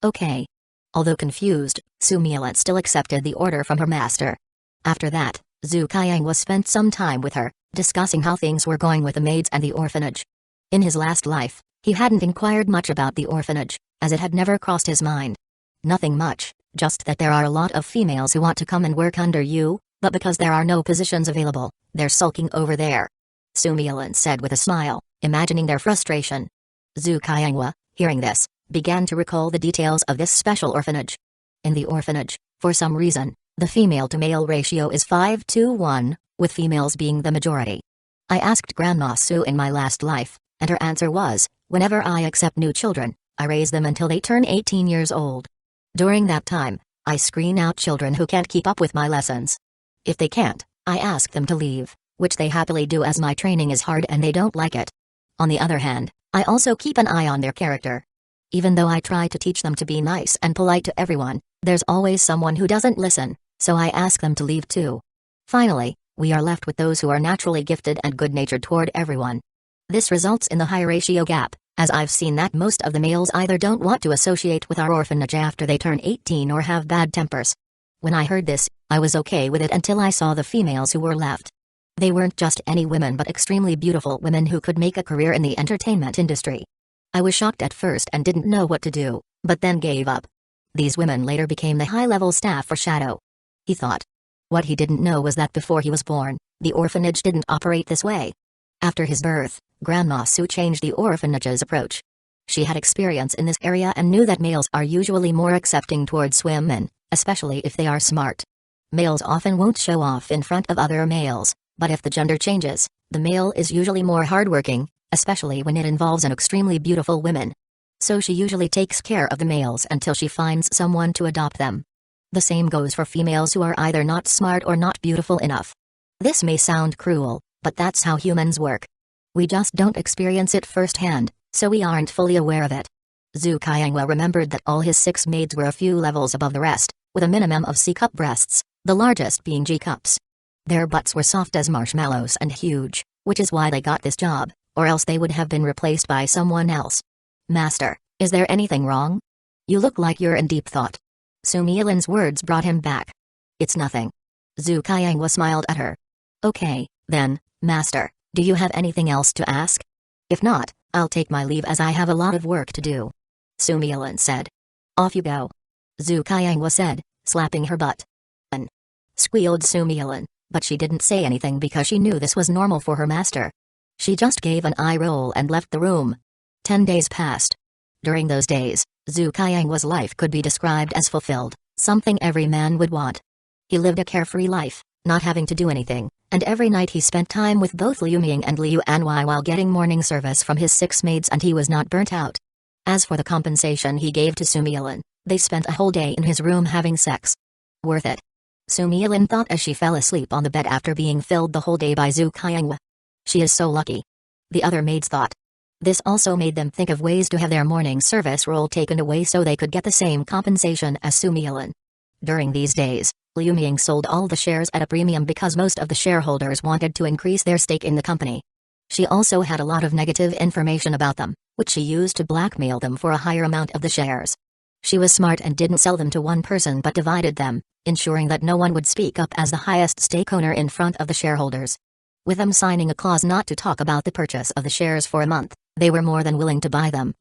Okay. Although confused, Sumilan still accepted the order from her master. After that, Zhu Qiangwa spent some time with her, discussing how things were going with the maids and the orphanage. In his last life, he hadn't inquired much about the orphanage, as it had never crossed his mind. Nothing much, just that there are a lot of females who want to come and work under you, but because there are no positions available, they're sulking over there. Sumilan said with a smile, imagining their frustration. Zhu Qiangwa, hearing this, began to recall the details of this special orphanage. In the orphanage, for some reason, the female-to-male ratio is 5:1, with females being the majority. I asked Grandma Sue in my last life, and her answer was, whenever I accept new children, I raise them until they turn 18 years old. During that time, I screen out children who can't keep up with my lessons. If they can't, I ask them to leave, which they happily do as my training is hard and they don't like it. On the other hand, I also keep an eye on their character. Even though I try to teach them to be nice and polite to everyone, there's always someone who doesn't listen, so I ask them to leave too. Finally, we are left with those who are naturally gifted and good-natured toward everyone. This results in the high ratio gap, as I've seen that most of the males either don't want to associate with our orphanage after they turn 18 or have bad tempers. When I heard this, I was okay with it until I saw the females who were left. They weren't just any women but extremely beautiful women who could make a career in the entertainment industry. I was shocked at first and didn't know what to do, but then gave up. These women later became the high-level staff for Shadow. He thought. What he didn't know was that before he was born, the orphanage didn't operate this way. After his birth, Grandma Sue changed the orphanage's approach. She had experience in this area and knew that males are usually more accepting towards women, especially if they are smart. Males often won't show off in front of other males, but if the gender changes, the male is usually more hardworking, especially when it involves an extremely beautiful woman. So she usually takes care of the males until she finds someone to adopt them. The same goes for females who are either not smart or not beautiful enough. This may sound cruel, but that's how humans work. We just don't experience it firsthand, so we aren't fully aware of it. Zhu Qiangwa remembered that all his 6 maids were a few levels above the rest, with a minimum of C-cup breasts, the largest being G-cups. Their butts were soft as marshmallows and huge, which is why they got this job, or else they would have been replaced by someone else. Master, is there anything wrong? You look like you're in deep thought. Sumilan's words brought him back. It's nothing. Zhu Qiangwa smiled at her. Okay, then, Master, do you have anything else to ask? If not, I'll take my leave as I have a lot of work to do. Sumilan said. Off you go. Zhu Qiangwa said, slapping her butt. And squealed Sumilan, but she didn't say anything because she knew this was normal for her master. She just gave an eye roll and left the room. 10 days passed. During those days, Zhu Qiangwa's life could be described as fulfilled, something every man would want. He lived a carefree life, not having to do anything, and every night he spent time with both Liu Ming and Liu Anwei while getting morning service from his 6 maids, and he was not burnt out. As for the compensation he gave to Sumilan, they spent a whole day in his room having sex. Worth it. Sumilan thought as she fell asleep on the bed after being filled the whole day by Zhu Qiangwa. She is so lucky. The other maids thought. This also made them think of ways to have their morning service role taken away so they could get the same compensation as Sumilan. During these days, Liu Ming sold all the shares at a premium because most of the shareholders wanted to increase their stake in the company. She also had a lot of negative information about them, which she used to blackmail them for a higher amount of the shares. She was smart and didn't sell them to one person but divided them, ensuring that no one would speak up as the highest stake owner in front of the shareholders. With them signing a clause not to talk about the purchase of the shares for a month, they were more than willing to buy them.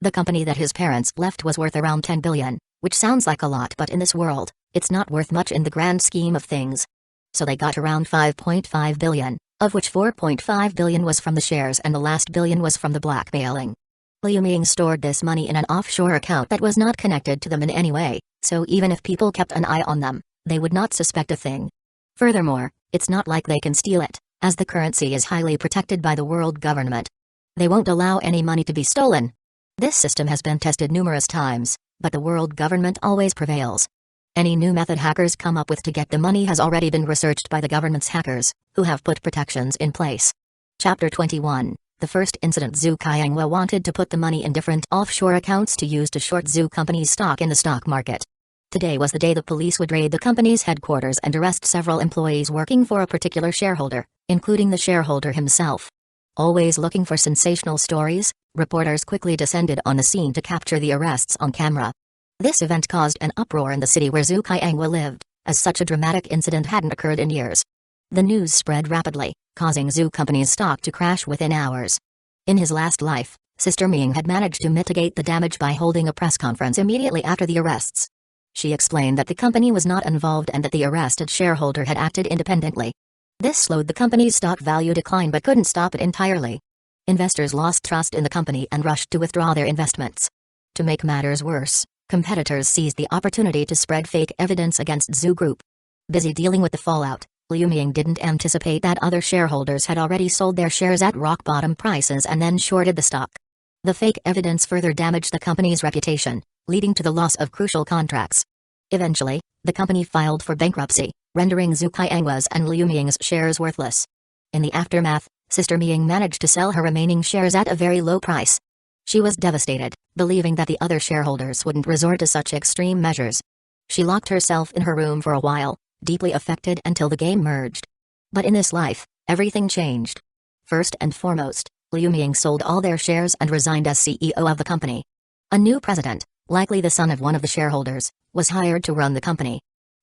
The company that his parents left was worth around 10 billion, which sounds like a lot, but in this world, it's not worth much in the grand scheme of things. So they got around 5.5 billion, of which 4.5 billion was from the shares and the last billion was from the blackmailing. Liu Ming stored this money in an offshore account that was not connected to them in any way, so even if people kept an eye on them, they would not suspect a thing. Furthermore, it's not like they can steal it, as the currency is highly protected by the world government. They won't allow any money to be stolen. This system has been tested numerous times, but the world government always prevails. Any new method hackers come up with to get the money has already been researched by the government's hackers, who have put protections in place. Chapter 21. The first incident. Zhu Qiangwa wanted to put the money in different offshore accounts to use to short Zhu Company's stock in the stock market. Today was the day the police would raid the company's headquarters and arrest several employees working for a particular shareholder, including the shareholder himself. Always looking for sensational stories, reporters quickly descended on the scene to capture the arrests on camera. This event caused an uproar in the city where Zhu Qiangwa lived, as such a dramatic incident hadn't occurred in years. The news spread rapidly, causing Zhu Company's stock to crash within hours. In his last life, Sister Ming had managed to mitigate the damage by holding a press conference immediately after the arrests. She explained that the company was not involved and that the arrested shareholder had acted independently. This slowed the company's stock value decline but couldn't stop it entirely. Investors lost trust in the company and rushed to withdraw their investments. To make matters worse, competitors seized the opportunity to spread fake evidence against Zhu Group. Busy dealing with the fallout, Liu Ming didn't anticipate that other shareholders had already sold their shares at rock-bottom prices and then shorted the stock. The fake evidence further damaged the company's reputation, leading to the loss of crucial contracts. Eventually, the company filed for bankruptcy, rendering Zhu Qiangwa's and Liu Ming's shares worthless. In the aftermath, Sister Ming managed to sell her remaining shares at a very low price. She was devastated, believing that the other shareholders wouldn't resort to such extreme measures. She locked herself in her room for a while, deeply affected until the game merged. But in this life, everything changed. First and foremost, Liu Ming sold all their shares and resigned as CEO of the company. A new president, likely the son of one of the shareholders, was hired to run the company.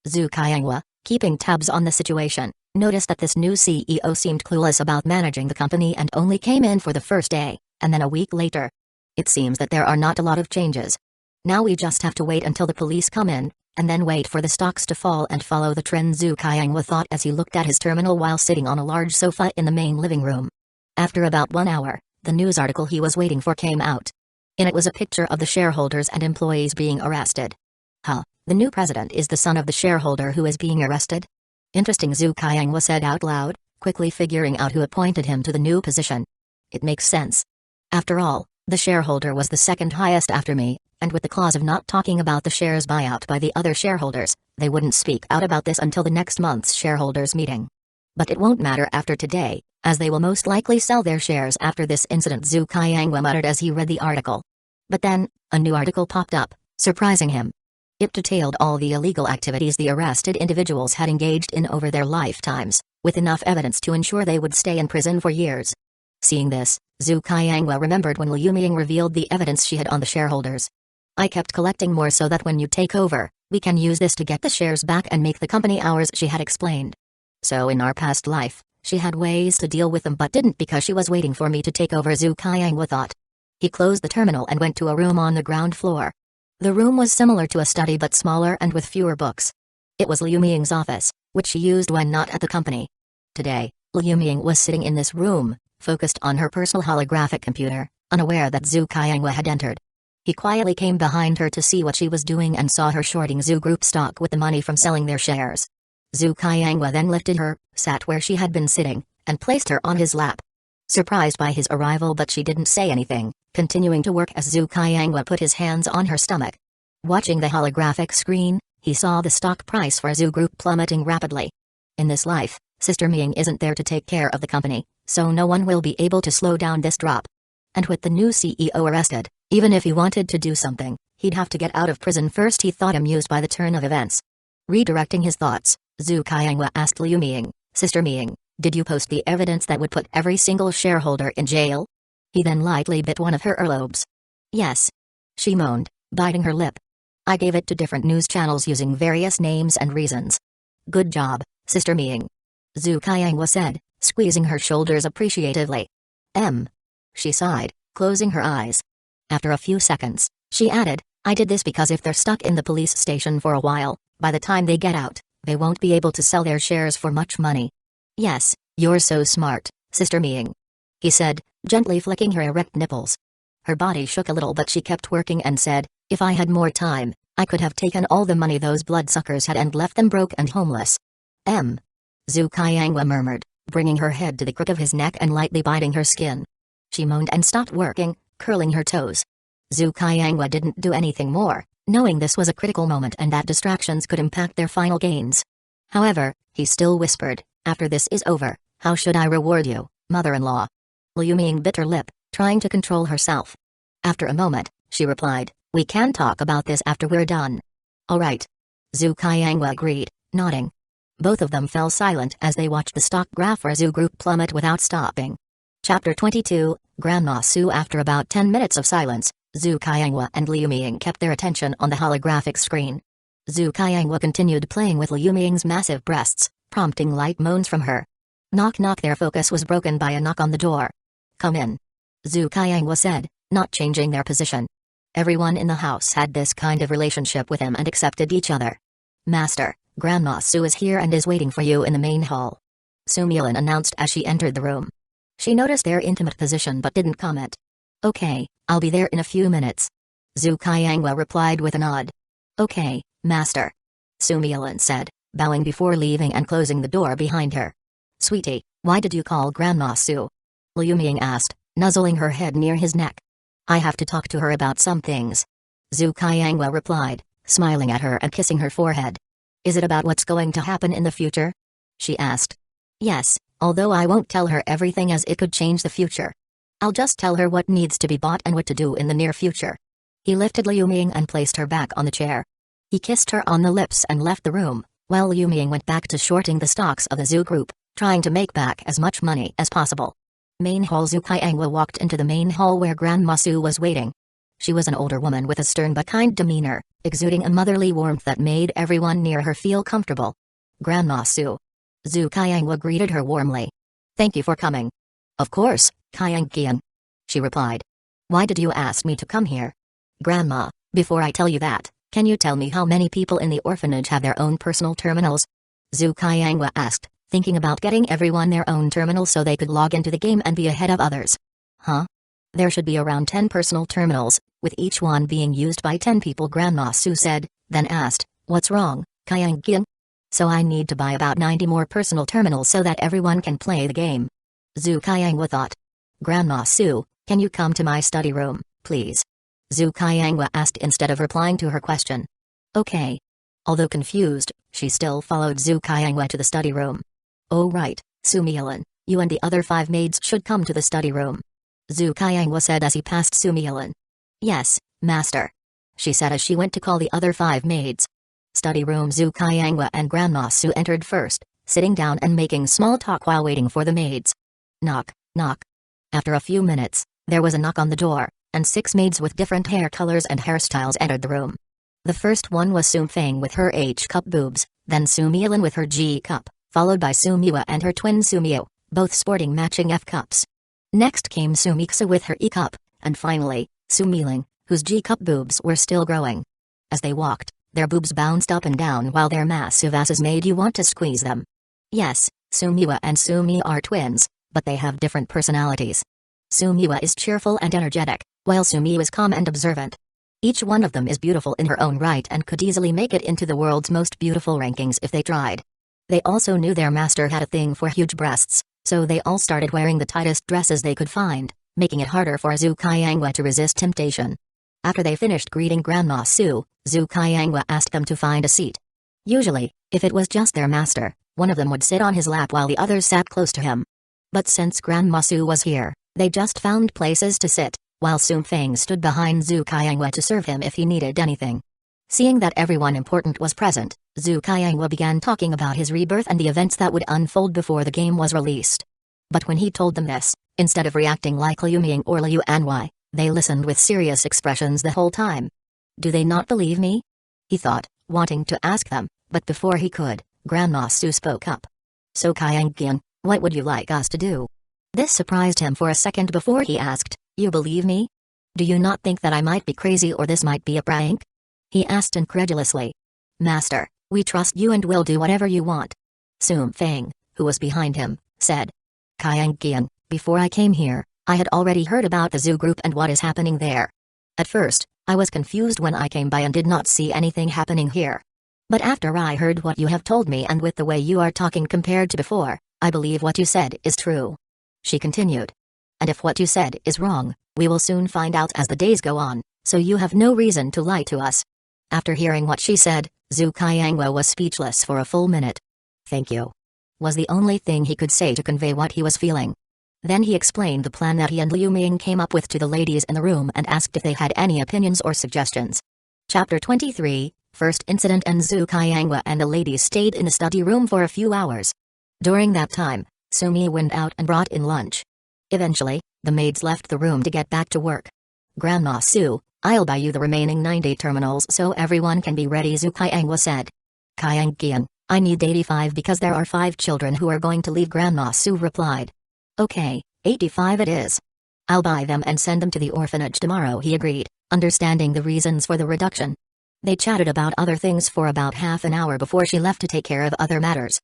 Zhu Qiangwa, keeping tabs on the situation, noticed that this new CEO seemed clueless about managing the company and only came in for the first day, and then a week later. It seems that there are not a lot of changes. Now we just have to wait until the police come in, and then wait for the stocks to fall and follow the trend, Zhu Qiangwa thought as he looked at his terminal while sitting on a large sofa in the main living room. After about 1 hour, the news article he was waiting for came out. In it was a picture of the shareholders and employees being arrested. Huh, the new president is the son of the shareholder who is being arrested? Interesting, Zhu Qiangwa said out loud, quickly figuring out who appointed him to the new position. It makes sense. After all, the shareholder was the second highest after me, and with the clause of not talking about the shares buyout by the other shareholders, they wouldn't speak out about this until the next month's shareholders meeting. But it won't matter after today, as they will most likely sell their shares after this incident, Zhu Qiangwa muttered as he read the article. But then, a new article popped up, surprising him. It detailed all the illegal activities the arrested individuals had engaged in over their lifetimes, with enough evidence to ensure they would stay in prison for years. Seeing this, Zhu Qiangwa remembered when Liu Ming revealed the evidence she had on the shareholders. I kept collecting more so that when you take over, we can use this to get the shares back and make the company ours, she had explained. So in our past life, she had ways to deal with them but didn't because she was waiting for me to take over, Zhu Qiangwa thought. He closed the terminal and went to a room on the ground floor. The room was similar to a study but smaller and with fewer books. It was Liu Ming's office, which she used when not at the company. Today, Liu Ming was sitting in this room, focused on her personal holographic computer, unaware that Zhu Qiangwa had entered. He quietly came behind her to see what she was doing and saw her shorting Zhu Group stock with the money from selling their shares. Zhu Qiangwa then lifted her, sat where she had been sitting, and placed her on his lap. Surprised by his arrival, but she didn't say anything, continuing to work as Zhu Qiangwa put his hands on her stomach. Watching the holographic screen, he saw the stock price for Zhu Group plummeting rapidly. In this life, Sister Ming isn't there to take care of the company, so no one will be able to slow down this drop. And with the new CEO arrested, even if he wanted to do something, he'd have to get out of prison first, he thought, amused by the turn of events. Redirecting his thoughts, Zhu Qiangwa asked Liu Ming, Sister Ming, did you post the evidence that would put every single shareholder in jail? He then lightly bit one of her earlobes. Yes. She moaned, biting her lip. I gave it to different news channels using various names and reasons. Good job, Sister Ming. Zhu Qiangwa said, squeezing her shoulders appreciatively. She sighed, closing her eyes. After a few seconds, she added, I did this because if they're stuck in the police station for a while, by the time they get out, they won't be able to sell their shares for much money. Yes, you're so smart, Sister Ming. He said, gently flicking her erect nipples. Her body shook a little but she kept working and said, if I had more time, I could have taken all the money those bloodsuckers had and left them broke and homeless. Zhu Qiangwa murmured, bringing her head to the crook of his neck and lightly biting her skin. She moaned and stopped working, curling her toes. Zhu Qiangwa didn't do anything more, knowing this was a critical moment and that distractions could impact their final gains. However, he still whispered, after this is over, how should I reward you, mother-in-law? Liu Ming bit her lip, trying to control herself. After a moment, she replied, we can talk about this after we're done. All right. Zhu Qiangwa agreed, nodding. Both of them fell silent as they watched the stock graph for Zhu Group plummet without stopping. Chapter 22, Grandma Su. After about 10 minutes of silence, Zhu Qiangwa and Liu Ming kept their attention on the holographic screen. Zhu Qiangwa continued playing with Liu Ming's massive breasts, prompting light moans from her. Knock knock. Their focus was broken by a knock on the door. Come in. Zhu Qiangwa said, not changing their position. Everyone in the house had this kind of relationship with him and accepted each other. Master, Grandma Su is here and is waiting for you in the main hall. Su Milan announced as she entered the room. She noticed their intimate position but didn't comment. Okay, I'll be there in a few minutes. Zhu Qiangwa replied with a nod. Okay, Master. Su Milan said, bowing before leaving and closing the door behind her. Sweetie, why did you call Grandma Su? Liu Ming asked, nuzzling her head near his neck. I have to talk to her about some things. Zhu Qiangwa replied, smiling at her and kissing her forehead. Is it about what's going to happen in the future? She asked. Yes, although I won't tell her everything as it could change the future. I'll just tell her what needs to be bought and what to do in the near future. He lifted Liu Ming and placed her back on the chair. He kissed her on the lips and left the room, while Liu Ming went back to shorting the stocks of the Zhu Group, trying to make back as much money as possible. Main hall. Zhu Qiangwa walked into the main hall where Grandma Su was waiting. She was an older woman with a stern but kind demeanor, exuding a motherly warmth that made everyone near her feel comfortable. Grandma Su. Zhu Qiangwa greeted her warmly. Thank you for coming. Of course, Qiangqian. She replied. Why did you ask me to come here? Grandma, before I tell you that, can you tell me how many people in the orphanage have their own personal terminals? Zhu Qiangwa asked, thinking about getting everyone their own terminal so they could log into the game and be ahead of others. Huh? There should be around 10 personal terminals, with each one being used by 10 people, Grandma Su said, then asked, what's wrong, Qiangqian? So I need to buy about 90 more personal terminals so that everyone can play the game. Zhu Qiangwa thought. Grandma Su, can you come to my study room, please? Zhu Qiangwa asked instead of replying to her question. Okay. Although confused, she still followed Zhu Qiangwa to the study room. Oh right, Su Milan, you and the other 5 maids should come to the study room. Zhu Qiangwa said as he passed Su Milan. Yes, Master. She said as she went to call the other 5 maids. Study room. Zhu Qiangwa and Grandma Su entered first, sitting down and making small talk while waiting for the maids. Knock, knock. After a few minutes, there was a knock on the door, and 6 maids with different hair colors and hairstyles entered the room. The first one was Su Feng with her H-cup boobs, then Su Milan with her G-cup, followed by Su Miwa and her twin Su Miu, both sporting matching F-cups. Next came Su Miksa with her E-cup, and finally, Su Miling, whose G-cup boobs were still growing. As they walked, their boobs bounced up and down while their massive asses made you want to squeeze them. Yes, Su Miwa and Su Mi are twins, but they have different personalities. Su Miwa is cheerful and energetic, while Su Mi is calm and observant. Each one of them is beautiful in her own right and could easily make it into the world's most beautiful rankings if they tried. They also knew their master had a thing for huge breasts, so they all started wearing the tightest dresses they could find, making it harder for Zhu Qiangwa to resist temptation. After they finished greeting Grandma Su, Zhu Qiangwa asked them to find a seat. Usually, if it was just their master, one of them would sit on his lap while the others sat close to him. But since Grandma Su was here, they just found places to sit, while Su Feng stood behind Zhu Qiangwa to serve him if he needed anything. Seeing that everyone important was present, Zhu Qiangwa began talking about his rebirth and the events that would unfold before the game was released. But when he told them this, instead of reacting like Liu Ming or Liu Anwei, they listened with serious expressions the whole time. Do they not believe me? He thought, wanting to ask them, but before he could, Grandma Su spoke up. So Qiangqian, what would you like us to do? This surprised him for a second before he asked, you believe me? Do you not think that I might be crazy or this might be a prank? He asked incredulously. Master, we trust you and will do whatever you want. Su Feng, who was behind him, said. Qiangqian, before I came here, I had already heard about the Zhu Group and what is happening there. At first, I was confused when I came by and did not see anything happening here. But after I heard what you have told me and with the way you are talking compared to before, I believe what you said is true. She continued. And if what you said is wrong, we will soon find out as the days go on, so you have no reason to lie to us. After hearing what she said, Zhu Qiangwa was speechless for a full minute. Thank you. Was the only thing he could say to convey what he was feeling. Then he explained the plan that he and Liu Ming came up with to the ladies in the room and asked if they had any opinions or suggestions. Chapter 23, First incident and Zhu Kaiangwa and the ladies stayed in the study room for a few hours. During that time, Sumi went out and brought in lunch. Eventually, the maids left the room to get back to work. Grandma Su, I'll buy you the remaining 90 terminals so everyone can be ready, Zhu Kaiangwa said. Kaiangkian, I need 85 because there are 5 children who are going to leave, Grandma Su replied. Okay, 85 it is. I'll buy them and send them to the orphanage tomorrow, he agreed, understanding the reasons for the reduction. They chatted about other things for about half an hour before she left to take care of other matters.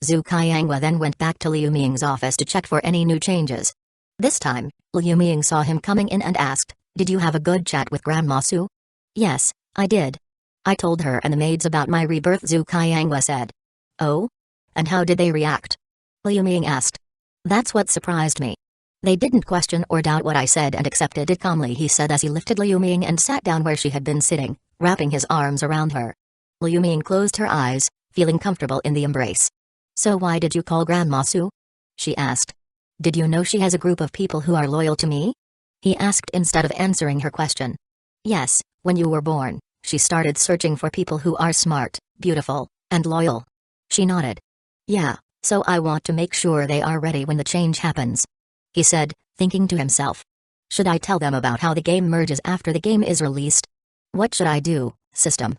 Zhu Kaiangwa then went back to Liu Ming's office to check for any new changes. This time, Liu Ming saw him coming in and asked, Did you have a good chat with Grandma Su? Yes, I did. I told her and the maids about my rebirth, Zhu Kaiangwa said. Oh? And how did they react? Liu Ming asked. That's what surprised me. They didn't question or doubt what I said and accepted it calmly, he said as he lifted Liu Ming and sat down where she had been sitting, wrapping his arms around her. Liu Ming closed her eyes, feeling comfortable in the embrace. So why did you call Grandma Su? She asked. Did you know she has a group of people who are loyal to me? He asked instead of answering her question. Yes, when you were born, she started searching for people who are smart, beautiful, and loyal. She nodded. Yeah, so I want to make sure they are ready when the change happens. He said, thinking to himself. Should I tell them about how the game merges after the game is released? What should I do, system?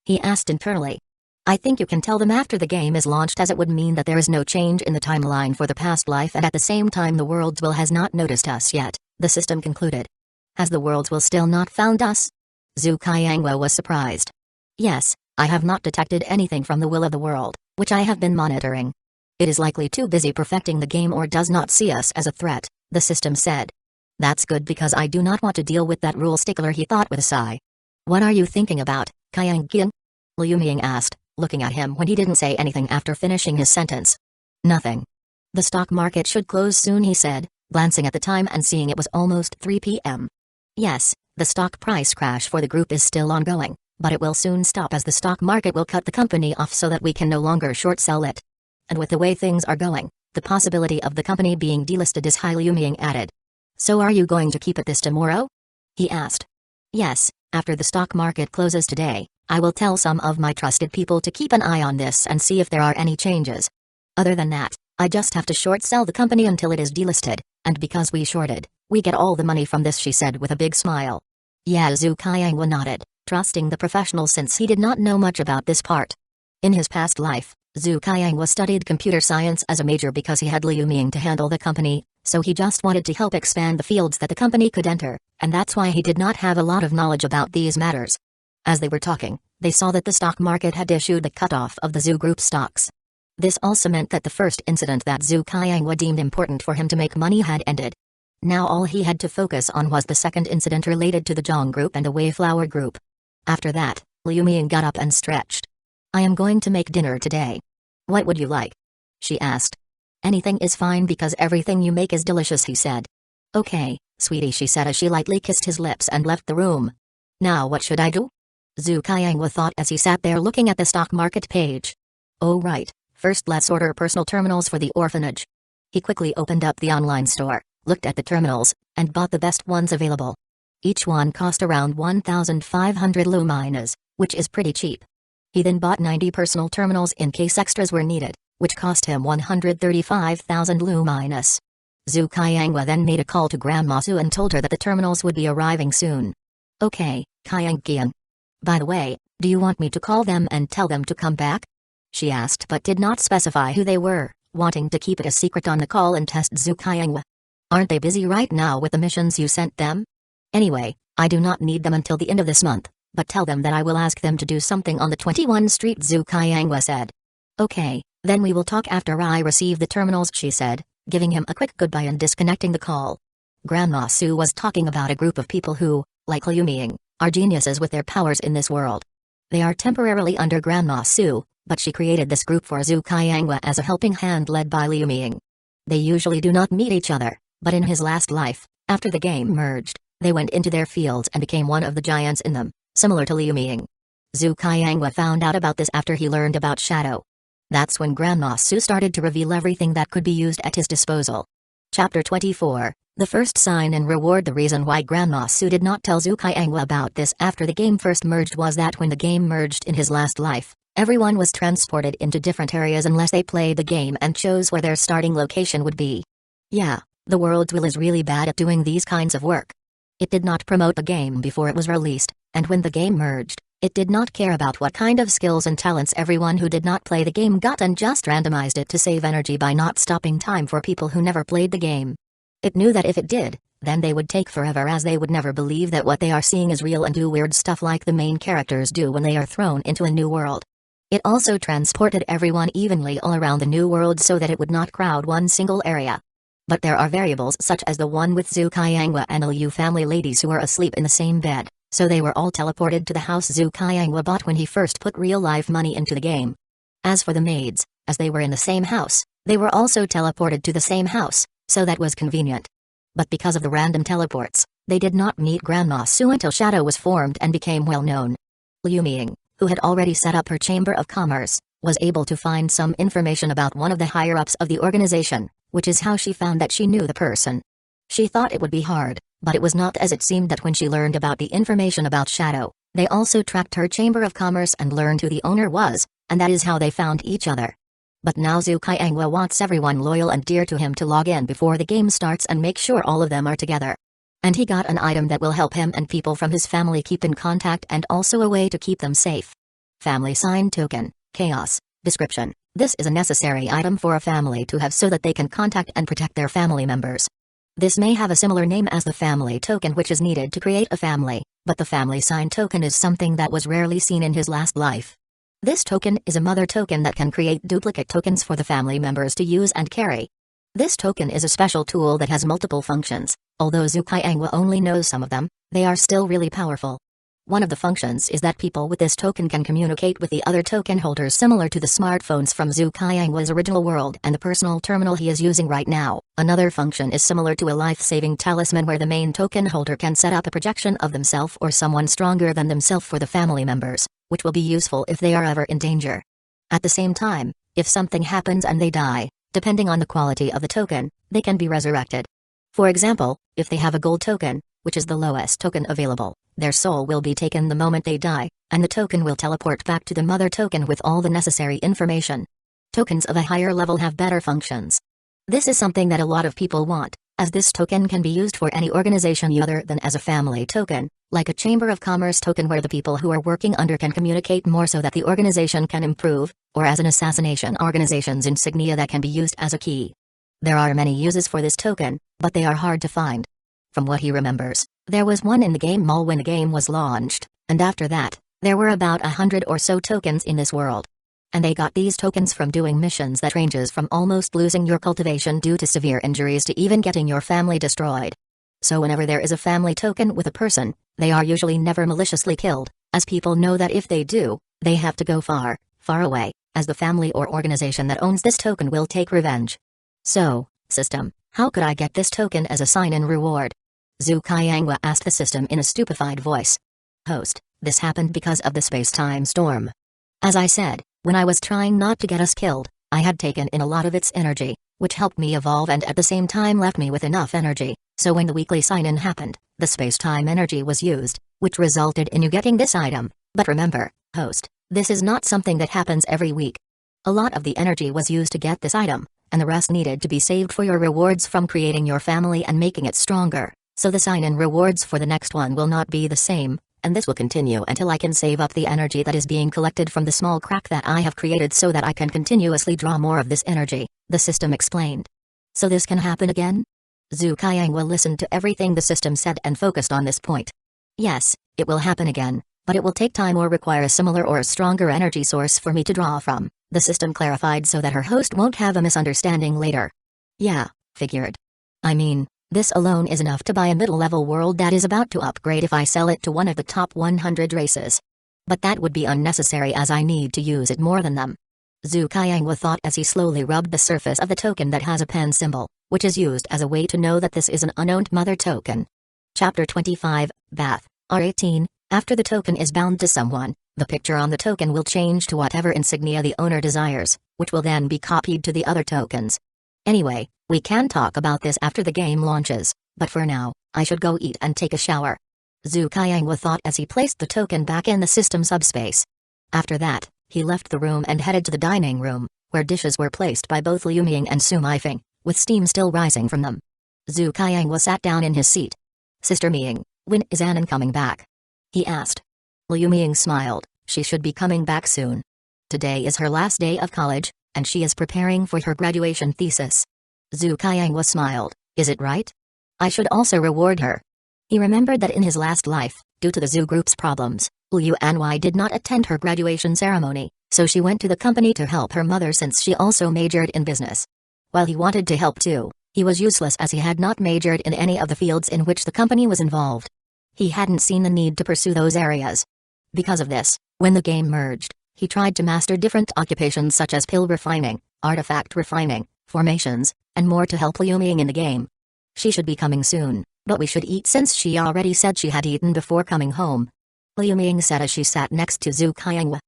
He asked internally. I think you can tell them after the game is launched, as it would mean that there is no change in the timeline for the past life and at the same time the worlds will has not noticed us yet, the system concluded. Has the worlds will still not found us? Zhu Kaiangwa was surprised. Yes, I have not detected anything from the will of the world, which I have been monitoring. It is likely too busy perfecting the game or does not see us as a threat, the system said. That's good because I do not want to deal with that rule stickler, he thought with a sigh. What are you thinking about, Kaiangkian? Liu Ming asked, looking at him when he didn't say anything after finishing his sentence. Nothing. The stock market should close soon, he said, glancing at the time and seeing it was almost 3 p.m. Yes, the stock price crash for the group is still ongoing, but it will soon stop as the stock market will cut the company off so that we can no longer short sell it. And with the way things are going, the possibility of the company being delisted is high, Liu Ming added. So are you going to keep it this tomorrow? He asked. Yes, after the stock market closes today, I will tell some of my trusted people to keep an eye on this and see if there are any changes. Other than that, I just have to short sell the company until it is delisted, and because we shorted, we get all the money from this, she said with a big smile. Yeah, Zhu Kaiangwa nodded, trusting the professional since he did not know much about this part. In his past life, Zhu Kaiangwa studied computer science as a major because he had Liu Ming to handle the company, so he just wanted to help expand the fields that the company could enter, and that's why he did not have a lot of knowledge about these matters. As they were talking, they saw that the stock market had issued the cutoff of the Zhu Group stocks. This also meant that the first incident that Zhu Kaiangwa deemed important for him to make money had ended. Now all he had to focus on was the second incident related to the Zhang Group and the Wayflower Group. After that, Liu Ming got up and stretched. I am going to make dinner today. What would you like? She asked. Anything is fine because everything you make is delicious, he said. Okay, sweetie, she said as she lightly kissed his lips and left the room. Now what should I do? Zhu Kaiangwa thought as he sat there looking at the stock market page. Oh right, first let's order personal terminals for the orphanage. He quickly opened up the online store, looked at the terminals, and bought the best ones available. Each one cost around 1,500 luminas, which is pretty cheap. He then bought 90 personal terminals in case extras were needed, which cost him 135,000 luminas. Zhu Kaiangwa then made a call to Grandma Su and told her that the terminals would be arriving soon. Okay, Kaiangkian. By the way, do you want me to call them and tell them to come back? She asked but did not specify who they were, wanting to keep it a secret on the call and test Zhu Kaiangwa. Aren't they busy right now with the missions you sent them? Anyway, I do not need them until the end of this month, but tell them that I will ask them to do something on the 21 Street, Zhu Kaiangwa said. Okay, then we will talk after I receive the terminals, she said, giving him a quick goodbye and disconnecting the call. Grandma Su was talking about a group of people who, like Liu Ming, are geniuses with their powers in this world. They are temporarily under Grandma Su, but she created this group for Zhu Kaiangwa as a helping hand led by Liu Ming. They usually do not meet each other, but in his last life, after the game merged, they went into their fields and became one of the giants in them, similar to Liu Ming. Zhu Kaiangwa found out about this after he learned about Shadow. That's when Grandma Su started to reveal everything that could be used at his disposal. Chapter 24, The first sign and reward. The reason why Grandma Su did not tell Zhu Qiangwa about this after the game first merged was that when the game merged in his last life, everyone was transported into different areas unless they played the game and chose where their starting location would be. Yeah, the world's will is really bad at doing these kinds of work. It did not promote the game before it was released, and when the game merged, it did not care about what kind of skills and talents everyone who did not play the game got and just randomized it to save energy by not stopping time for people who never played the game. It knew that if it did, then they would take forever as they would never believe that what they are seeing is real and do weird stuff like the main characters do when they are thrown into a new world. It also transported everyone evenly all around the new world so that it would not crowd one single area. But there are variables such as the one with Zhu Qiangwa and the Liu family ladies who were asleep in the same bed, so they were all teleported to the house Zhu Qiangwa bought when he first put real-life money into the game. As for the maids, as they were in the same house, they were also teleported to the same house, so that was convenient. But because of the random teleports, they did not meet Grandma Su until Shadow was formed and became well known. Liu Ming, who had already set up her Chamber of Commerce, was able to find some information about one of the higher-ups of the organization, which is how she found that she knew the person. She thought it would be hard, but it was not, as it seemed that when she learned about the information about Shadow, they also tracked her Chamber of Commerce and learned who the owner was, and that is how they found each other. But now Zhu Qiangwa wants everyone loyal and dear to him to log in before the game starts and make sure all of them are together. And he got an item that will help him and people from his family keep in contact and also a way to keep them safe. Family Sign Token, Chaos. Description: this is a necessary item for a family to have so that they can contact and protect their family members. This may have a similar name as the family token which is needed to create a family, but the family sign token is something that was rarely seen in his last life. This token is a mother token that can create duplicate tokens for the family members to use and carry. This token is a special tool that has multiple functions. Although Zhu Qiangwa only knows some of them, they are still really powerful. One of the functions is that people with this token can communicate with the other token holders similar to the smartphones from Zhu Qiangwa's original world and the personal terminal he is using right now. Another function is similar to a life-saving talisman where the main token holder can set up a projection of themselves or someone stronger than themselves for the family members, which will be useful if they are ever in danger. At the same time, if something happens and they die, depending on the quality of the token, they can be resurrected. For example, if they have a gold token, which is the lowest token available, their soul will be taken the moment they die, and the token will teleport back to the mother token with all the necessary information. Tokens of a higher level have better functions. This is something that a lot of people want, as this token can be used for any organization other than as a family token, like a Chamber of Commerce token where the people who are working under can communicate more so that the organization can improve, or as an assassination organization's insignia that can be used as a key. There are many uses for this token, but they are hard to find. From what he remembers, there was one in the game mall when the game was launched, and after that, there were about 100 or so tokens in this world. And they got these tokens from doing missions that ranges from almost losing your cultivation due to severe injuries to even getting your family destroyed. So whenever there is a family token with a person, they are usually never maliciously killed, as people know that if they do, they have to go far, far away, as the family or organization that owns this token will take revenge. So, system, how could I get this token as a sign and reward? Zhu Qiangwa asked the system in a stupefied voice. Host, this happened because of the space-time storm. As I said, when I was trying not to get us killed, I had taken in a lot of its energy, which helped me evolve and at the same time left me with enough energy, so when the weekly sign-in happened, the space-time energy was used, which resulted in you getting this item. But remember, host, this is not something that happens every week. A lot of the energy was used to get this item, and the rest needed to be saved for your rewards from creating your family and making it stronger. So the sign-in rewards for the next one will not be the same, and this will continue until I can save up the energy that is being collected from the small crack that I have created so that I can continuously draw more of this energy, the system explained. So this can happen again? Zhu Qiangwa listened to everything the system said and focused on this point. Yes, it will happen again, but it will take time or require a similar or a stronger energy source for me to draw from, the system clarified so that her host won't have a misunderstanding later. Yeah, figured. I mean, this alone is enough to buy a middle-level world that is about to upgrade if I sell it to one of the top 100 races. But that would be unnecessary as I need to use it more than them. Zhu Qiangwa thought as he slowly rubbed the surface of the token that has a pen symbol, which is used as a way to know that this is an unowned mother token. Chapter 25, Bath, R18. After the token is bound to someone, the picture on the token will change to whatever insignia the owner desires, which will then be copied to the other tokens. Anyway, we can talk about this after the game launches. But for now, I should go eat and take a shower. Zhu Qiangwa thought as he placed the token back in the system subspace. After that, he left the room and headed to the dining room, where dishes were placed by both Liu Ming and Su Meifeng, with steam still rising from them. Zhu Qiangwa sat down in his seat. Sister Ming, when is Anan coming back? He asked. Liu Ming smiled. She should be coming back soon. Today is her last day of college, and she is preparing for her graduation thesis. Zhu Qiangwa smiled. Is it right? I should also reward her. He remembered that in his last life, due to the Zhu group's problems, Liu Anwei did not attend her graduation ceremony, so she went to the company to help her mother since she also majored in business. While he wanted to help too, he was useless as he had not majored in any of the fields in which the company was involved. He hadn't seen the need to pursue those areas. Because of this, when the game merged, he tried to master different occupations such as pill refining, artifact refining, formations, and more to help Liu Ming in the game. She should be coming soon, but we should eat since she already said she had eaten before coming home. Liu Ming said as she sat next to Zhu Qiangwa.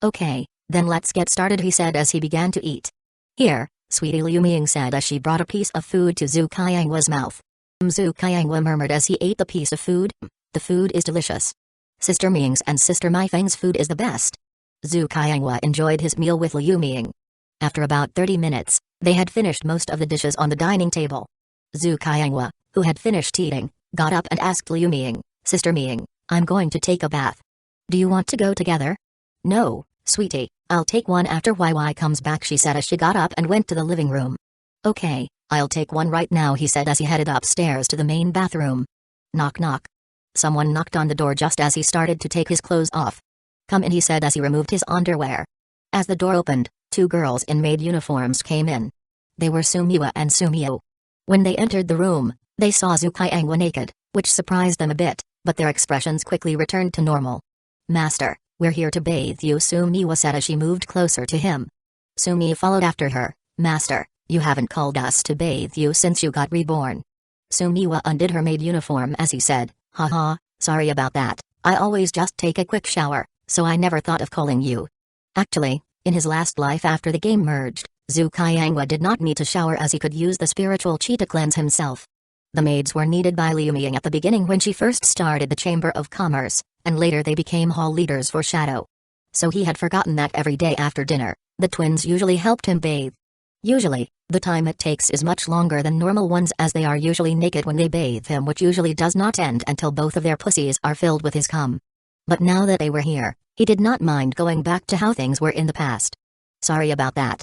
Okay, then let's get started, he said as he began to eat. Here, sweetie, Liu Ming said as she brought a piece of food to Zhu Qiangwa's mouth. Zhu Qiangwa murmured as he ate the piece of food. The food is delicious. Sister Ming's and Sister Meifeng's food is the best. Zhu Qiangwa enjoyed his meal with Liu Ming. After about 30 minutes, they had finished most of the dishes on the dining table. Zhu Qiangwa, who had finished eating, got up and asked Liu Ming, Sister Ming, I'm going to take a bath. Do you want to go together? No, sweetie, I'll take one after YY comes back, she said as she got up and went to the living room. Okay, I'll take one right now, he said as he headed upstairs to the main bathroom. Knock knock. Someone knocked on the door just as he started to take his clothes off. Come in, he said as he removed his underwear. As the door opened, two girls in maid uniforms came in. They were Sumiwa and Sumio. When they entered the room, they saw Zhu Qiangwa naked, which surprised them a bit, but their expressions quickly returned to normal. Master, we're here to bathe you, Sumiwa said as she moved closer to him. Sumi followed after her. Master, you haven't called us to bathe you since you got reborn. Sumiwa undid her maid uniform as he said, haha, sorry about that, I always just take a quick shower, so I never thought of calling you. Actually, in his last life after the game merged, Zhu Qiangwa did not need to shower as he could use the spiritual chi to cleanse himself. The maids were needed by Liu Ming at the beginning when she first started the Chamber of Commerce, and later they became hall leaders for Shadow. So he had forgotten that every day after dinner, the twins usually helped him bathe. Usually, the time it takes is much longer than normal ones as they are usually naked when they bathe him, which usually does not end until both of their pussies are filled with his cum. But now that they were here, he did not mind going back to how things were in the past. Sorry about that.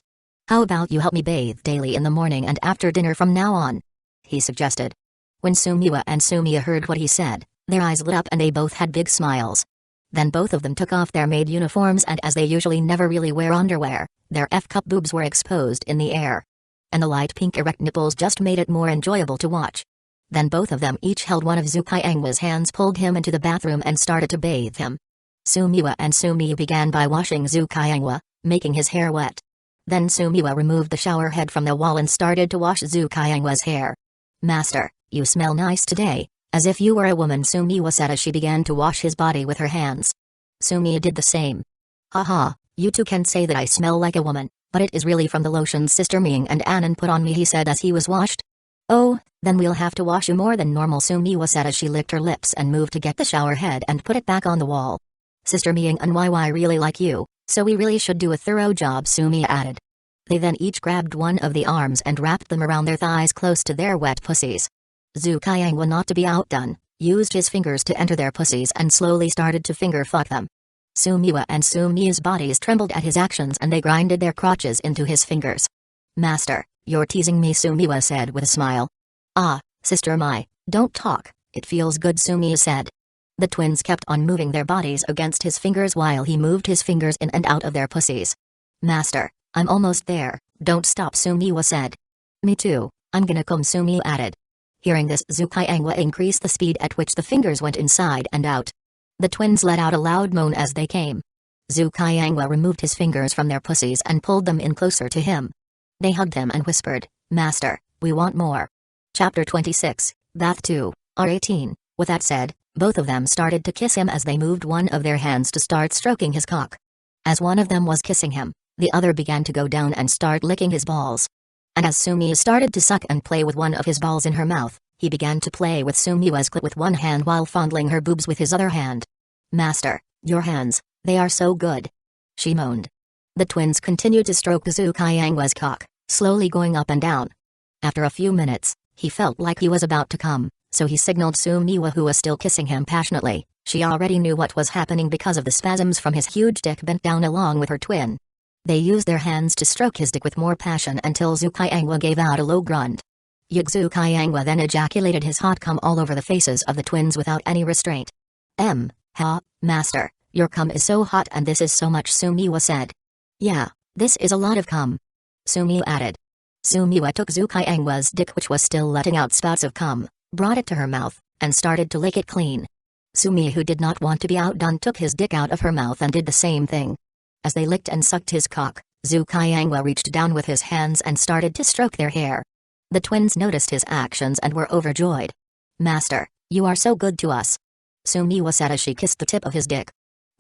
How about you help me bathe daily in the morning and after dinner from now on? He suggested. When Sumiwa and Sumia heard what he said, their eyes lit up and they both had big smiles. Then both of them took off their maid uniforms, and as they usually never really wear underwear, their F-cup boobs were exposed in the air. And the light pink erect nipples just made it more enjoyable to watch. Then both of them each held one of Zhu Qiangwa's hands, pulled him into the bathroom and started to bathe him. Sumiwa and Sumi began by washing Zhu Qiangwa, making his hair wet. Then Sumiwa removed the shower head from the wall and started to wash Zhu Qiangwa's hair. Master, you smell nice today, as if you were a woman, Sumiwa said as she began to wash his body with her hands. Sumiya did the same. Haha, you two can say that I smell like a woman, but it is really from the lotions Sister Ming and Anan put on me, he said as he was washed. Oh, then we'll have to wash you more than normal, Sumiwa said as she licked her lips and moved to get the shower head and put it back on the wall. Sister Ming and YY really like you, so we really should do a thorough job, Sumiya added. They then each grabbed one of the arms and wrapped them around their thighs close to their wet pussies. Zhu Qiangwa, not to be outdone, used his fingers to enter their pussies and slowly started to finger fuck them. Sumiwa and Sumiya's bodies trembled at his actions and they grinded their crotches into his fingers. Master, you're teasing me, Sumiwa said with a smile. Ah, Sister Mai, don't talk, it feels good, Sumiya said. The twins kept on moving their bodies against his fingers while he moved his fingers in and out of their pussies. Master, I'm almost there, don't stop, Sumiwa said. Me too, I'm gonna come, Sumiya added. Hearing this, Zhu Qiangwa increased the speed at which the fingers went inside and out. The twins let out a loud moan as they came. Zhu Qiangwa removed his fingers from their pussies and pulled them in closer to him. They hugged him and whispered, Master, we want more. Chapter 26, Bath 2, R18. With that said, both of them started to kiss him as they moved one of their hands to start stroking his cock. As one of them was kissing him, the other began to go down and start licking his balls. And as Sumi started to suck and play with one of his balls in her mouth, He began to play with Sumiwa's clit with one hand while fondling her boobs with his other hand. "Master, your hands, they are so good," she moaned. The twins continued to stroke Zukaiangwa's cock, slowly going up and down. After a few minutes, he felt like he was about to come, so he signaled Sumiwa, who was still kissing him passionately. She already knew what was happening because of the spasms from his huge dick bent down along with her twin. They used their hands to stroke his dick with more passion until Zukaiangwa gave out a low grunt. Zukaiangwa then ejaculated his hot cum all over the faces of the twins without any restraint. Ha, master, your cum is so hot and this is so much," Sumiwa said. "Yeah, this is a lot of cum," Sumiwa added. Sumiwa took Zukaiangwa's dick, which was still letting out spouts of cum, brought it to her mouth, and started to lick it clean. Sumiwa, who did not want to be outdone, took his dick out of her mouth and did the same thing. As they licked and sucked his cock, Zukaiangwa reached down with his hands and started to stroke their hair. The twins noticed his actions and were overjoyed. "Master, you are so good to us," Sumiwa said as she kissed the tip of his dick.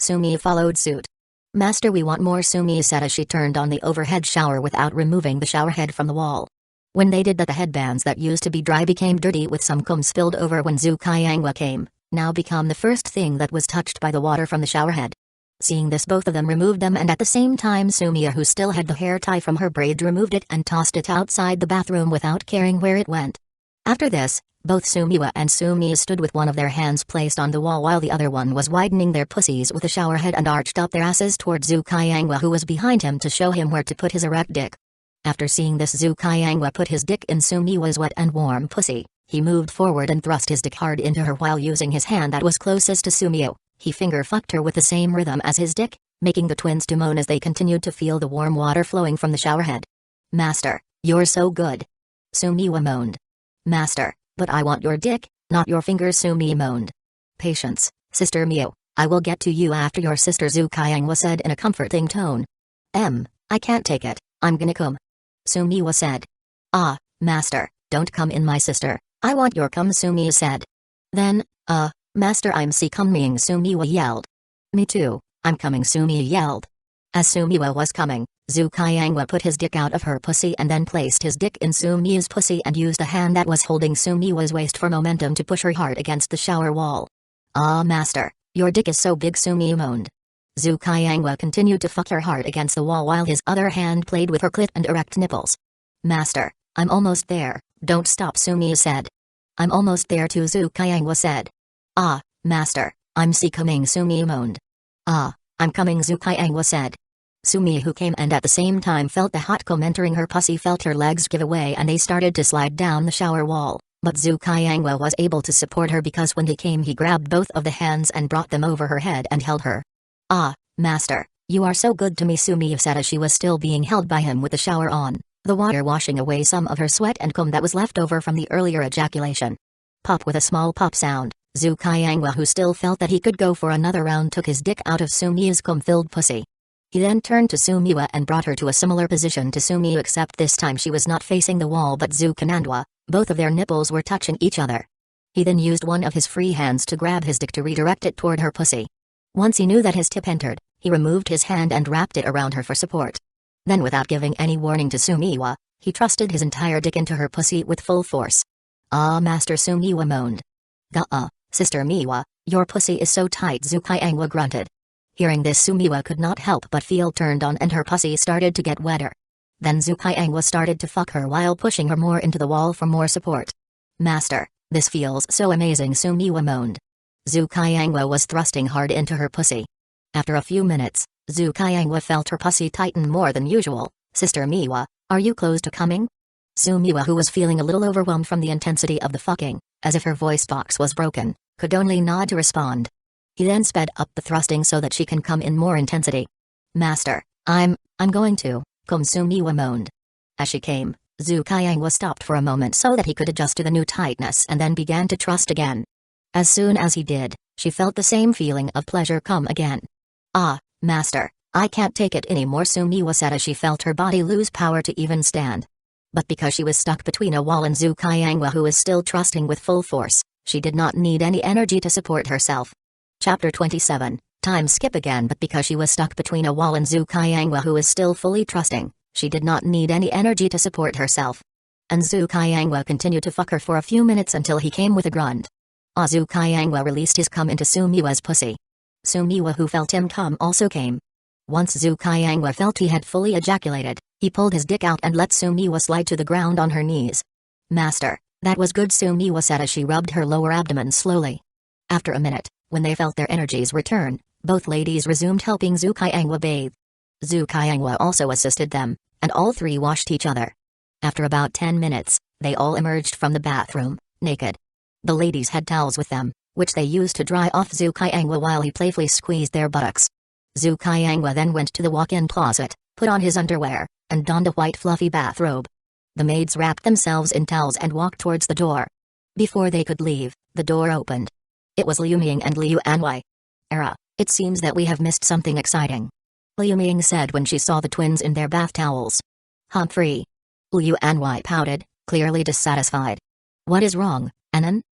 Sumiwa followed suit. "Master, we want more," Sumiwa said as she turned on the overhead shower without removing the shower head from the wall. When they did that, the headbands that used to be dry became dirty with some cum spilled over when Zukaiangwa came, now become the first thing that was touched by the water from the shower head. Seeing this, both of them removed them, and at the same time Sumiwa, who still had the hair tie from her braid, removed it and tossed it outside the bathroom without caring where it went. After this, both Sumiwa and Sumiya stood with one of their hands placed on the wall while the other one was widening their pussies with a shower head and arched up their asses toward Zukaiangwa, who was behind him, to show him where to put his erect dick. After seeing this, Zukaiangwa put his dick in Sumiwa's wet and warm pussy. He moved forward and thrust his dick hard into her while using his hand that was closest to Sumiya. He finger-fucked her with the same rhythm as his dick, making the twins to moan as they continued to feel the warm water flowing from the shower head. "Master, you're so good," Sumiwa moaned. "Master, but I want your dick, not your fingers," Sumiya moaned. "Patience, Sister Miu, I will get to you after your sister," Zukaiangwa said in a comforting tone. I can't take it, I'm gonna come," Sumiwa said. "Ah, master, don't come in, my sister, I want your cum," Sumiya said. Then, "Master, I'm coming," Sumiwa yelled. "Me too, I'm coming," Sumiya yelled. As Sumiwa was coming, Zukaiangwa put his dick out of her pussy and then placed his dick in Sumiya's pussy and used the hand that was holding Sumiya's waist for momentum to push her hard against the shower wall. "Ah, master, your dick is so big," Sumiya moaned. Zukaiangwa continued to fuck her hard against the wall while his other hand played with her clit and erect nipples. "Master, I'm almost there, don't stop," Sumiya said. "I'm almost there too," Zukaiangwa said. "Ah, master, I'm coming," Sumiya moaned. "Ah, I'm coming," Zukaiangwa said. Sumiya, who came and at the same time felt the hot cum entering her pussy, felt her legs give away and they started to slide down the shower wall, but Zukaiangwa was able to support her because when he came he grabbed both of the hands and brought them over her head and held her. "Ah, master, you are so good to me," Sumiya said as she was still being held by him with the shower on, the water washing away some of her sweat and cum that was left over from the earlier ejaculation. Pop! With a small pop sound, Zukaiangwa, who still felt that he could go for another round, took his dick out of Sumiya's cum-filled pussy. He then turned to Sumiya and brought her to a similar position to Sumiya, except this time she was not facing the wall but Zukanandwa. Both of their nipples were touching each other. He then used one of his free hands to grab his dick to redirect it toward her pussy. Once he knew that his tip entered, he removed his hand and wrapped it around her for support. Then, without giving any warning to Sumiya, he trusted his entire dick into her pussy with full force. "Ah, master," Sumiya moaned. "Sister Miwa, your pussy is so tight," Zukaiangwa grunted. Hearing this, Sumiya could not help but feel turned on and her pussy started to get wetter. Then Zukaiangwa started to fuck her while pushing her more into the wall for more support. "Master, this feels so amazing," Sumiya moaned. Zukaiangwa was thrusting hard into her pussy. After a few minutes, Zukaiangwa felt her pussy tighten more than usual. "Sister Miwa, are you close to coming?" Sumiya, who was feeling a little overwhelmed from the intensity of the fucking, as if her voice box was broken, could only nod to respond. He then sped up the thrusting so that she can come in more intensity. "Master, I'm going to come," Sumiya moaned. As she came, Zukaiangwa stopped for a moment so that he could adjust to the new tightness and then began to thrust again. As soon as he did, she felt the same feeling of pleasure come again. "Ah, master, I can't take it anymore," Sumiya said as she felt her body lose power to even stand. But because she was stuck between a wall and Zukaiangwa, who was still thrusting with full force, she did not need any energy to support herself. Chapter 27, time skip again. But because she was stuck between a wall and Zukaiangwa, who was still fully thrusting, she did not need any energy to support herself. and Zhu Qiangwa continued to fuck her for a few minutes until he came with a grunt. Zhu Qiangwa released his cum into Sumiwa's pussy. Sumiwa, who felt him come, also came. Once Zhu Qiangwa felt he had fully ejaculated, he pulled his dick out and let Sumiwa slide to the ground on her knees. "Master, that was good," Sumiwa said as she rubbed her lower abdomen slowly. After a minute, when they felt their energies return, both ladies resumed helping Zhu Qiangwa bathe. Zhu Qiangwa also assisted them, and all three washed each other. After about 10 minutes, they all emerged from the bathroom, naked. The ladies had towels with them, which they used to dry off Zhu Qiangwa while he playfully squeezed their buttocks. Zhu Qiangwa then went to the walk-in closet, put on his underwear, and donned a white fluffy bathrobe. The maids wrapped themselves in towels and walked towards the door. Before they could leave, the door opened. It was Liu Ming and Liu Anwei. It seems that we have missed something exciting," Liu Ming said when she saw the twins in their bath towels. "Humphrey." Liu Anwei pouted, clearly dissatisfied. "What is wrong, Anan?"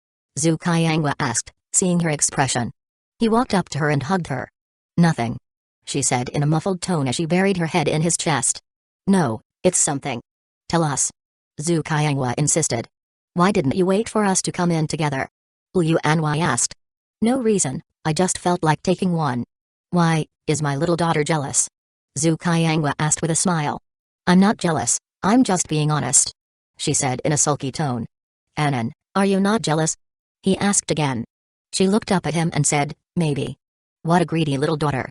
Zhu Qiangwa asked, seeing her expression. He walked up to her and hugged her. "Nothing," she said in a muffled tone as she buried her head in his chest. "No, it's something. Tell us," Zhu Qiangwa insisted. "Why didn't you wait for us to come in together?" Liu Anwei asked. "No reason, I just felt like taking one." "Why, is my little daughter jealous?" Zhu Qiangwa asked with a smile. "I'm not jealous, I'm just being honest," she said in a sulky tone. "Anan, are you not jealous?" he asked again. She looked up at him and said, "Maybe." "What a greedy little daughter,"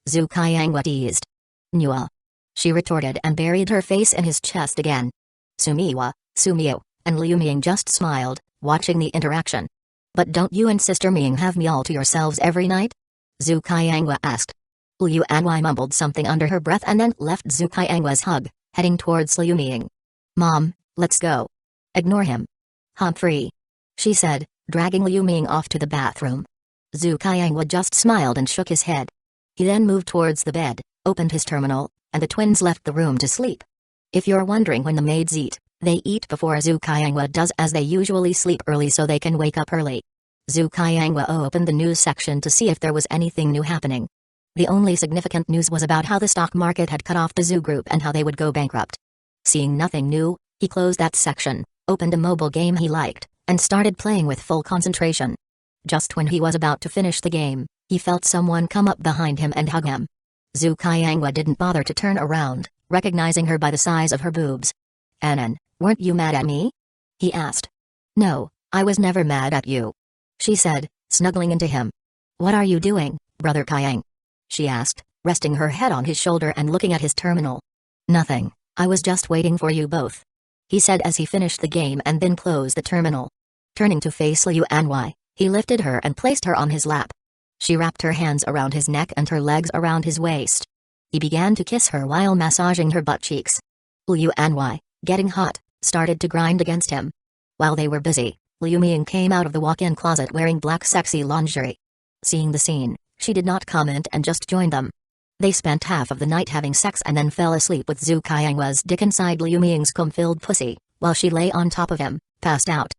Zhu Qiangwa teased. "Nua," she retorted and buried her face in his chest again. Sumiwa, Sumiyo, and Liu Ming just smiled, watching the interaction. "But don't you and Sister Ming have me all to yourselves every night?" Zhu Qiangwa asked. Liu Anwei mumbled something under her breath and then left Zhu Qiangwa's hug, heading towards Liu Ming. "Mom, let's go." "Ignore him. Humphrey," she said, dragging Liu Ming off to the bathroom. Zhu Qiangwa just smiled and shook his head. He then moved towards the bed, opened his terminal, and the twins left the room to sleep. If you're wondering when the maids eat, they eat before Zhu Qiangwa does, as they usually sleep early so they can wake up early. Zhu Qiangwa opened the news section to see if there was anything new happening. The only significant news was about how the stock market had cut off the Zhu group and how they would go bankrupt. Seeing nothing new, he closed that section, opened a mobile game he liked, and started playing with full concentration. Just when he was about to finish the game, he felt someone come up behind him and hug him. Zhu Qiangwa didn't bother to turn around, recognizing her by the size of her boobs. "Anan, weren't you mad at me?" he asked. "No, I was never mad at you," she said, snuggling into him. "What are you doing, Brother Qiang?" she asked, resting her head on his shoulder and looking at his terminal. "Nothing, I was just waiting for you both," he said as he finished the game and then closed the terminal. Turning to face Liu Anwei, he lifted her and placed her on his lap. She wrapped her hands around his neck and her legs around his waist. He began to kiss her while massaging her butt cheeks. Liu Anwei, getting hot, started to grind against him. While they were busy, Liu Ming came out of the walk-in closet wearing black sexy lingerie. Seeing the scene, she did not comment and just joined them. They spent half of the night having sex and then fell asleep with Zhu Qiangwa's dick inside Liu Ming's cum-filled pussy, while she lay on top of him, passed out.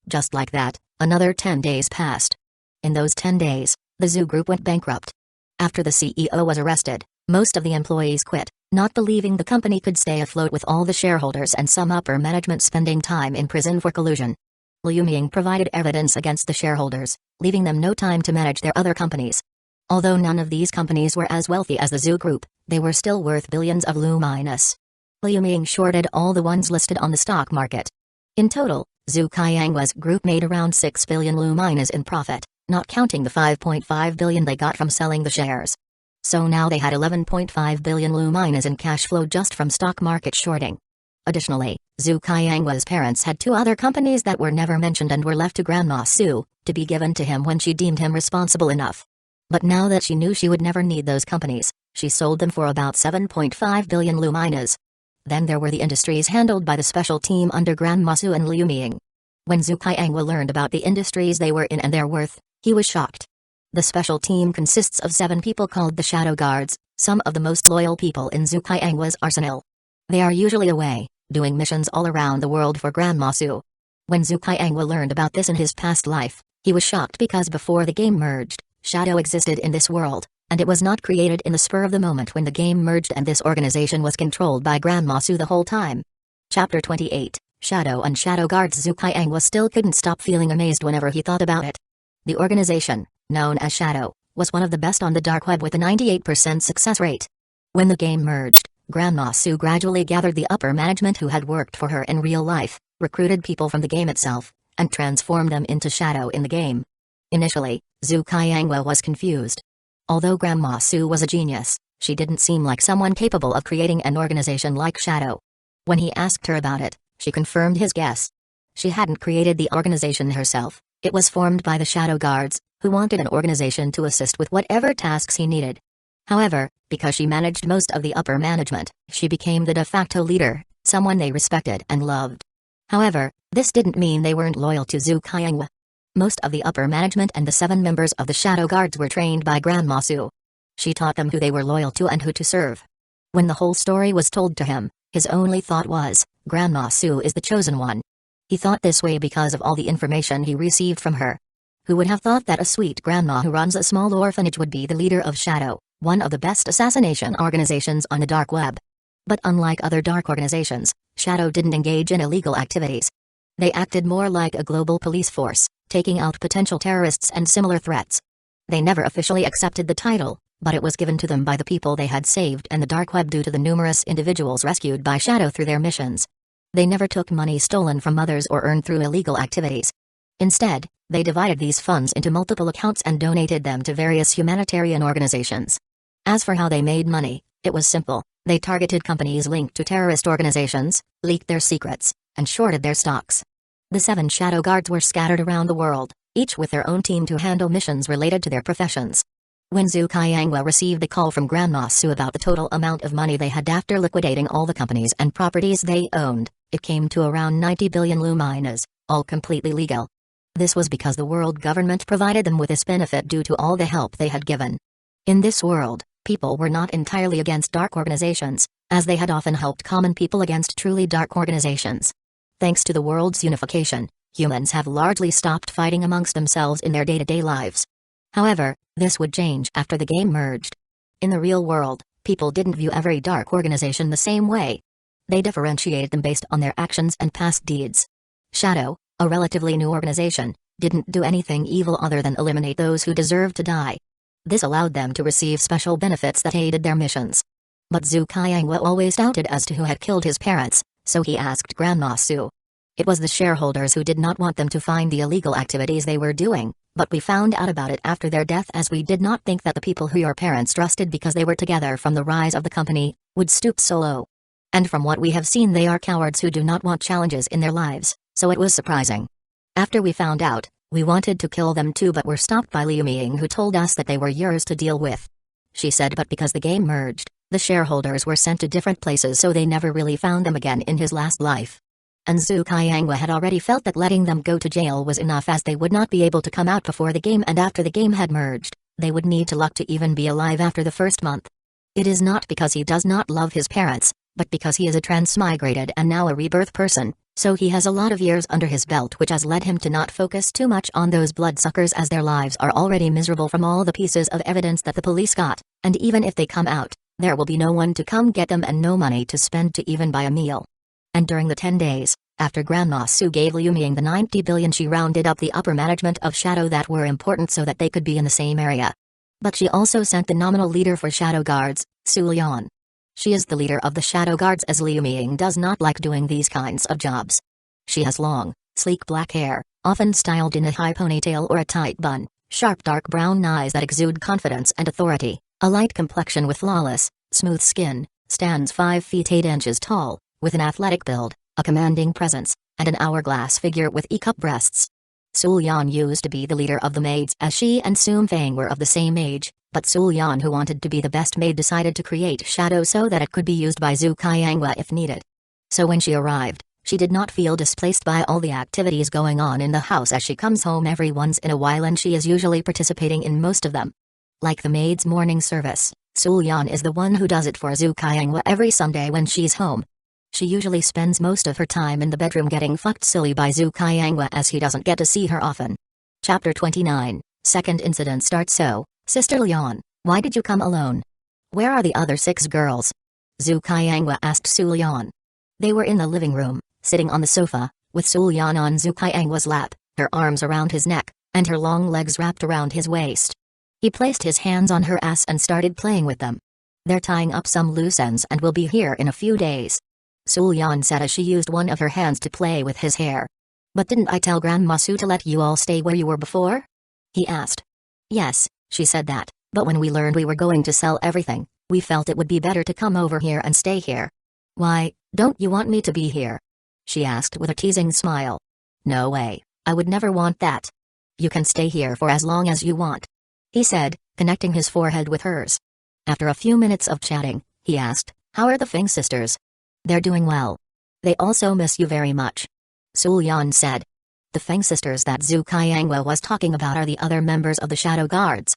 Just like that, another 10 days passed. In those 10 days, the Zhu group went bankrupt. After the CEO was arrested, most of the employees quit, not believing the company could stay afloat with all the shareholders and some upper management spending time in prison for collusion. Liu Ming provided evidence against the shareholders, leaving them no time to manage their other companies. Although none of these companies were as wealthy as the Zhu group, they were still worth billions of Lu minus. Liu Ming shorted all the ones listed on the stock market. In total, Zhu Qiangwa's group made around 6 billion Lu minus in profit, not counting the 5.5 billion they got from selling the shares. So now they had 11.5 billion Lu minus in cash flow just from stock market shorting. Additionally, Zhu Qiangwa's parents had 2 other companies that were never mentioned and were left to Grandma Su, to be given to him when she deemed him responsible enough. But now that she knew she would never need those companies, she sold them for about 7.5 billion Lu minus. Then there were the industries handled by the special team under Grandma Su and Liu Ming. When Zhu Qiangwa learned about the industries they were in and their worth, he was shocked. The special team consists of 7 people called the Shadow Guards, some of the most loyal people in Zhu Qiangwa's arsenal. They are usually away, doing missions all around the world for Grandma Su. When Zhu Qiangwa learned about this in his past life, he was shocked because before the game merged, Shadow existed in this world, and it was not created in the spur of the moment when the game merged, and this organization was controlled by Grandma Su the whole time. Chapter 28, Shadow and Shadow Guards Zhu Qiangwa still couldn't stop feeling amazed whenever he thought about it. The organization, known as Shadow, was one of the best on the dark web with a 98% success rate. When the game merged, Grandma Su gradually gathered the upper management who had worked for her in real life, recruited people from the game itself, and transformed them into Shadow in the game. Initially, Zhu Qiangwa was confused. Although Grandma Su was a genius, she didn't seem like someone capable of creating an organization like Shadow. When he asked her about it, she confirmed his guess. She hadn't created the organization herself, it was formed by the Shadow Guards, who wanted an organization to assist with whatever tasks he needed. However, because she managed most of the upper management, she became the de facto leader, someone they respected and loved. However, this didn't mean they weren't loyal to Zhu Qiangwa. Most of the upper management and the 7 members of the Shadow Guards were trained by Grandma Su. She taught them who they were loyal to and who to serve. When the whole story was told to him, his only thought was, Grandma Su is the chosen one. He thought this way because of all the information he received from her. Who would have thought that a sweet grandma who runs a small orphanage would be the leader of Shadow, one of the best assassination organizations on the dark web? But unlike other dark organizations, Shadow didn't engage in illegal activities. They acted more like a global police force, taking out potential terrorists and similar threats. They never officially accepted the title, but it was given to them by the people they had saved and the dark web due to the numerous individuals rescued by Shadow through their missions. They never took money stolen from others or earned through illegal activities. Instead, they divided these funds into multiple accounts and donated them to various humanitarian organizations. As for how they made money, it was simple. They targeted companies linked to terrorist organizations, leaked their secrets, and shorted their stocks. The 7 Shadow Guards were scattered around the world, each with their own team to handle missions related to their professions. When Zhu Qiangwa received a call from Grandma Su about the total amount of money they had after liquidating all the companies and properties they owned, it came to around 90 billion luminas, all completely legal. This was because the world government provided them with this benefit due to all the help they had given. In this world, people were not entirely against dark organizations, as they had often helped common people against truly dark organizations. Thanks to the world's unification, humans have largely stopped fighting amongst themselves in their day-to-day lives. However, this would change after the game merged. In the real world, people didn't view every dark organization the same way. They differentiated them based on their actions and past deeds. Shadow, a relatively new organization, didn't do anything evil other than eliminate those who deserved to die. This allowed them to receive special benefits that aided their missions. But Zhu Qiangwa always doubted as to who had killed his parents, so he asked Grandma Su. It was the shareholders who did not want them to find the illegal activities they were doing, but we found out about it after their death as we did not think that the people who your parents trusted because they were together from the rise of the company, would stoop so low. And from what we have seen they are cowards who do not want challenges in their lives, so it was surprising. After we found out, we wanted to kill them too but were stopped by Liu Ming who told us that they were yours to deal with. She said but because the game merged, the shareholders were sent to different places so they never really found them again in his last life. And Zhu Qiangwa had already felt that letting them go to jail was enough as they would not be able to come out before the game and after the game had merged, they would need to luck to even be alive after the first month. It is not because he does not love his parents, but because he is a transmigrated and now a rebirth person, so he has a lot of years under his belt which has led him to not focus too much on those bloodsuckers as their lives are already miserable from all the pieces of evidence that the police got, and even if they come out, there will be no one to come get them and no money to spend to even buy a meal. And during the 10 days, after Grandma Su gave Liu Ming the 90 billion she rounded up the upper management of Shadow that were important so that they could be in the same area. But she also sent the nominal leader for Shadow Guards, Su Lian. She is the leader of the Shadow Guards as Liu Ming does not like doing these kinds of jobs. She has long, sleek black hair, often styled in a high ponytail or a tight bun, sharp dark brown eyes that exude confidence and authority, a light complexion with flawless, smooth skin, stands 5 feet 8 inches tall, with an athletic build, a commanding presence, and an hourglass figure with E-cup breasts. Su Yan used to be the leader of the maids as she and Sum Fang were of the same age, but Su Yan who wanted to be the best maid decided to create Shadow so that it could be used by Zhu Qiangwa if needed. So when she arrived, she did not feel displaced by all the activities going on in the house as she comes home every once in a while and she is usually participating in most of them. Like the maid's morning service, Su Yan is the one who does it for Zhu Qiangwa every Sunday when she's home. She usually spends most of her time in the bedroom getting fucked silly by Zhu Qiangwa as he doesn't get to see her often. Chapter 29, Second incident starts. So, Sister Lian, why did you come alone? Where are the other 6 girls? Zhu Qiangwa asked Su Lian. They were in the living room, sitting on the sofa, with Sulyan on Zhu Qiangwa's lap, her arms around his neck, and her long legs wrapped around his waist. He placed his hands on her ass and started playing with them. They're tying up some loose ends and will be here in a few days, Sulyan said as she used one of her hands to play with his hair. But didn't I tell Grandma Su to let you all stay where you were before? He asked. Yes, she said that, but when we learned we were going to sell everything, we felt it would be better to come over here and stay here. Why, don't you want me to be here? She asked with a teasing smile. No way, I would never want that. You can stay here for as long as you want, he said, connecting his forehead with hers. After a few minutes of chatting, he asked, how are the Feng sisters? They're doing well. They also miss you very much, Sulyan said. The Feng sisters that Zhu Qiangwa was talking about are the other members of the Shadow Guards.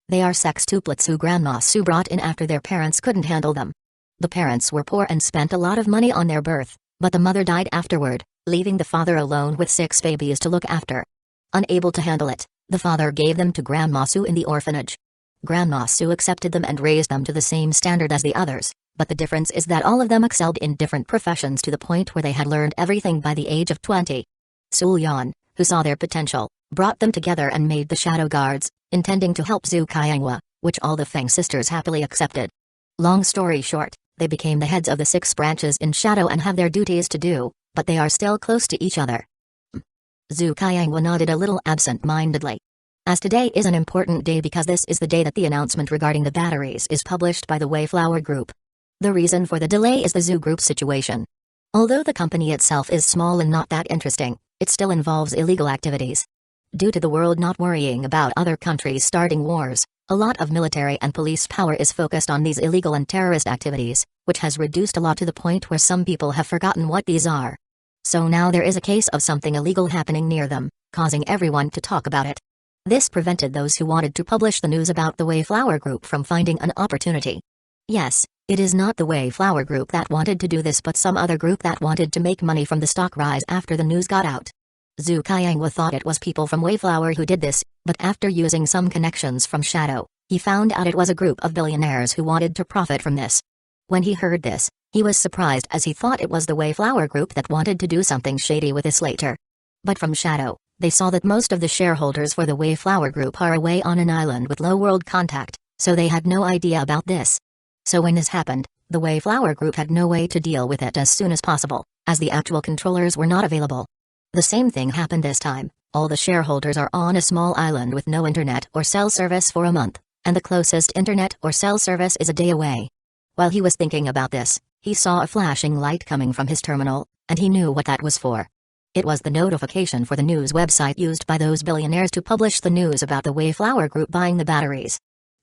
They are sextuplets who Grandma Su brought in after their parents couldn't handle them. The parents were poor and spent a lot of money on their birth, but the mother died afterward, leaving the father alone with 6 babies to look after. Unable to handle it, the father gave them to Grandma Su in the orphanage. Grandma Su accepted them and raised them to the same standard as the others, but the difference is that all of them excelled in different professions to the point where they had learned everything by the age of 20. Sulyan, who saw their potential, brought them together and made the Shadow Guards, intending to help Zhu Qiangwa, which all the Feng sisters happily accepted. Long story short, they became the heads of the 6 branches in Shadow and have their duties to do, but they are still close to each other. Zhu Qiangwa nodded a little absent-mindedly. As today is an important day because this is the day that the announcement regarding the batteries is published by the Wayflower Group. The reason for the delay is the Zhu Group situation. Although the company itself is small and not that interesting, it still involves illegal activities. Due to the world not worrying about other countries starting wars, a lot of military and police power is focused on these illegal and terrorist activities, which has reduced a lot to the point where some people have forgotten what these are. So now there is a case of something illegal happening near them, causing everyone to talk about it. This prevented those who wanted to publish the news about the Wayflower Group from finding an opportunity. Yes, it is not the Wayflower Group that wanted to do this but some other group that wanted to make money from the stock rise after the news got out. Zhu Qiangwa thought it was people from Wayflower who did this, but after using some connections from Shadow, he found out it was a group of billionaires who wanted to profit from this. When he heard this, he was surprised as he thought it was the Wayflower Group that wanted to do something shady with this later. But from Shadow, they saw that most of the shareholders for the Wayflower Group are away on an island with low world contact, so they had no idea about this. So when this happened, the Wayflower Group had no way to deal with it as soon as possible, as the actual controllers were not available. The same thing happened this time. All the shareholders are on a small island with no internet or cell service for a month, and the closest internet or cell service is a day away. While he was thinking about this, he saw a flashing light coming from his terminal, and he knew what that was for. It was the notification for the news website used by those billionaires to publish the news about the Wayflower Group buying the batteries.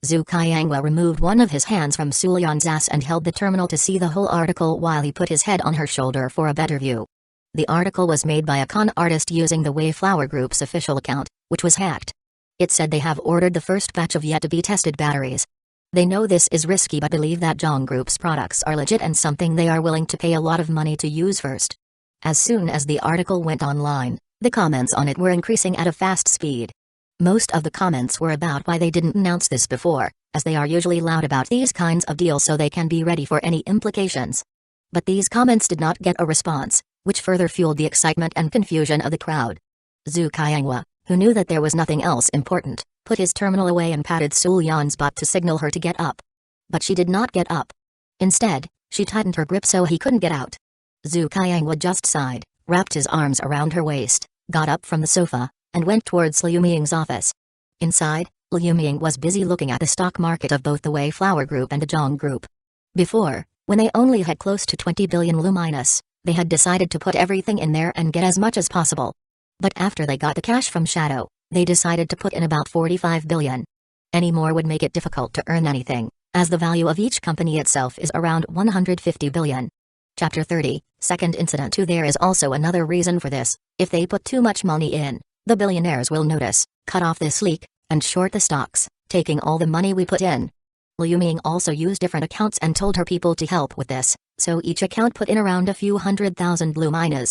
Zhu Qiangwa removed one of his hands from Sulyan's ass and held the terminal to see the whole article while he put his head on her shoulder for a better view. The article was made by a con artist using the Wayflower Group's official account, which was hacked. It said they have ordered the first batch of yet-to-be-tested batteries. They know this is risky but believe that Zhong Group's products are legit and something they are willing to pay a lot of money to use first. As soon as the article went online, the comments on it were increasing at a fast speed. Most of the comments were about why they didn't announce this before, as they are usually loud about these kinds of deals so they can be ready for any implications. But these comments did not get a response, which further fueled the excitement and confusion of the crowd. Zhu Qiangwa, who knew that there was nothing else important, put his terminal away and patted Sulyan's butt to signal her to get up. But she did not get up. Instead, she tightened her grip so he couldn't get out. Zhu Qiangwa just sighed, wrapped his arms around her waist, got up from the sofa, and went towards Liu Ming's office. Inside, Liu Ming was busy looking at the stock market of both the Wayflower Group and the Zhong Group. Before, when they only had close to 20 billion Lu-, they had decided to put everything in there and get as much as possible. But after they got the cash from Shadow, they decided to put in about 45 billion. Any more would make it difficult to earn anything, as the value of each company itself is around 150 billion. Chapter 30, Second Incident 2. There is also another reason for this. If they put too much money in, the billionaires will notice, cut off this leak, and short the stocks, taking all the money we put in. Liu Ming also used different accounts and told her people to help with this, so each account put in around a few 100,000 Lu-.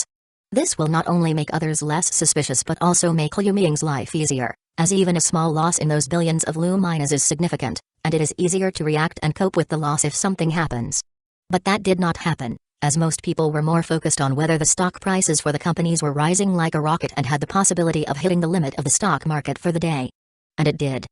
This will not only make others less suspicious but also make Liu Ming's life easier, as even a small loss in those billions of Lu- is significant, and it is easier to react and cope with the loss if something happens. But that did not happen. as most people were more focused on whether the stock prices for the companies were rising like a rocket and had the possibility of hitting the limit of the stock market for the day. And it did.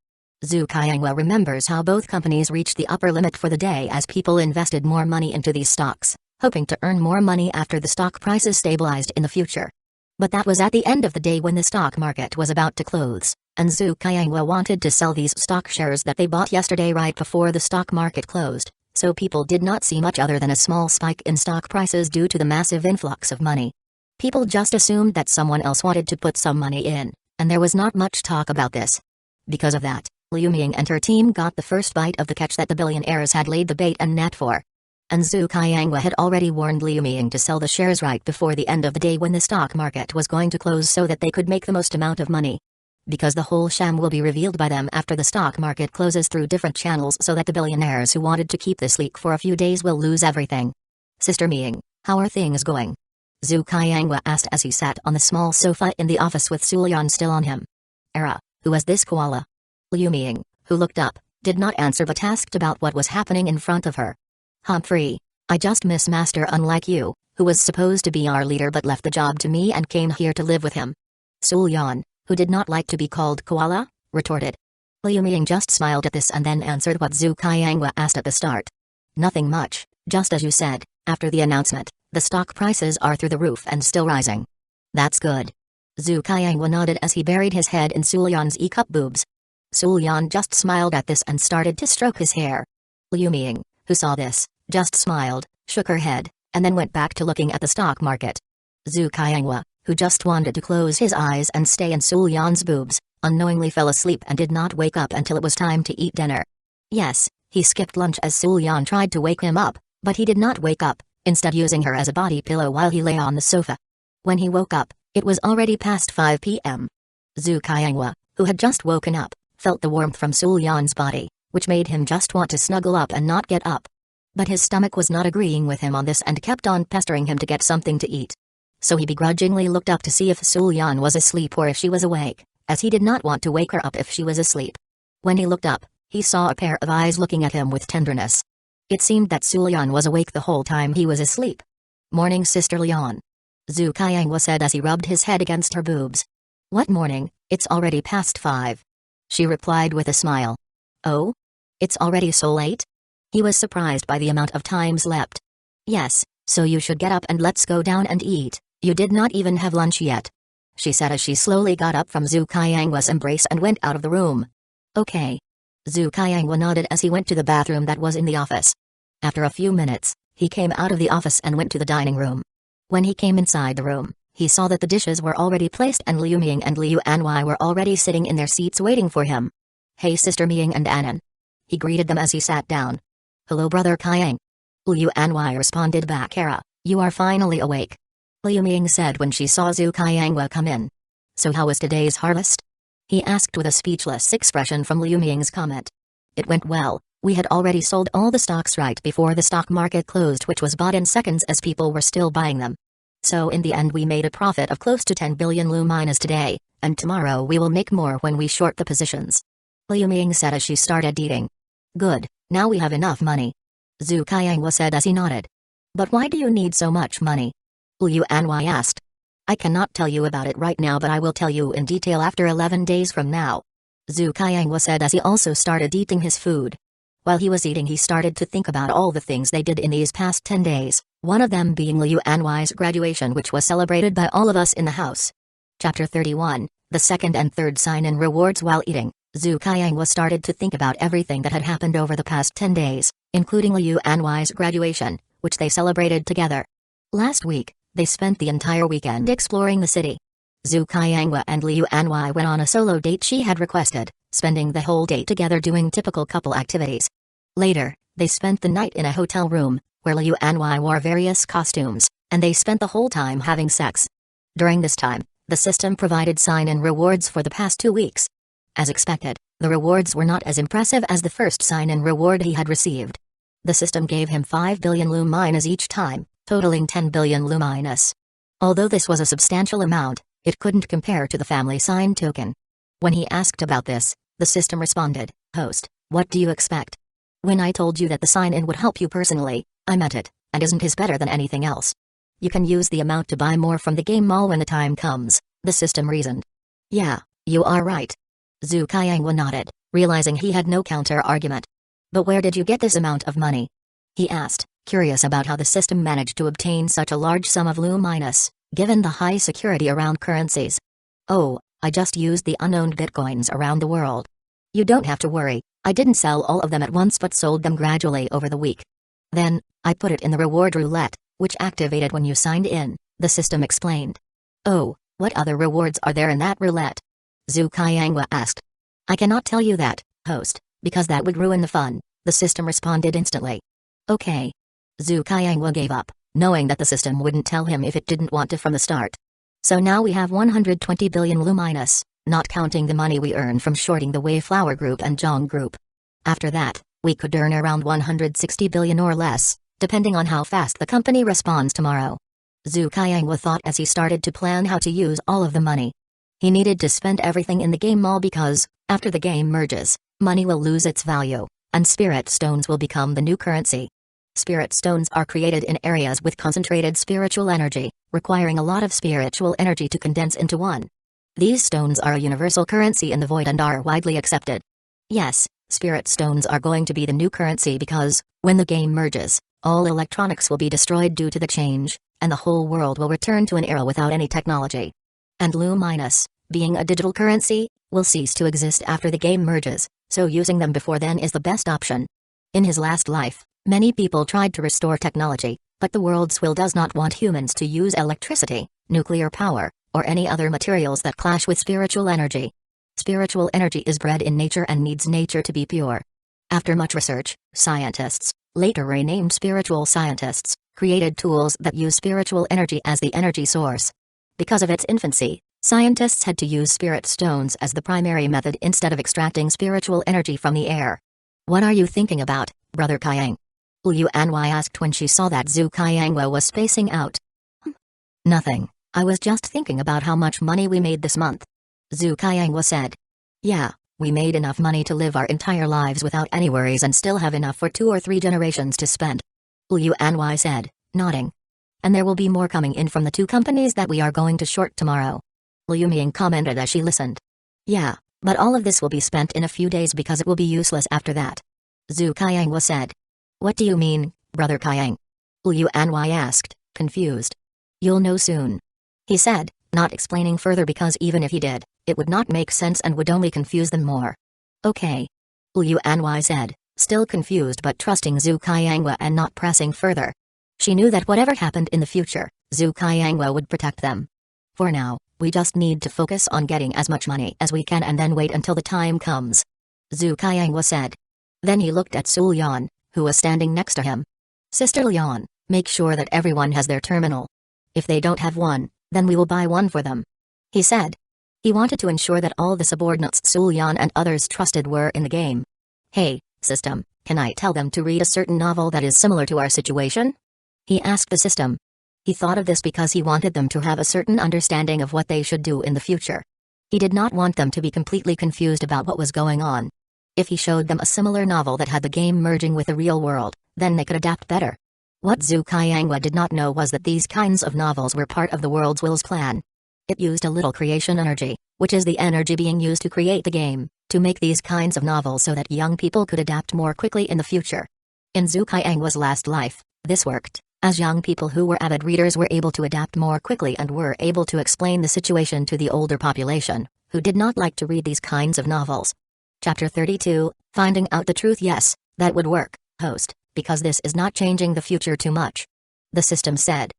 Zhu Qianghua remembers how both companies reached the upper limit for the day as people invested more money into these stocks, hoping to earn more money after the stock prices stabilized in the future. But that was at the end of the day when the stock market was about to close, and Zhu Qianghua wanted to sell these stock shares that they bought yesterday right before the stock market closed, so people did not see much other than a small spike in stock prices due to the massive influx of money. People just assumed that someone else wanted to put some money in, and there was not much talk about this. Because of that, Liu Ming and her team got the first bite of the catch that the billionaires had laid the bait and net for. And Zhu Qianghua had already warned Liu Ming to sell the shares right before the end of the day when the stock market was going to close so that they could make the most amount of money. Because the whole sham will be revealed by them after the stock market closes through different channels so that the billionaires who wanted to keep this leak for a few days will lose everything. Sister Ming, how are things going? Zhu Qianghua asked as he sat on the small sofa in the office with Sulian still on him. Who was this koala? Liu Ming, who looked up, did not answer but asked about what was happening in front of her. Humphrey, I just miss Master unlike you, who was supposed to be our leader but left the job to me and came here to live with him. Sulian, who did not like to be called koala, retorted. Liu Ming just smiled at this and then answered what Zhu Qianghua asked at the start. Nothing much, just as you said, after the announcement, the stock prices are through the roof and still rising. That's good. Zhu Qianghua nodded as he buried his head in Sulian's E-cup boobs. Sulian just smiled at this and started to stroke his hair. Liu Ming, who saw this, just smiled, shook her head, and then went back to looking at the stock market. Zhu Qianghua, who just wanted to close his eyes and stay in Sulian's boobs, unknowingly fell asleep and did not wake up until it was time to eat dinner. Yes, he skipped lunch as Sulian tried to wake him up, but he did not wake up, instead using her as a body pillow while he lay on the sofa. When he woke up, it was already past 5 p.m. Zhu Qianghua, who had just woken up, felt the warmth from Sulian's body, which made him just want to snuggle up and not get up. But his stomach was not agreeing with him on this and kept on pestering him to get something to eat. So he begrudgingly looked up to see if Sulian was asleep or if she was awake, as he did not want to wake her up if she was asleep. When he looked up, he saw a pair of eyes looking at him with tenderness. It seemed that Sulian was awake the whole time he was asleep. Morning, Sister Lian. Zhu Qianghua said as he rubbed his head against her boobs. What morning? It's already past 5. She replied with a smile. Oh? It's already so late? He was surprised by the amount of time slept. Yes, so you should get up and let's go down and eat, you did not even have lunch yet. She said as she slowly got up from Zhu Qianghua's embrace and went out of the room. Okay. Zhu Qianghua nodded as he went to the bathroom that was in the office. After a few minutes, he came out of the office and went to the dining room. When he came inside the room, he saw that the dishes were already placed and Liu Ming and Liu Anwei were already sitting in their seats waiting for him. Hey Sister Ming and Anan. He greeted them as he sat down. Hello Brother Qiang. Liu Anwei responded back. You are finally awake. Liu Ming said when she saw Zhu Qianghua come in. So how was today's harvest? He asked with a speechless expression from Liu Ming's comment. It went well. We had already sold all the stocks right before the stock market closed, which was bought in seconds as people were still buying them. So in the end we made a profit of close to 10 billion Lu minus today, and tomorrow we will make more when we short the positions. Liu Ming said as she started eating. Good, now we have enough money. Zhu Qianghua said as he nodded. But why do you need so much money? Liu Anwei asked. I cannot tell you about it right now, but I will tell you in detail after 11 days from now. Zhu Qianghua said as he also started eating his food. While he was eating he started to think about all the things they did in these past 10 days, one of them being Liu Anwei's graduation, which was celebrated by all of us in the house. Chapter 31, the second and third sign-in rewards. While eating, Zhu Qianghua started to think about everything that had happened over the past 10 days, including Liu Anwei's graduation, which they celebrated together. Last week, they spent the entire weekend exploring the city. Zhu Qianghua and Liu Anwei went on a solo date she had requested, spending the whole day together doing typical couple activities. Later, they spent the night in a hotel room, where Liu Anwei wore various costumes, and they spent the whole time having sex. During this time, the system provided sign-in rewards for the past 2 weeks. As expected, the rewards were not as impressive as the first sign-in reward he had received. The system gave him 5 billion Lu minus each time, totaling 10 billion Lu minus. Although this was a substantial amount, it couldn't compare to the family sign token. When he asked about this, the system responded, Host, what do you expect? When I told you that the sign-in would help you personally, I meant it, and isn't his better than anything else? You can use the amount to buy more from the game mall when the time comes, the system reasoned. Yeah, you are right. Zhu Qiangwa nodded, realizing he had no counter-argument. But where did you get this amount of money? He asked, curious about how the system managed to obtain such a large sum of Lu minus, given the high security around currencies. Oh, I just used the unowned bitcoins around the world. You don't have to worry, I didn't sell all of them at once but sold them gradually over the week. Then, I put it in the reward roulette, which activated when you signed in, the system explained. Oh, what other rewards are there in that roulette? Zhu Qiangwa asked. I cannot tell you that, host, because that would ruin the fun, the system responded instantly. Okay. Zhu Qiangwa gave up, knowing that the system wouldn't tell him if it didn't want to from the start. So now we have 120 billion Lu minus, not counting the money we earn from shorting the Wayflower Group and Zhong Group. After that, we could earn around 160 billion or less, depending on how fast the company responds tomorrow. Zhu Qiangwa thought as he started to plan how to use all of the money. He needed to spend everything in the game mall because, after the game merges, money will lose its value, and spirit stones will become the new currency. Spirit stones are created in areas with concentrated spiritual energy, requiring a lot of spiritual energy to condense into one. These stones are a universal currency in the void and are widely accepted. Yes, spirit stones are going to be the new currency because, when the game merges, all electronics will be destroyed due to the change, and the whole world will return to an era without any technology. And Lu minus, being a digital currency, will cease to exist after the game merges, so using them before then is the best option. In his last life, many people tried to restore technology, but the world's will does not want humans to use electricity, nuclear power, or any other materials that clash with spiritual energy. Spiritual energy is bred in nature and needs nature to be pure. After much research, scientists, later renamed spiritual scientists, created tools that use spiritual energy as the energy source. Because of its infancy, scientists had to use spirit stones as the primary method instead of extracting spiritual energy from the air. What are you thinking about, Brother Qiang? Liu Anhui asked when she saw that Zhu Qiangwa was spacing out. Nothing, I was just thinking about how much money we made this month. Zhu Qiangwa said. Yeah, we made enough money to live our entire lives without any worries and still have enough for 2 or 3 generations to spend. Liu Anhui said, nodding. And there will be more coming in from the 2 companies that we are going to short tomorrow. Liu Ming commented as she listened. Yeah, but all of this will be spent in a few days because it will be useless after that. Zhu Qiangwa said. What do you mean, Brother Qiang? Liu Anhui asked, confused. You'll know soon. He said, not explaining further because even if he did, it would not make sense and would only confuse them more. Okay. Liu Anhui said, still confused but trusting Zhu Qiangwa and not pressing further. She knew that whatever happened in the future, Zhu Qiangwa would protect them. For now, we just need to focus on getting as much money as we can and then wait until the time comes. Zhu Qiangwa said. Then he looked at Su Lian, who was standing next to him. Sister Lian, make sure that everyone has their terminal. If they don't have one, then we will buy one for them. He said. He wanted to ensure that all the subordinates Su Lian and others trusted were in the game. Hey, system, can I tell them to read a certain novel that is similar to our situation? He asked the system. He thought of this because he wanted them to have a certain understanding of what they should do in the future. He did not want them to be completely confused about what was going on. If he showed them a similar novel that had the game merging with the real world, then they could adapt better. What Zhu Qiangwa did not know was that these kinds of novels were part of the world's will's plan. It used a little creation energy, which is the energy being used to create the game, to make these kinds of novels so that young people could adapt more quickly in the future. In Zhu Qiangwa's last life, this worked, as young people who were avid readers were able to adapt more quickly and were able to explain the situation to the older population, who did not like to read these kinds of novels. Chapter 32, Finding Out the Truth. Yes, that would work, host, because this is not changing the future too much. The system said.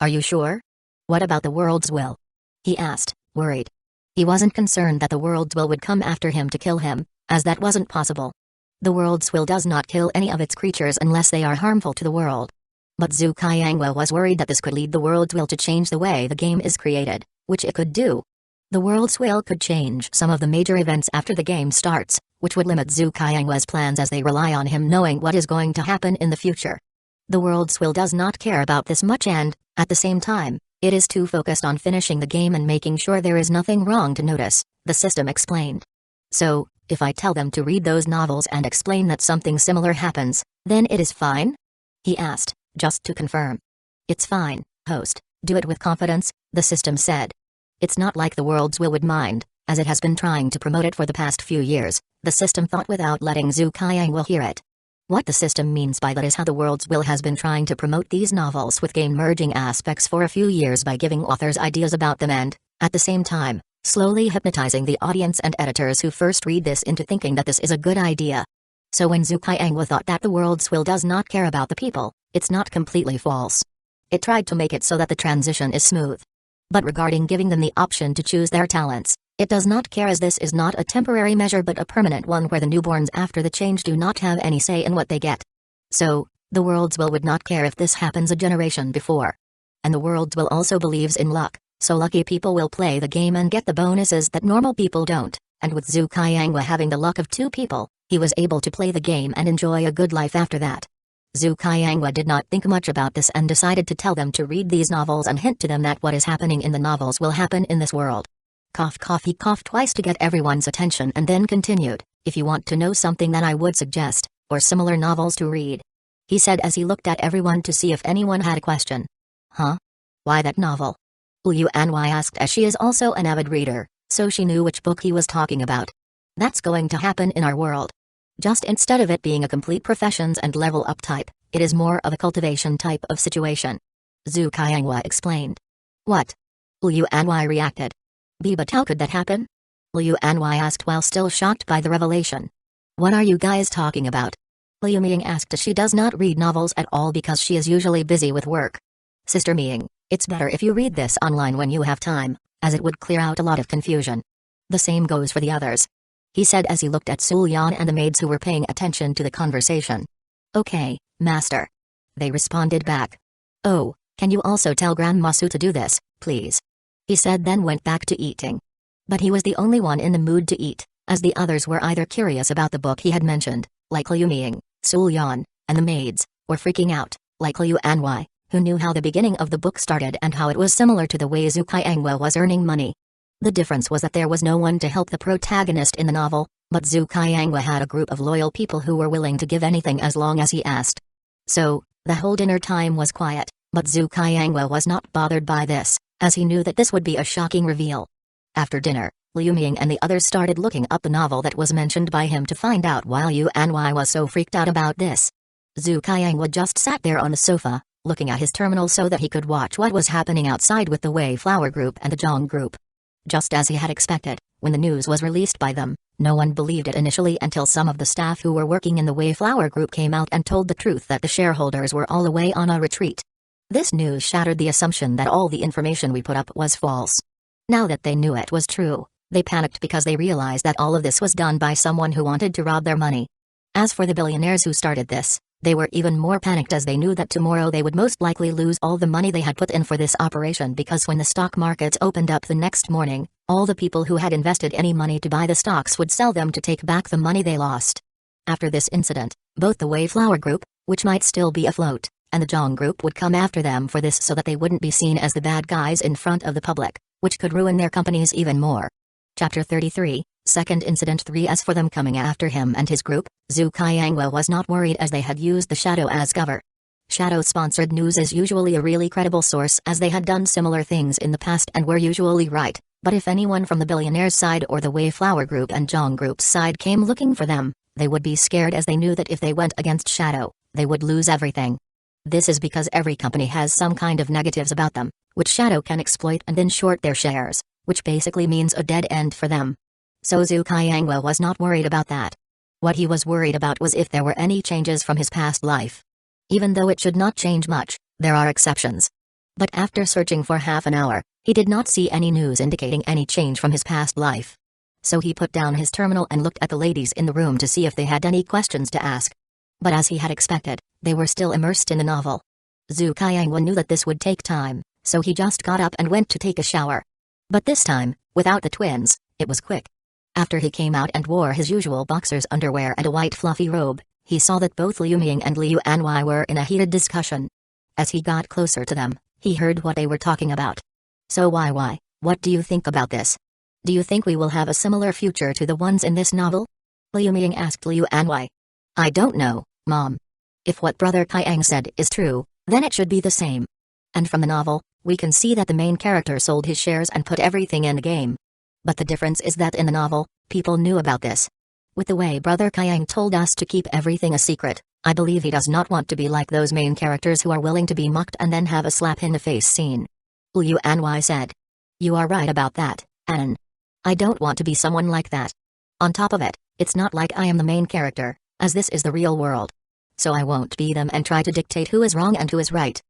Are you sure? What about the world's will? He asked, worried. He wasn't concerned that the world's will would come after him to kill him, as that wasn't possible. The world's will does not kill any of its creatures unless they are harmful to the world. But Zhu Qiangwa was worried that this could lead the world's will to change the way the game is created, which it could do. The world's will could change some of the major events after the game starts, which would limit Zhu Qiangwa's plans as they rely on him knowing what is going to happen in the future. The world's will does not care about this much and, at the same time, it is too focused on finishing the game and making sure there is nothing wrong to notice, the system explained. So, if I tell them to read those novels and explain that something similar happens, then it is fine? He asked, Just to confirm. It's fine, host, do it with confidence, the system said. It's not like the world's will would mind, as it has been trying to promote it for the past few years, the system thought without letting Zhu Qiang hear it. What the system means by that is how the world's will has been trying to promote these novels with game-merging aspects for a few years by giving authors ideas about them and, at the same time, slowly hypnotizing the audience and editors who first read this into thinking that this is a good idea. So when Zhu Qiang thought that the world's will does not care about the people, it's not completely false. It tried to make it so that the transition is smooth. But regarding giving them the option to choose their talents, it does not care, as this is not a temporary measure but a permanent one where the newborns after the change do not have any say in what they get. So, the world's will would not care if this happens a generation before. And the world's will also believes in luck, so lucky people will play the game and get the bonuses that normal people don't, and with Zhu Qiang having the luck of 2 people, he was able to play the game and enjoy a good life after that. Zhu Qiang did not think much about this and decided to tell them to read these novels and hint to them that what is happening in the novels will happen in this world. Cough cough, he coughed twice to get everyone's attention and then continued, if you want to know something that I would suggest, or similar novels to read. He said as he looked at everyone to see if anyone had a question. Huh? Why that novel? Liu Anhui asked as she is also an avid reader, so she knew which book he was talking about. That's going to happen in our world. Just instead of it being a complete professions and level up type, it is more of a cultivation type of situation. Zhu Qiang explained. What? Liu Anhui reacted. But how could that happen? Liu Anhui asked while still shocked by the revelation. What are you guys talking about? Liu Ming asked as she does not read novels at all because she is usually busy with work. Sister Ming, it's better if you read this online when you have time, as it would clear out a lot of confusion. The same goes for the others. He said as he looked at Sul Yan and the maids who were paying attention to the conversation. Okay, master. They responded back. Oh, can you also tell Grandma Su to do this, please? He said then went back to eating. But he was the only one in the mood to eat, as the others were either curious about the book he had mentioned, like Liu Ming, Sul Yan, and the maids, or freaking out, like Liu Anhui, who knew how the beginning of the book started and how it was similar to the way Zhu Qiang was earning money. The difference was that there was no one to help the protagonist in the novel, but Zhu Qiang had a group of loyal people who were willing to give anything as long as he asked. So, the whole dinner time was quiet, but Zhu Qiang was not bothered by this, as he knew that this would be a shocking reveal. After dinner, Liu Ming and the others started looking up the novel that was mentioned by him to find out why Liu Anhui was so freaked out about this. Zhu Qiang just sat there on the sofa, looking at his terminal so that he could watch what was happening outside with the Wei Flower Group and the Zhang Group. Just as he had expected, when the news was released by them, no one believed it initially until some of the staff who were working in the Wei Flower Group came out and told the truth that the shareholders were all away on a retreat. This news shattered the assumption that all the information we put up was false. Now that they knew it was true, they panicked because they realized that all of this was done by someone who wanted to rob their money. As for the billionaires who started this, they were even more panicked as they knew that tomorrow they would most likely lose all the money they had put in for this operation because when the stock markets opened up the next morning, all the people who had invested any money to buy the stocks would sell them to take back the money they lost. After this incident, both the Wei Flower Group, which might still be afloat, and the Zhang Group would come after them for this so that they wouldn't be seen as the bad guys in front of the public, which could ruin their companies even more. Chapter 33, Second Incident 3. As for them coming after him and his group, Zhu Qiang was not worried as they had used the Shadow as cover. Shadow-sponsored news is usually a really credible source as they had done similar things in the past and were usually right, but if anyone from the billionaire's side or the Wei Flower Group and Zhang Group's side came looking for them, they would be scared as they knew that if they went against Shadow, they would lose everything. This is because every company has some kind of negatives about them, which Shadow can exploit and then short their shares, which basically means a dead end for them. So Zhu Qiang was not worried about that. What he was worried about was if there were any changes from his past life. Even though it should not change much, there are exceptions. But after searching for half an hour, he did not see any news indicating any change from his past life. So he put down his terminal and looked at the ladies in the room to see if they had any questions to ask. But as he had expected, they were still immersed in the novel. Zhu Qiang knew that this would take time, so he just got up and went to take a shower. But this time, without the twins, it was quick. After he came out and wore his usual boxer's underwear and a white fluffy robe, he saw that both Liu Ming and Liu Anhui were in a heated discussion. As he got closer to them, he heard what they were talking about. So why, what do you think about this? Do you think we will have a similar future to the ones in this novel? Liu Ming asked Liu Anhui. I don't know, Mom. If what Brother Qiang said is true, then it should be the same. And from the novel, we can see that the main character sold his shares and put everything in the game. But the difference is that in the novel, people knew about this. With the way Brother Kyang told us to keep everything a secret, I believe he does not want to be like those main characters who are willing to be mocked and then have a slap-in-the-face scene. Liu Anwei said. You are right about that, An. I don't want to be someone like that. On top of it, it's not like I am the main character, as this is the real world. So I won't be them and try to dictate who is wrong and who is right.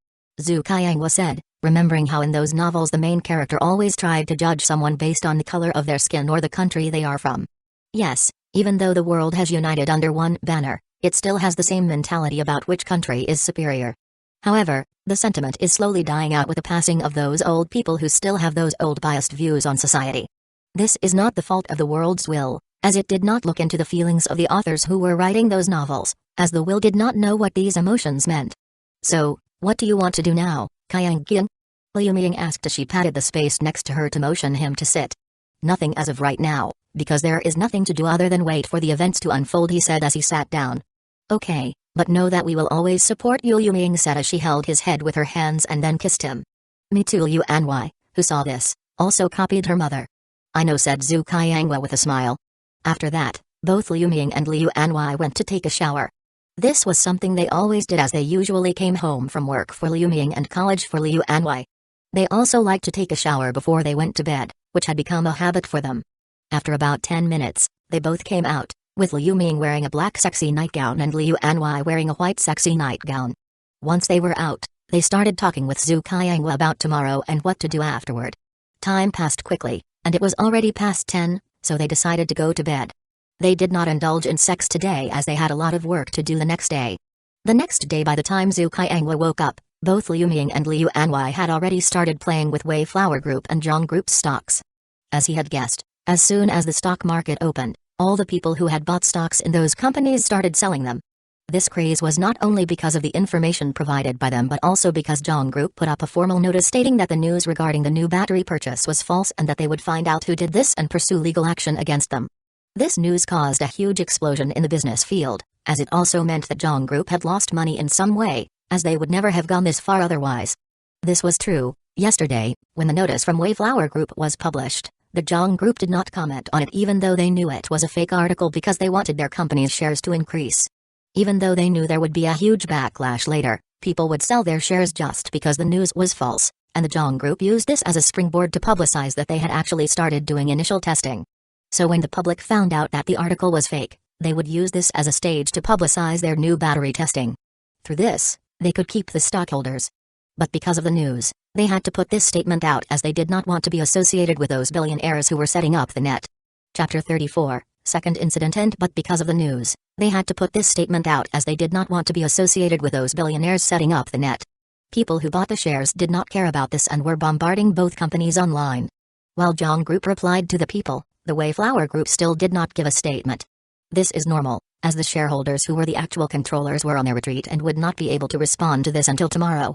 Zhu Qiangwa said, remembering how in those novels the main character always tried to judge someone based on the color of their skin or the country they are from. Yes, even though the world has united under one banner, it still has the same mentality about which country is superior. However, the sentiment is slowly dying out with the passing of those old people who still have those old biased views on society. This is not the fault of the world's will, as it did not look into the feelings of the authors who were writing those novels, as the will did not know what these emotions meant. So, what do you want to do now, Kyang-gyun? Liu Ming asked as she patted the space next to her to motion him to sit. Nothing as of right now, because there is nothing to do other than wait for the events to unfold, he said as he sat down. Okay, but know that we will always support you, Liu Ming said as she held his head with her hands and then kissed him. Me too, Liu Anwei, who saw this, also copied her mother. I know, said Zhu Qiangwa with a smile. After that, both Liu Ming and Liu Anwei went to take a shower. This was something they always did as they usually came home from work for Liu Ming and college for Liu Anwei. They also liked to take a shower before they went to bed, which had become a habit for them. After about 10 minutes, they both came out, with Liu Ming wearing a black sexy nightgown and Liu Anwei wearing a white sexy nightgown. Once they were out, they started talking with Zhu Qiangwa about tomorrow and what to do afterward. Time passed quickly, and it was already past 10, so they decided to go to bed. They did not indulge in sex today as they had a lot of work to do the next day. The next day, by the time Zhu Qiangwa woke up, both Liu Ming and Liu Anwei had already started playing with Wei Flower Group and Zhong Group's stocks. As he had guessed, as soon as the stock market opened, all the people who had bought stocks in those companies started selling them. This craze was not only because of the information provided by them but also because Zhong Group put up a formal notice stating that the news regarding the new battery purchase was false and that they would find out who did this and pursue legal action against them. This news caused a huge explosion in the business field, as it also meant that Zhong Group had lost money in some way, as they would never have gone this far otherwise. This was true. Yesterday, when the notice from Wei Flower Group was published, the Zhong Group did not comment on it even though they knew it was a fake article because they wanted their company's shares to increase. Even though they knew there would be a huge backlash later, people would sell their shares just because the news was false, and the Zhong Group used this as a springboard to publicize that they had actually started doing initial testing. So when the public found out that the article was fake, they would use this as a stage to publicize their new battery testing. Through this, they could keep the stockholders. But because of the news, they had to put this statement out as they did not want to be associated with those billionaires who were setting up the net. Chapter 34, Second Incident. And but because of the news, they had to put this statement out as they did not want to be associated with those billionaires setting up the net. People who bought the shares did not care about this and were bombarding both companies online. While Zhong Group replied to the people, the Wei Flower Group still did not give a statement. This is normal, as the shareholders who were the actual controllers were on their retreat and would not be able to respond to this until tomorrow.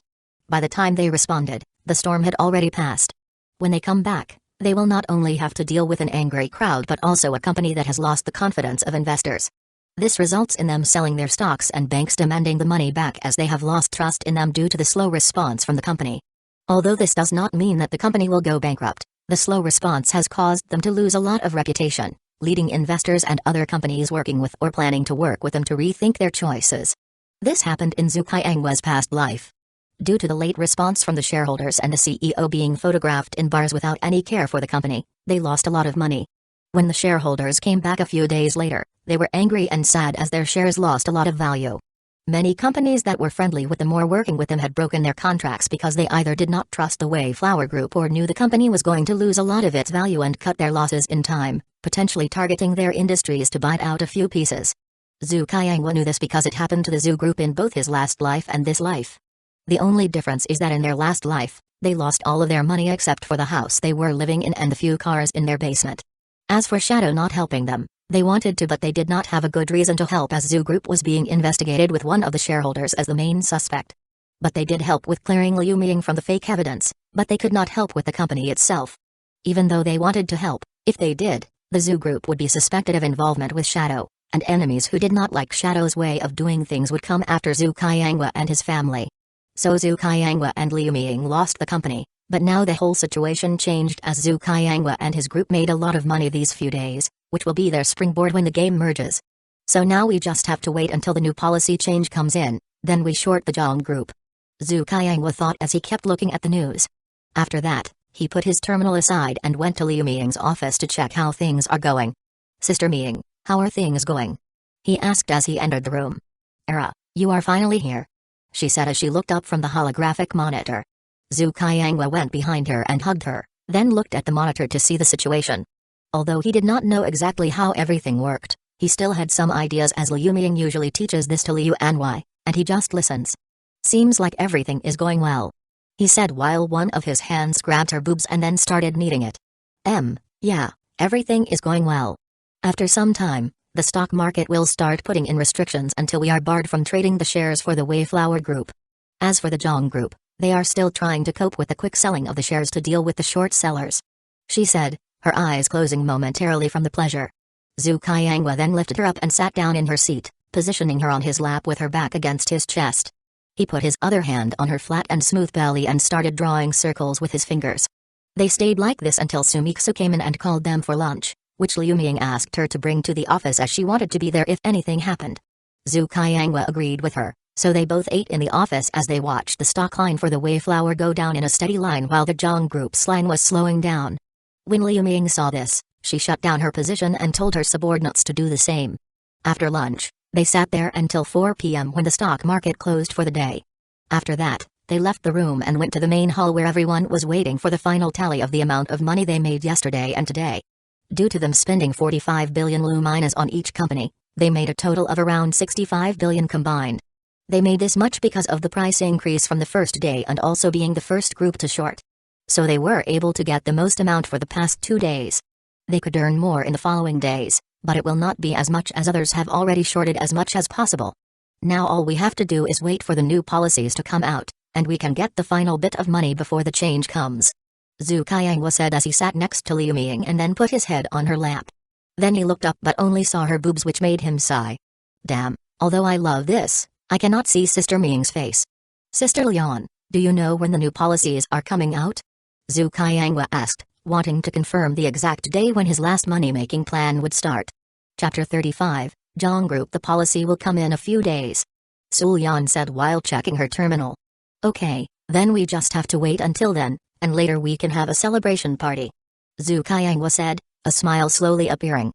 By the time they responded, the storm had already passed. When they come back, they will not only have to deal with an angry crowd but also a company that has lost the confidence of investors. This results in them selling their stocks and banks demanding the money back as they have lost trust in them due to the slow response from the company. Although this does not mean that the company will go bankrupt, the slow response has caused them to lose a lot of reputation, leading investors and other companies working with or planning to work with them to rethink their choices. This happened in Zhu Qiangwa's past life. Due to the late response from the shareholders and the CEO being photographed in bars without any care for the company, they lost a lot of money. When the shareholders came back a few days later, they were angry and sad as their shares lost a lot of value. Many companies that were friendly with them or working with them had broken their contracts because they either did not trust the Wei Flower Group or knew the company was going to lose a lot of its value and cut their losses in time, potentially targeting their industries to bite out a few pieces. Zhu Qiangwa knew this because it happened to the Zhu Group in both his last life and this life. The only difference is that in their last life, they lost all of their money except for the house they were living in and the few cars in their basement. As for Shadow not helping them, they wanted to but they did not have a good reason to help as Zhu Group was being investigated with one of the shareholders as the main suspect. But they did help with clearing Liu Ming from the fake evidence, but they could not help with the company itself. Even though they wanted to help, if they did, the Zhu Group would be suspected of involvement with Shadow, and enemies who did not like Shadow's way of doing things would come after Zhu Qiangwa and his family. So Zhu Qianghua and Liu Ming lost the company, but now the whole situation changed as Zhu Qianghua and his group made a lot of money these few days, which will be their springboard when the game merges. So now we just have to wait until the new policy change comes in, then we short the Zhang group. Zhu Qianghua thought as he kept looking at the news. After that, he put his terminal aside and went to Liu Ming's office to check how things are going. Sister Ming, how are things going? He asked as he entered the room. Era, you are finally here, she said as she looked up from the holographic monitor. Zhu Qianghua went behind her and hugged her, then looked at the monitor to see the situation. Although he did not know exactly how everything worked, he still had some ideas as Liu Ming usually teaches this to Liu Anwei, and he just listens. Seems like everything is going well, he said while one of his hands grabbed her boobs and then started kneading it. Yeah, everything is going well. After some time, the stock market will start putting in restrictions until we are barred from trading the shares for the Wayflower Group. As for the Zhang Group, they are still trying to cope with the quick selling of the shares to deal with the short sellers, she said, her eyes closing momentarily from the pleasure. Zhu Qianghua then lifted her up and sat down in her seat, positioning her on his lap with her back against his chest. He put his other hand on her flat and smooth belly and started drawing circles with his fingers. They stayed like this until Sumiksu came in and called them for lunch, which Liu Ming asked her to bring to the office as she wanted to be there if anything happened. Zhu Qianghua agreed with her, so they both ate in the office as they watched the stock line for the Wayflower go down in a steady line while the Zhang Group's line was slowing down. When Liu Ming saw this, she shut down her position and told her subordinates to do the same. After lunch, they sat there until 4 p.m. when the stock market closed for the day. After that, they left the room and went to the main hall where everyone was waiting for the final tally of the amount of money they made yesterday and today. Due to them spending 45 billion Luminas on each company, they made a total of around 65 billion combined. They made this much because of the price increase from the first day and also being the first group to short. So they were able to get the most amount for the past 2 days. They could earn more in the following days, but it will not be as much as others have already shorted as much as possible. Now all we have to do is wait for the new policies to come out, and we can get the final bit of money before the change comes. Zhu Qianghua said as he sat next to Liu Ming and then put his head on her lap. Then he looked up but only saw her boobs, which made him sigh. Damn, although I love this, I cannot see Sister Ming's face. Sister Lian, do you know when the new policies are coming out? Zhu Qianghua asked, wanting to confirm the exact day when his last money-making plan would start. Chapter 35, Zhang Group. The policy will come in a few days, Su Yan said while checking her terminal. Okay, then we just have to wait until then, and later we can have a celebration party, Zhu Qianghua said, a smile slowly appearing.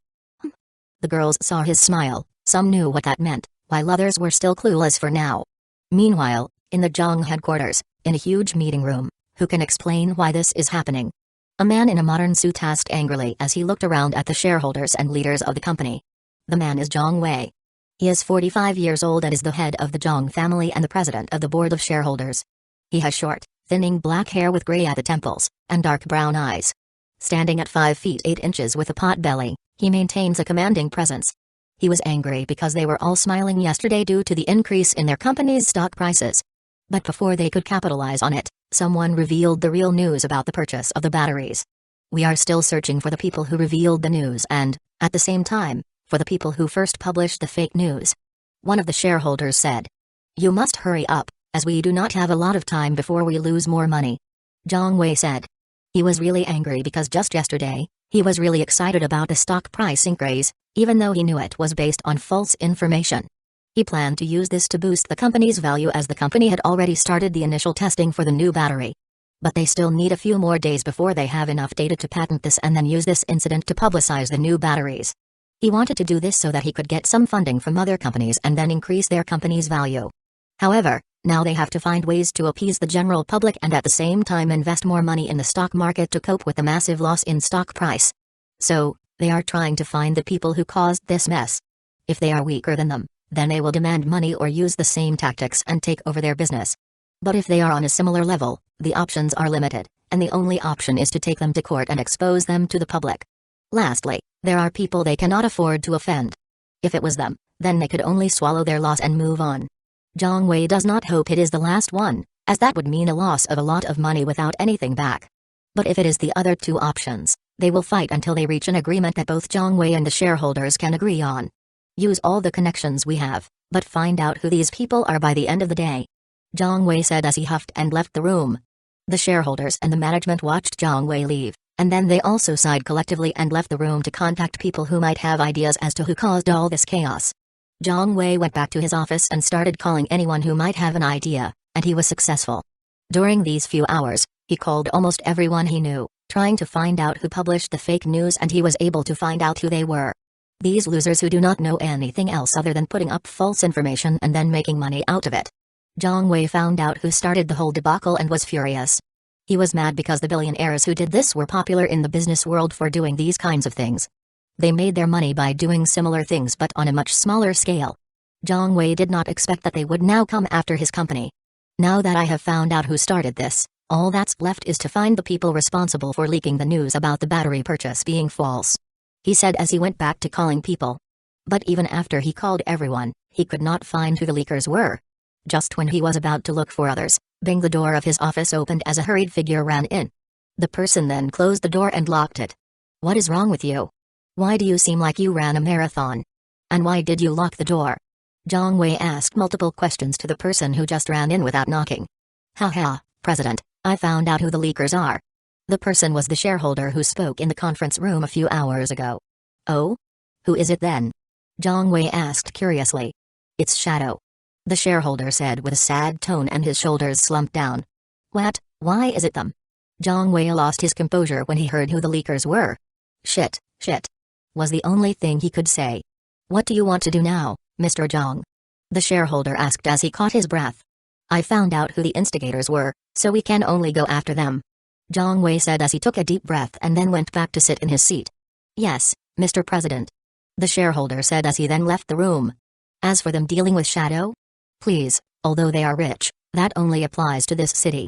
The girls saw his smile, some knew what that meant, while others were still clueless for now. Meanwhile, in the Zhang headquarters, in a huge meeting room, who can explain why this is happening? A man in a modern suit asked angrily as he looked around at the shareholders and leaders of the company. The man is Zhang Wei. He is 45 years old and is the head of the Zhang family and the president of the board of shareholders. He has short, thinning black hair with gray at the temples, and dark brown eyes. Standing at 5 feet 8 inches with a pot belly, he maintains a commanding presence. He was angry because they were all smiling yesterday due to the increase in their company's stock prices. But before they could capitalize on it, someone revealed the real news about the purchase of the batteries. We are still searching for the people who revealed the news and, at the same time, for the people who first published the fake news. One of the shareholders said. You must hurry up, as we do not have a lot of time before we lose more money, Zhang Wei said. He was really angry because just yesterday, he was really excited about the stock price increase, even though he knew it was based on false information. He planned to use this to boost the company's value as the company had already started the initial testing for the new battery. But they still need a few more days before they have enough data to patent this and then use this incident to publicize the new batteries. He wanted to do this so that he could get some funding from other companies and then increase their company's value. However, now they have to find ways to appease the general public and at the same time invest more money in the stock market to cope with the massive loss in stock price. So, they are trying to find the people who caused this mess. If they are weaker than them, then they will demand money or use the same tactics and take over their business. But if they are on a similar level, the options are limited, and the only option is to take them to court and expose them to the public. Lastly, there are people they cannot afford to offend. If it was them, then they could only swallow their loss and move on. Zhang Wei does not hope it is the last one, as that would mean a loss of a lot of money without anything back. But if it is the other two options, they will fight until they reach an agreement that both Zhang Wei and the shareholders can agree on. Use all the connections we have, but find out who these people are by the end of the day. Zhang Wei said as he huffed and left the room. The shareholders and the management watched Zhang Wei leave, and then they also sighed collectively and left the room to contact people who might have ideas as to who caused all this chaos. Zhang Wei went back to his office and started calling anyone who might have an idea, and he was successful. During these few hours, he called almost everyone he knew, trying to find out who published the fake news, and he was able to find out who they were. These losers who do not know anything else other than putting up false information and then making money out of it. Zhang Wei found out who started the whole debacle and was furious. He was mad because the billionaires who did this were popular in the business world for doing these kinds of things. They made their money by doing similar things but on a much smaller scale. Zhang Wei did not expect that they would now come after his company. Now that I have found out who started this, all that's left is to find the people responsible for leaking the news about the battery purchase being false, he said as he went back to calling people. But even after he called everyone, he could not find who the leakers were. Just when he was about to look for others, bing, the door of his office opened as a hurried figure ran in. The person then closed the door and locked it. What is wrong with you? Why do you seem like you ran a marathon? And why did you lock the door? Zhang Wei asked multiple questions to the person who just ran in without knocking. Haha, President, I found out who the leakers are. The person was the shareholder who spoke in the conference room a few hours ago. Oh? Who is it then? Zhang Wei asked curiously. It's Shadow. The shareholder said with a sad tone and his shoulders slumped down. What? Why is it them? Zhang Wei lost his composure when he heard who the leakers were. Shit, was the only thing he could say. What do you want to do now, Mr. Zhang? The shareholder asked as he caught his breath. I found out who the instigators were, so we can only go after them. Zhang Wei said as he took a deep breath and then went back to sit in his seat. Yes, Mr. President. The shareholder said as he then left the room. As for them dealing with Shadow? Please, although they are rich, that only applies to this city.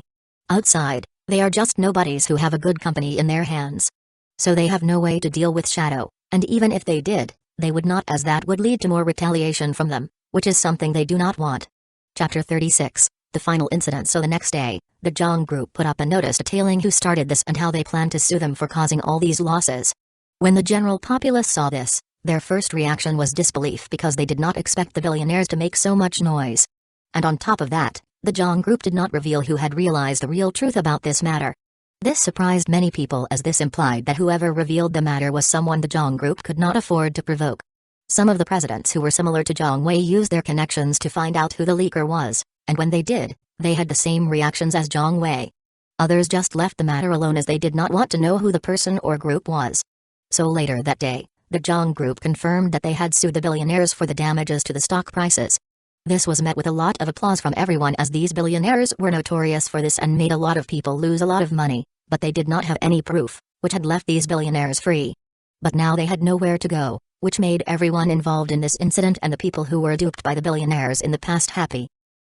Outside, they are just nobodies who have a good company in their hands. So they have no way to deal with Shadow, and even if they did, they would not, as that would lead to more retaliation from them, which is something they do not want. Chapter 36, The Final Incident. So the next day, the Zhang group put up a notice detailing who started this and how they plan to sue them for causing all these losses. When the general populace saw this, their first reaction was disbelief because they did not expect the billionaires to make so much noise. And on top of that, the Zhang group did not reveal who had realized the real truth about this matter. This surprised many people as this implied that whoever revealed the matter was someone the Zhang group could not afford to provoke. Some of the presidents who were similar to Zhang Wei used their connections to find out who the leaker was, and when they did, they had the same reactions as Zhang Wei. Others just left the matter alone as they did not want to know who the person or group was. So later that day, the Zhang group confirmed that they had sued the billionaires for the damages to the stock prices. This was met with a lot of applause from everyone as these billionaires were notorious for this and made a lot of people lose a lot of money, but they did not have any proof, which had left these billionaires free. But now they had nowhere to go, which made everyone involved in this incident and the people who were duped by the billionaires in the past happy.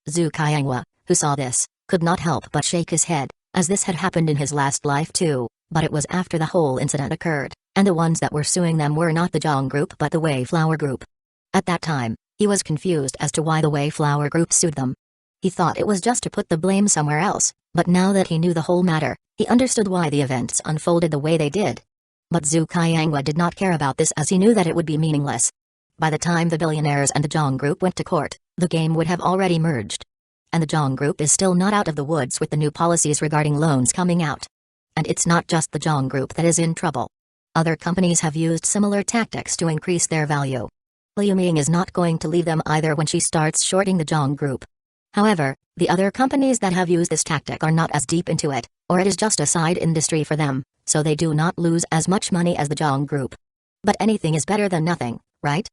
Zhu Qianghua, who saw this, could not help but shake his head, as this had happened in his last life too, but it was after the whole incident occurred, and the ones that were suing them were not the Zhang group but the Wayflower group. At that time, he was confused as to why the Wayflower group sued them. He thought it was just to put the blame somewhere else, but now that he knew the whole matter, he understood why the events unfolded the way they did. But Zhu Qianghua did not care about this as he knew that it would be meaningless. By the time the billionaires and the Zhang group went to court, the game would have already merged. And the Zhang group is still not out of the woods with the new policies regarding loans coming out. And it's not just the Zhang group that is in trouble. Other companies have used similar tactics to increase their value. Liu Ming is not going to leave them either when she starts shorting the Zhang group. However, the other companies that have used this tactic are not as deep into it, or it is just a side industry for them, so they do not lose as much money as the Zhang group. But anything is better than nothing, right?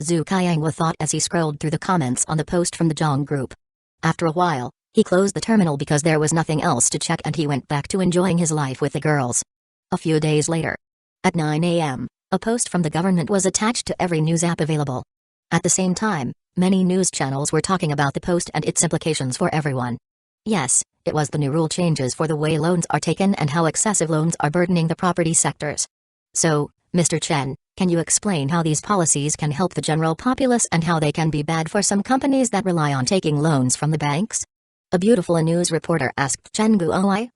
Zhu Qianghua thought as he scrolled through the comments on the post from the Zhang group. After a while, he closed the terminal because there was nothing else to check and he went back to enjoying his life with the girls. A few days later, at 9 a.m., a post from the government was attached to every news app available. At the same time, many news channels were talking about the post and its implications for everyone. Yes, it was the new rule changes for the way loans are taken and how excessive loans are burdening the property sectors. So, Mr. Chen, can you explain how these policies can help the general populace and how they can be bad for some companies that rely on taking loans from the banks? A beautiful news reporter asked Chen Guoai.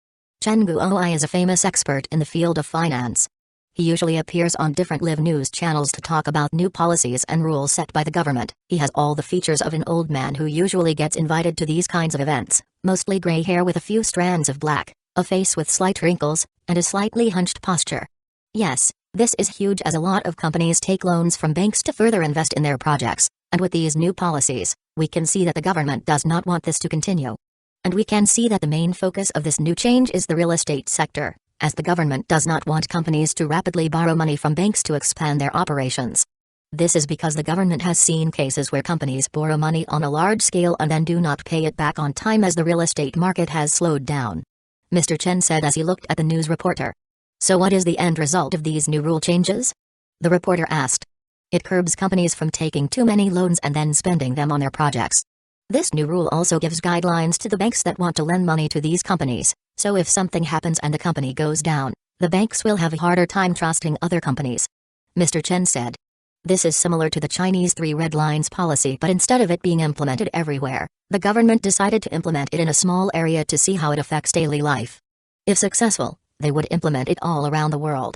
Chen Guoai is a famous expert in the field of finance. He usually appears on different live news channels to talk about new policies and rules set by the government. He has all the features of an old man who usually gets invited to these kinds of events, mostly gray hair with a few strands of black, a face with slight wrinkles, and a slightly hunched posture. Yes, this is huge as a lot of companies take loans from banks to further invest in their projects, and with these new policies, we can see that the government does not want this to continue. And we can see that the main focus of this new change is the real estate sector, as the government does not want companies to rapidly borrow money from banks to expand their operations. This is because the government has seen cases where companies borrow money on a large scale and then do not pay it back on time as the real estate market has slowed down. Mr. Chen said as he looked at the news reporter. So what is the end result of these new rule changes? The reporter asked. It curbs companies from taking too many loans and then spending them on their projects. This new rule also gives guidelines to the banks that want to lend money to these companies, so if something happens and the company goes down, the banks will have a harder time trusting other companies. Mr. Chen said. This is similar to the Chinese Three Red Lines policy, but instead of it being implemented everywhere, the government decided to implement it in a small area to see how it affects daily life. If successful, they would implement it all around the world.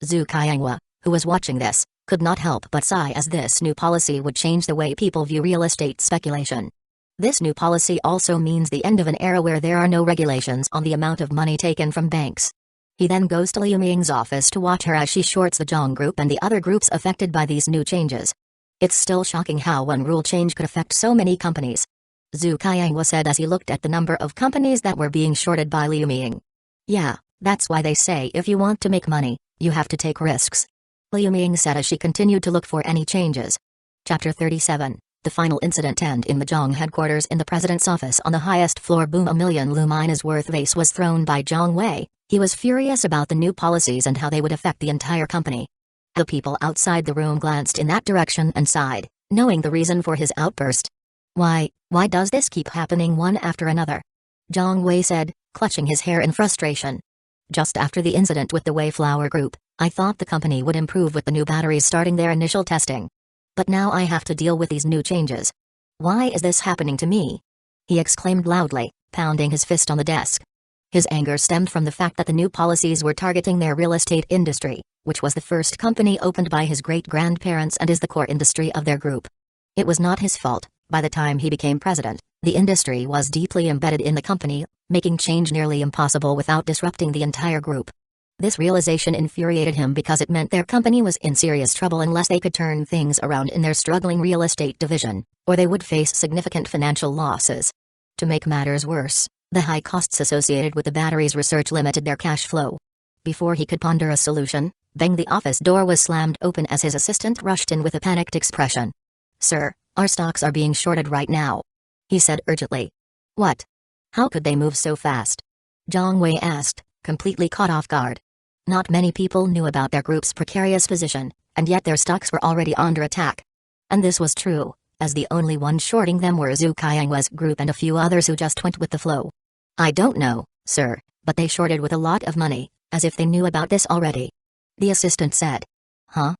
Zhu Qianghua, who was watching this, could not help but sigh as this new policy would change the way people view real estate speculation. This new policy also means the end of an era where there are no regulations on the amount of money taken from banks. He then goes to Liu Ming's office to watch her as she shorts the Zhang Group and the other groups affected by these new changes. It's still shocking how one rule change could affect so many companies. Zhu Qianghua said as he looked at the number of companies that were being shorted by Liu Ming. Yeah, that's why they say if you want to make money, you have to take risks. Liu Ming said as she continued to look for any changes. Chapter 37. The final incident end in the Zhang headquarters in the president's office on the highest floor. Boom! A million luminas worth vase was thrown by Zhang Wei. He was furious about the new policies and how they would affect the entire company. The people outside the room glanced in that direction and sighed, knowing the reason for his outburst. Why does this keep happening one after another? Zhang Wei said, clutching his hair in frustration. Just after the incident with the Wayflower Group, I thought the company would improve with the new batteries starting their initial testing. But now I have to deal with these new changes. Why is this happening to me? He exclaimed loudly, pounding his fist on the desk. His anger stemmed from the fact that the new policies were targeting their real estate industry, which was the first company opened by his great-grandparents and is the core industry of their group. It was not his fault. By the time he became president, the industry was deeply embedded in the company, making change nearly impossible without disrupting the entire group. This realization infuriated him because it meant their company was in serious trouble unless they could turn things around in their struggling real estate division, or they would face significant financial losses. To make matters worse, the high costs associated with the batteries research limited their cash flow. Before he could ponder a solution, bang! The office door was slammed open as his assistant rushed in with a panicked expression. Sir, our stocks are being shorted right now. He said urgently. What? How could they move so fast? Zhang Wei asked, completely caught off guard. Not many people knew about their group's precarious position, and yet their stocks were already under attack. And this was true, as the only ones shorting them were Zhu Qianghua's group and a few others who just went with the flow. I don't know, sir, but they shorted with a lot of money, as if they knew about this already. The assistant said. Huh?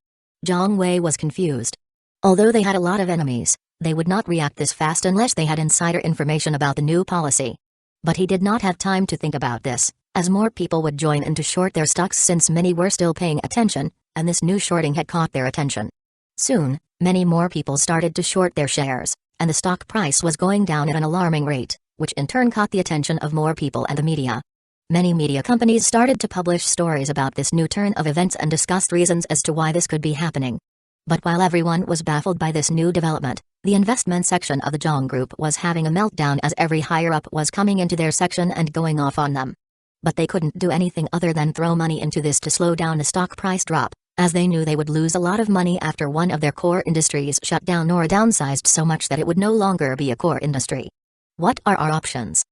Zhang Wei was confused. Although they had a lot of enemies, they would not react this fast unless they had insider information about the new policy. But he did not have time to think about this, as more people would join in to short their stocks since many were still paying attention, and this new shorting had caught their attention. Soon, many more people started to short their shares, and the stock price was going down at an alarming rate, which in turn caught the attention of more people and the media. Many media companies started to publish stories about this new turn of events and discussed reasons as to why this could be happening. But while everyone was baffled by this new development, the investment section of the Zhang Group was having a meltdown as every higher-up was coming into their section and going off on them. But they couldn't do anything other than throw money into this to slow down the stock price drop, as they knew they would lose a lot of money after one of their core industries shut down or downsized so much that it would no longer be a core industry. What are our options?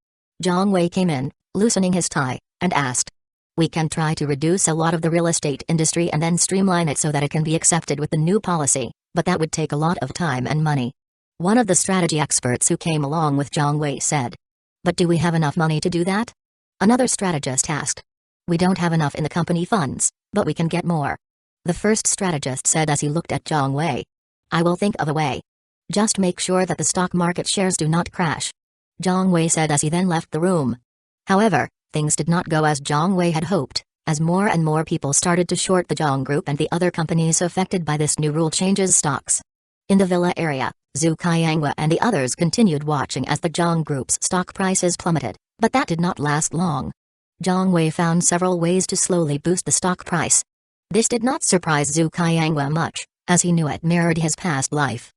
Zhang Wei came in, loosening his tie, and asked. We can try to reduce a lot of the real estate industry and then streamline it so that it can be accepted with the new policy, but that would take a lot of time and money. One of the strategy experts who came along with Zhang Wei said. But do we have enough money to do that? Another strategist asked. We don't have enough in the company funds, but we can get more. The first strategist said as he looked at Zhang Wei. I will think of a way. Just make sure that the stock market shares do not crash. Zhang Wei said as he then left the room. However, things did not go as Zhang Wei had hoped, as more and more people started to short the Zhang Group and the other companies affected by this new rule changes stocks. In the villa area, Zhu Qiangwa and the others continued watching as the Zhang Group's stock prices plummeted, but that did not last long. Zhang Wei found several ways to slowly boost the stock price. This did not surprise Zhu Qiangwa much, as he knew it mirrored his past life.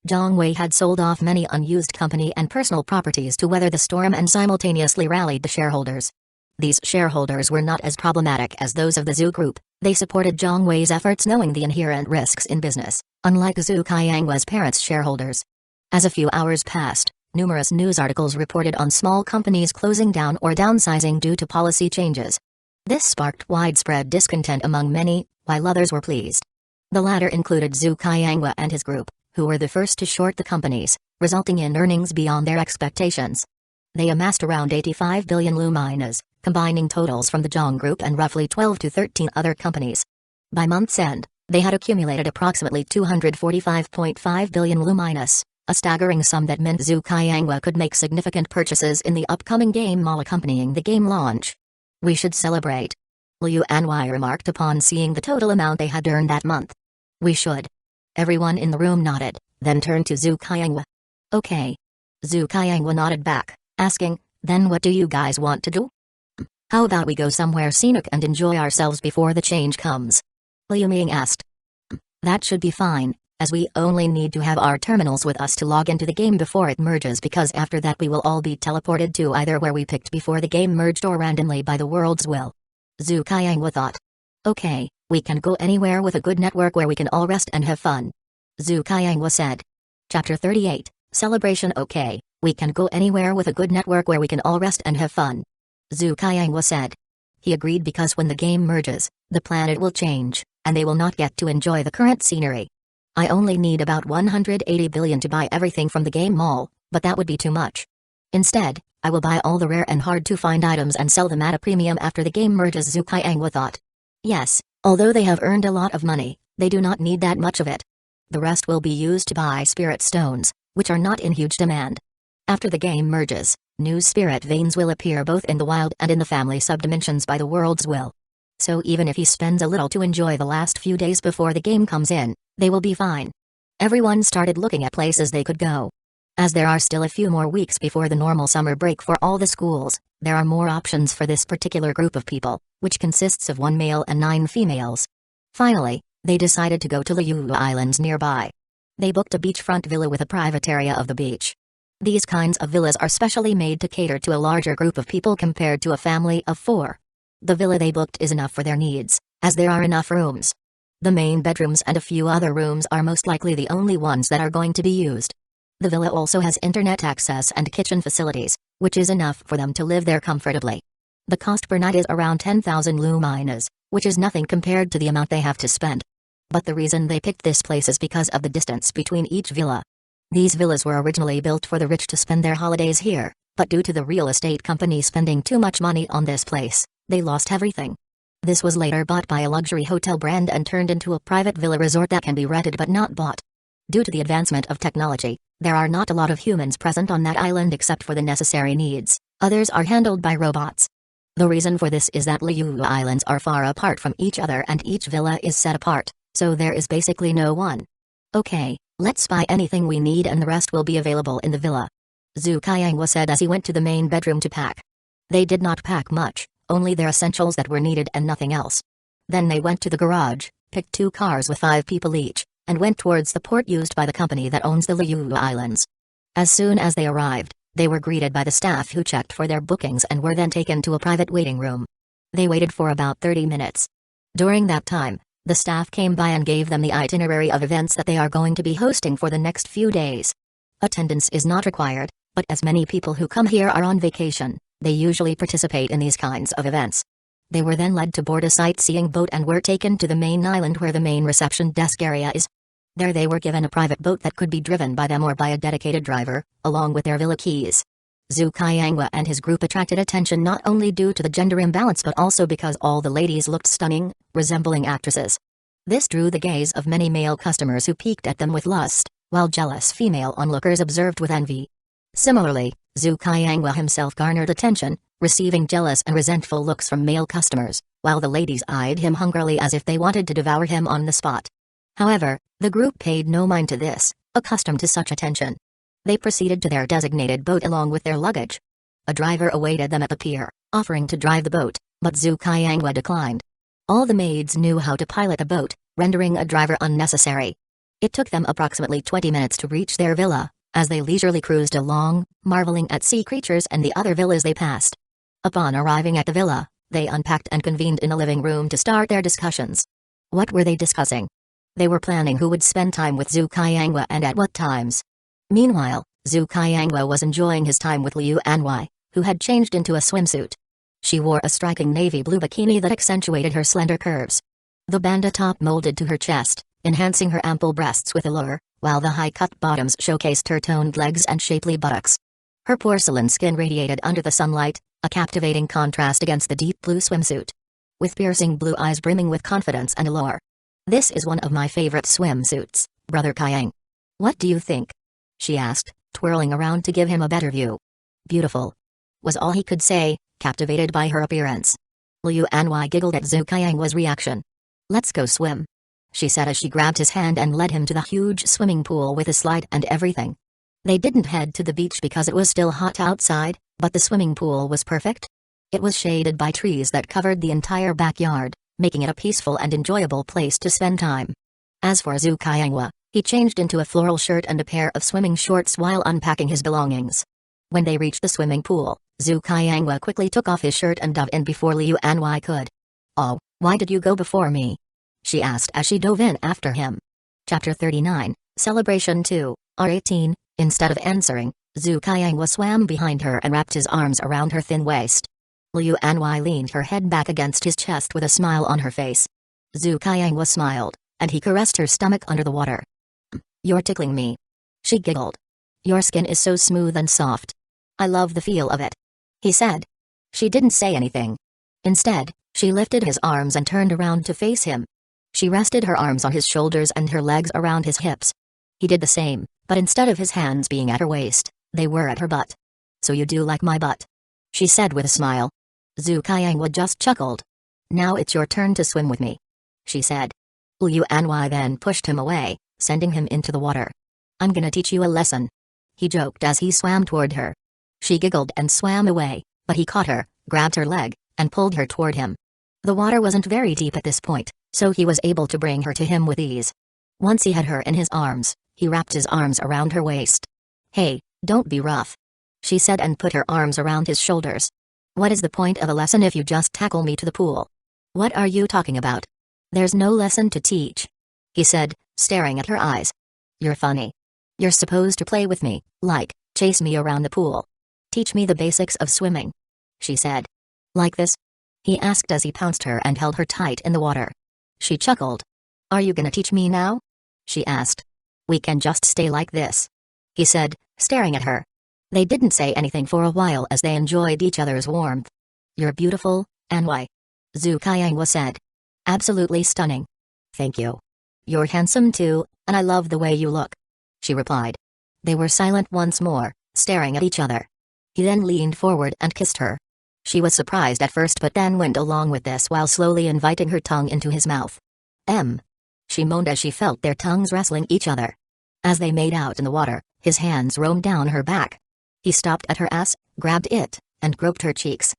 Zhang Wei had sold off many unused company and personal properties to weather the storm and simultaneously rallied the shareholders. These shareholders were not as problematic as those of the Zhu Group. They supported Zhang Wei's efforts knowing the inherent risks in business, unlike Zhu Qiangwa's parents' shareholders. As a few hours passed, numerous news articles reported on small companies closing down or downsizing due to policy changes. This sparked widespread discontent among many, while others were pleased. The latter included Zhu Qiangwa and his group, who were the first to short the companies, resulting in earnings beyond their expectations. They amassed around 85 billion luminas, combining totals from the Zhang Group and roughly 12 to 13 other companies. By month's end, they had accumulated approximately 245.5 billion luminas, a staggering sum that meant Zhu Qiangwa could make significant purchases in the upcoming game mall accompanying the game launch. "We should celebrate," Liu Anwei remarked upon seeing the total amount they had earned that month. "We should." Everyone in the room nodded, then turned to Zhu Qiangwa. "Okay." Zhu Qiangwa nodded back, asking, "Then what do you guys want to do?" "How about we go somewhere scenic and enjoy ourselves before the change comes?" Liu Ming asked. "That should be fine, as we only need to have our terminals with us to log into the game before it merges, because after that we will all be teleported to either where we picked before the game merged or randomly by the world's will." Zhu Qiangwa thought. "Okay, we can go anywhere with a good network where we can all rest and have fun," Zhu Qiangwa said. Chapter 38, Celebration. "Okay, we can go anywhere with a good network where we can all rest and have fun," Zhu Qiangwa said. He agreed because when the game merges, the planet will change, and they will not get to enjoy the current scenery. "I only need about 180 billion to buy everything from the game mall, but that would be too much. Instead, I will buy all the rare and hard-to-find items and sell them at a premium after the game merges," Zhu Qiangwa thought. Yes, although they have earned a lot of money, they do not need that much of it. The rest will be used to buy spirit stones, which are not in huge demand. After the game merges, new spirit veins will appear both in the wild and in the family subdimensions by the world's will. So even if he spends a little to enjoy the last few days before the game comes in, they will be fine. Everyone started looking at places they could go. As there are still a few more weeks before the normal summer break for all the schools, there are more options for this particular group of people, which consists of 1 male and 9 females. Finally, they decided to go to Liu Islands nearby. They booked a beachfront villa with a private area of the beach. These kinds of villas are specially made to cater to a larger group of people compared to a family of 4. The villa they booked is enough for their needs, as there are enough rooms. The main bedrooms and a few other rooms are most likely the only ones that are going to be used. The villa also has internet access and kitchen facilities, which is enough for them to live there comfortably. The cost per night is around 10,000 luminas, which is nothing compared to the amount they have to spend. But the reason they picked this place is because of the distance between each villa. These villas were originally built for the rich to spend their holidays here, but due to the real estate company spending too much money on this place, they lost everything. This was later bought by a luxury hotel brand and turned into a private villa resort that can be rented but not bought. Due to the advancement of technology, there are not a lot of humans present on that island except for the necessary needs. Others are handled by robots. The reason for this is that Liu Islands are far apart from each other and each villa is set apart, so there is basically no one. "Okay, let's buy anything we need and the rest will be available in the villa," Zhu Qiangwa said as he went to the main bedroom to pack. They did not pack much, only their essentials that were needed and nothing else. Then they went to the garage, picked 2 cars with 5 people each, and went towards the port used by the company that owns the Liu Islands. As soon as they arrived, they were greeted by the staff who checked for their bookings and were then taken to a private waiting room. They waited for about 30 minutes. During that time, the staff came by and gave them the itinerary of events that they are going to be hosting for the next few days. Attendance is not required, but as many people who come here are on vacation, they usually participate in these kinds of events. They were then led to board a sightseeing boat and were taken to the main island where the main reception desk area is. There they were given a private boat that could be driven by them or by a dedicated driver, along with their villa keys. Zhu Qiangwa and his group attracted attention not only due to the gender imbalance but also because all the ladies looked stunning, resembling actresses. This drew the gaze of many male customers who peeked at them with lust, while jealous female onlookers observed with envy. Similarly, Zhu Qiangwa himself garnered attention, receiving jealous and resentful looks from male customers, while the ladies eyed him hungrily as if they wanted to devour him on the spot. However, the group paid no mind to this, accustomed to such attention. They proceeded to their designated boat along with their luggage. A driver awaited them at the pier, offering to drive the boat, but Zhu Qiangwa declined. All the maids knew how to pilot a boat, rendering a driver unnecessary. It took them approximately 20 minutes to reach their villa, as they leisurely cruised along, marveling at sea creatures and the other villas they passed. Upon arriving at the villa, they unpacked and convened in a living room to start their discussions. What were they discussing? They were planning who would spend time with Zhu Qiangwa and at what times. Meanwhile, Zhu Qiangwa was enjoying his time with Liu Anwei, who had changed into a swimsuit. She wore a striking navy blue bikini that accentuated her slender curves. The banda top molded to her chest, enhancing her ample breasts with allure, while the high-cut bottoms showcased her toned legs and shapely buttocks. Her porcelain skin radiated under the sunlight, a captivating contrast against the deep blue swimsuit. With piercing blue eyes brimming with confidence and allure. "This is one of my favorite swimsuits, Brother Qiang. What do you think?" she asked, twirling around to give him a better view. "Beautiful," was all he could say, captivated by her appearance. Liu Anwei giggled at Zhu Qiangwa's reaction. "Let's go swim," she said as she grabbed his hand and led him to the huge swimming pool with a slide and everything. They didn't head to the beach because it was still hot outside, but the swimming pool was perfect. It was shaded by trees that covered the entire backyard, making it a peaceful and enjoyable place to spend time. As for Zhu Qiangwa, he changed into a floral shirt and a pair of swimming shorts while unpacking his belongings. When they reached the swimming pool, Zhu Qiangwa quickly took off his shirt and dove in before Liu Anwei could. "Oh, why did you go before me?" she asked as she dove in after him. Chapter 39, Celebration 2, R18. Instead of answering, Zhu Qiangwa swam behind her and wrapped his arms around her thin waist. Liu Anwei leaned her head back against his chest with a smile on her face. Zhu Qiangwa smiled, and he caressed her stomach under the water. "You're tickling me," she giggled. "Your skin is so smooth and soft. I love the feel of it," he said. She didn't say anything. Instead, she lifted his arms and turned around to face him. She rested her arms on his shoulders and her legs around his hips. He did the same, but instead of his hands being at her waist, they were at her butt. "So you do like my butt?" she said with a smile. Zhu Qiangwa just chuckled. "Now it's your turn to swim with me," she said. Liu Anwei then pushed him away, sending him into the water. "I'm gonna teach you a lesson," he joked as he swam toward her. She giggled and swam away, but he caught her, grabbed her leg, and pulled her toward him. The water wasn't very deep at this point, so he was able to bring her to him with ease. Once he had her in his arms, he wrapped his arms around her waist. "Hey, don't be rough," she said and put her arms around his shoulders. "What is the point of a lesson if you just tackle me to the pool?" "What are you talking about? There's no lesson to teach," he said, staring at her eyes. "You're funny. You're supposed to play with me, like, chase me around the pool. Teach me the basics of swimming," she said. "Like this?" he asked as he pounced her and held her tight in the water. She chuckled. "Are you gonna teach me now?" she asked. "We can just stay like this," he said, staring at her. They didn't say anything for a while as they enjoyed each other's warmth. "You're beautiful, Anwei," Zhu Qiangwa said. "Absolutely stunning." "Thank you. You're handsome too, and I love the way you look," she replied. They were silent once more, staring at each other. He then leaned forward and kissed her. She was surprised at first but then went along with this while slowly inviting her tongue into his mouth. She moaned as she felt their tongues wrestling each other. As they made out in the water, his hands roamed down her back. He stopped at her ass, grabbed it, and groped her cheeks.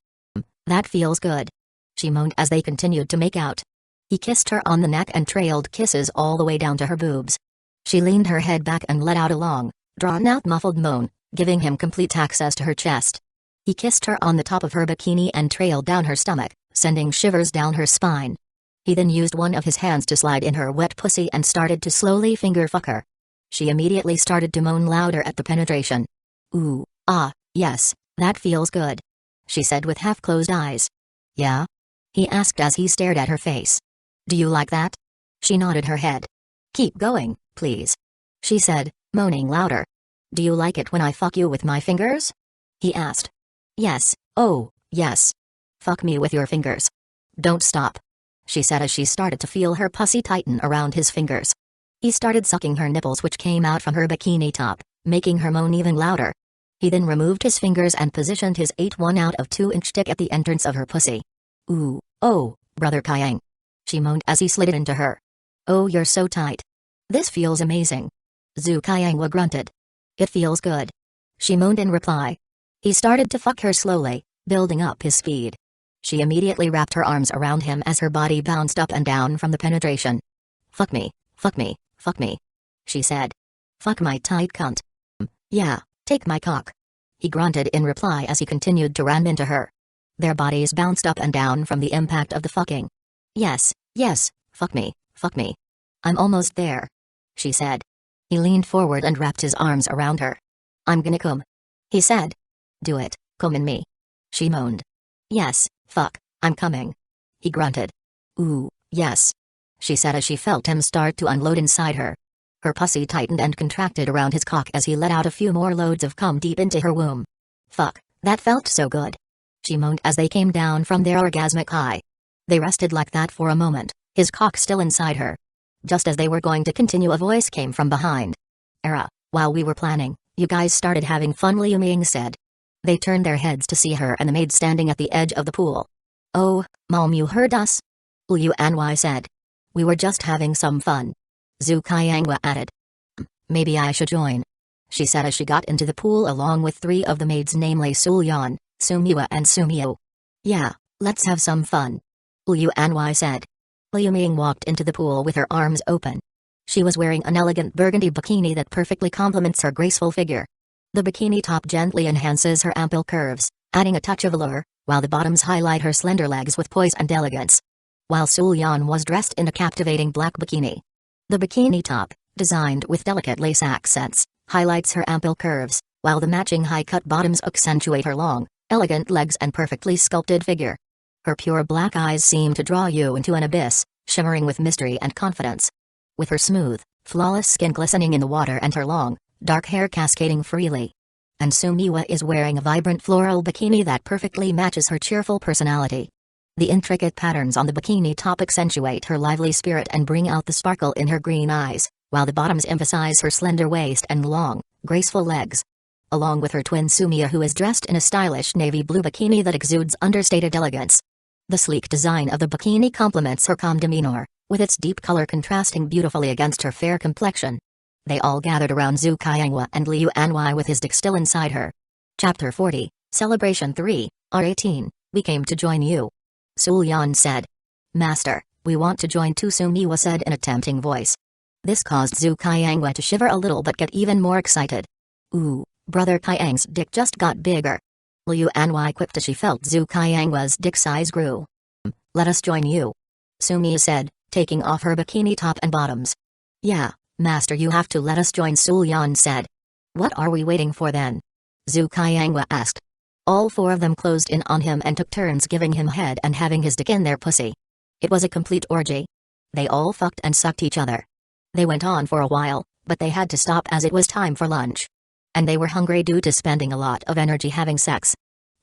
"That feels good," she moaned as they continued to make out. He kissed her on the neck and trailed kisses all the way down to her boobs. She leaned her head back and let out a long, drawn-out muffled moan, giving him complete access to her chest. He kissed her on the top of her bikini and trailed down her stomach, sending shivers down her spine. He then used one of his hands to slide in her wet pussy and started to slowly finger-fuck her. She immediately started to moan louder at the penetration. "Ooh, ah, yes, that feels good," she said with half-closed eyes. "Yeah?" he asked as he stared at her face. "Do you like that?" She nodded her head. "Keep going, please," she said, moaning louder. "Do you like it when I fuck you with my fingers?" he asked. "Yes, oh, yes. Fuck me with your fingers. Don't stop," she said as she started to feel her pussy tighten around his fingers. He started sucking her nipples which came out from her bikini top, making her moan even louder. He then removed his fingers and positioned his 8 1/2 of 2-inch dick at the entrance of her pussy. "Ooh, oh, Brother Kyang. She moaned as he slid it into her. Oh, you're so tight. This feels amazing. Zhu Kaiangwa grunted. It feels good. She moaned in reply. He started to fuck her slowly, building up his speed. She immediately wrapped her arms around him as her body bounced up and down from the penetration. Fuck me, fuck me, fuck me, she said. Fuck my tight cunt. Yeah, take my cock. He grunted in reply as he continued to ram into her. Their bodies bounced up and down from the impact of the fucking. Yes, yes, fuck me, fuck me. I'm almost there, she said. He leaned forward and wrapped his arms around her. I'm gonna come, he said. Do it, come in me. She moaned. Yes, fuck, I'm coming. He grunted. Ooh, yes, she said as she felt him start to unload inside her. Her pussy tightened and contracted around his cock as he let out a few more loads of cum deep into her womb. Fuck, that felt so good, she moaned as they came down from their orgasmic high. They rested like that for a moment, his cock still inside her. Just as they were going to continue, a voice came from behind. While we were planning, you guys started having fun, Liu Ming said. They turned their heads to see her and the maid standing at the edge of the pool. Oh, Mom, you heard us? Liu Anwai said. We were just having some fun. Zhu Kaiangwa added. Maybe I should join, she said as she got into the pool along with 3 of the maids, namely Sulyan, Sumiwa and Sumiyo. Yeah, let's have some fun, Liu Anwai said. Liu Ming walked into the pool with her arms open. She was wearing an elegant burgundy bikini that perfectly complements her graceful figure. The bikini top gently enhances her ample curves, adding a touch of allure, while the bottoms highlight her slender legs with poise and elegance. While Sulyan was dressed in a captivating black bikini. The bikini top, designed with delicate lace accents, highlights her ample curves, while the matching high-cut bottoms accentuate her long, elegant legs and perfectly sculpted figure. Her pure black eyes seem to draw you into an abyss, shimmering with mystery and confidence. With her smooth, flawless skin glistening in the water and her long, dark hair cascading freely. And Sumiwa is wearing a vibrant floral bikini that perfectly matches her cheerful personality. The intricate patterns on the bikini top accentuate her lively spirit and bring out the sparkle in her green eyes, while the bottoms emphasize her slender waist and long, graceful legs. Along with her twin Sumiya, who is dressed in a stylish navy blue bikini that exudes understated elegance. The sleek design of the bikini complements her calm demeanor, with its deep color contrasting beautifully against her fair complexion. They all gathered around Zhu Kaiangwa and Liu Anwai with his dick still inside her. Chapter 40, Celebration 3, R18, we came to join you. Sulyan said. Master, we want to join too, Sumiwa said in a tempting voice. This caused Zhu Kaiangwa to shiver a little but get even more excited. Ooh, Brother Kaiang's dick just got bigger. Liu Anwai quipped as she felt Zhu Kaiangwa's dick size grew. Let us join you, Sumiya said, taking off her bikini top and bottoms. Yeah, Master, you have to let us join, Sulyan said. What are we waiting for then? Zhu Kaiangwa asked. All 4 of them closed in on him and took turns giving him head and having his dick in their pussy. It was a complete orgy. They all fucked and sucked each other. They went on for a while, but they had to stop as it was time for lunch. And they were hungry due to spending a lot of energy having sex.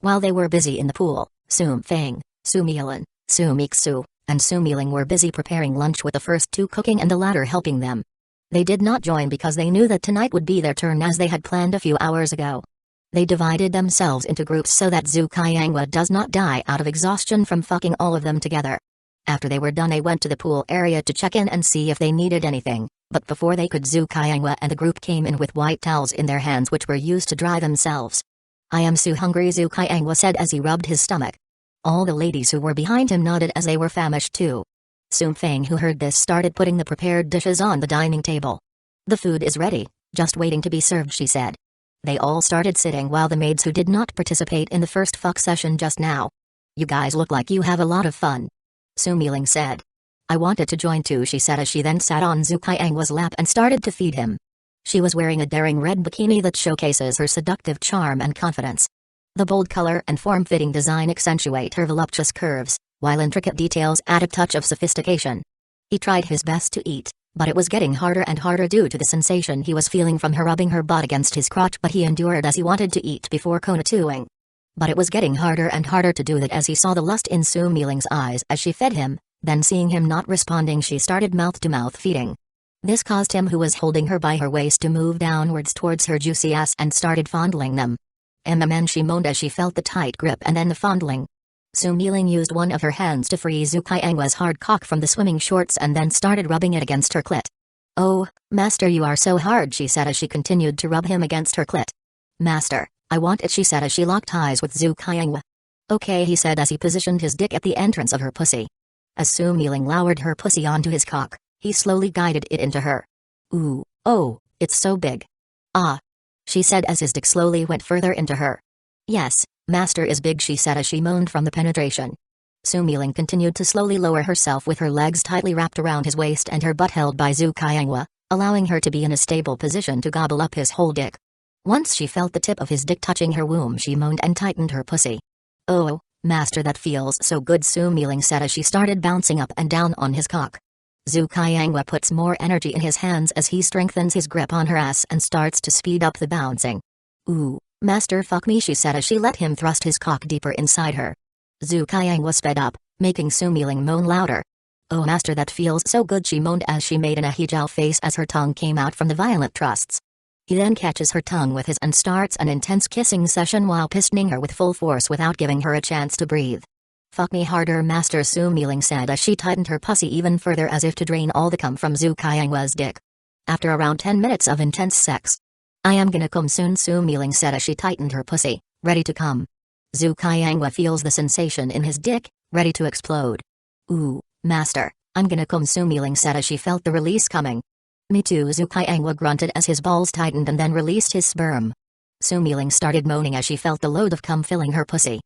While they were busy in the pool, Sum Feng, Sumilan, Sumiksu, and Sumiling were busy preparing lunch, with the first 2 cooking and the latter helping them. They did not join because they knew that tonight would be their turn as they had planned a few hours ago. They divided themselves into groups so that Zhu Kaiangwa does not die out of exhaustion from fucking all of them together. After they were done, they went to the pool area to check in and see if they needed anything, but before they could, Zhu Kaiangwa and the group came in with white towels in their hands which were used to dry themselves. I am so hungry, Zhu Kaiangwa said as he rubbed his stomach. All the ladies who were behind him nodded as they were famished too. Sum Feng, who heard this, started putting the prepared dishes on the dining table. The food is ready, just waiting to be served, she said. They all started sitting while the maids who did not participate in the first fuck session just now. You guys look like you have a lot of fun, Sumiling said. I wanted to join too, she said as she then sat on Zhu Kaiangwa's lap and started to feed him. She was wearing a daring red bikini that showcases her seductive charm and confidence. The bold color and form-fitting design accentuate her voluptuous curves, while intricate details add a touch of sophistication. He tried his best to eat, but it was getting harder and harder due to the sensation he was feeling from her rubbing her butt against his crotch, but he endured as he wanted to eat before konatuing. But it was getting harder and harder to do that as he saw the lust in Sumiling's eyes as she fed him, then seeing him not responding, she started mouth-to-mouth feeding. This caused him, who was holding her by her waist, to move downwards towards her juicy ass and started fondling them. And she moaned as she felt the tight grip and then the fondling. Su Miling used one of her hands to free Zhu Qianghua's hard cock from the swimming shorts and then started rubbing it against her clit. "Oh, master, you are so hard," she said as she continued to rub him against her clit. "Master, I want it," she said as she locked eyes with Zhu Qianghua. "Okay," he said as he positioned his dick at the entrance of her pussy. As Su Miling lowered her pussy onto his cock, he slowly guided it into her. "Ooh, oh, it's so big. Ah," she said as his dick slowly went further into her. "Yes, master is big," she said as she moaned from the penetration. Su Miling continued to slowly lower herself with her legs tightly wrapped around his waist and her butt held by Zhu Qianghua, allowing her to be in a stable position to gobble up his whole dick. Once she felt the tip of his dick touching her womb, she moaned and tightened her pussy. "Oh, master, that feels so good," Su Miling said as she started bouncing up and down on his cock. Zhu Qianghua puts more energy in his hands as he strengthens his grip on her ass and starts to speed up the bouncing. "Ooh, master, fuck me," she said as she let him thrust his cock deeper inside her. Zhu Qianghua sped up, making Su Miling moan louder. "Oh master, that feels so good," she moaned as she made an ahijao face as her tongue came out from the violent thrusts. He then catches her tongue with his and starts an intense kissing session while pistoning her with full force without giving her a chance to breathe. "Fuck me harder, master," Su Miling said as she tightened her pussy even further as if to drain all the cum from Zhu Qianghua's dick. After around 10 minutes of intense sex, "I am gonna come soon," Su Miling said as she tightened her pussy, ready to come. Zhu Qianghua feels the sensation in his dick, ready to explode. "Ooh, master, I'm gonna come," Su Miling said as she felt the release coming. "Me too," Zhu Qianghua grunted as his balls tightened and then released his sperm. Su Miling started moaning as she felt the load of cum filling her pussy.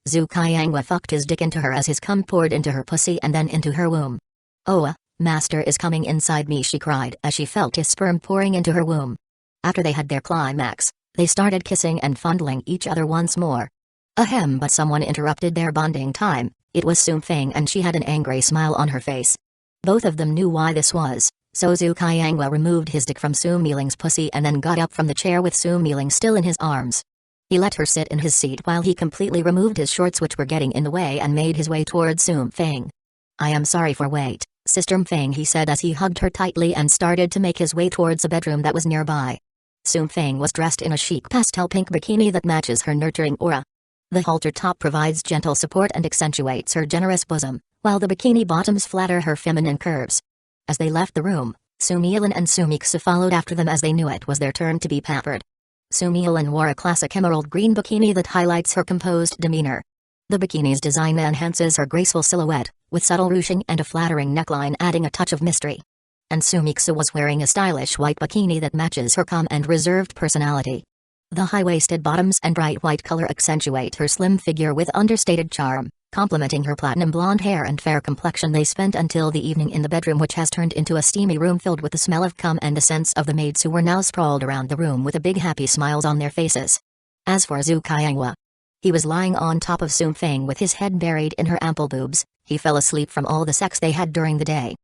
Zhu Qianghua fucked his dick into her as his cum poured into her pussy and then into her womb. "Oh, master is coming inside me," she cried as she felt his sperm pouring into her womb. After they had their climax, they started kissing and fondling each other once more. Ahem, but someone interrupted their bonding time. It was Su Feng and she had an angry smile on her face. Both of them knew why this was, so Zhu Qianghua removed his dick from Su Miling's pussy and then got up from the chair with Su Miling still in his arms. He let her sit in his seat while he completely removed his shorts which were getting in the way and made his way towards Su Feng. "I am sorry for wait, Sister Feng," he said as he hugged her tightly and started to make his way towards a bedroom that was nearby. Su Feng was dressed in a chic pastel pink bikini that matches her nurturing aura. The halter top provides gentle support and accentuates her generous bosom, while the bikini bottoms flatter her feminine curves. As they left the room, Su Milan and Su Miksa followed after them as they knew it was their turn to be pampered. Su Milan wore a classic emerald green bikini that highlights her composed demeanor. The bikini's design enhances her graceful silhouette, with subtle ruching and a flattering neckline adding a touch of mystery. And Su Miksa was wearing a stylish white bikini that matches her calm and reserved personality. The high-waisted bottoms and bright white color accentuate her slim figure with understated charm, complementing her platinum blonde hair and fair complexion. They spent until the evening in the bedroom, which has turned into a steamy room filled with the smell of cum and the scents of the maids who were now sprawled around the room with a big happy smiles on their faces. As for Zhu Qianghua, he was lying on top of Su Feng with his head buried in her ample boobs. He fell asleep from all the sex they had during the day.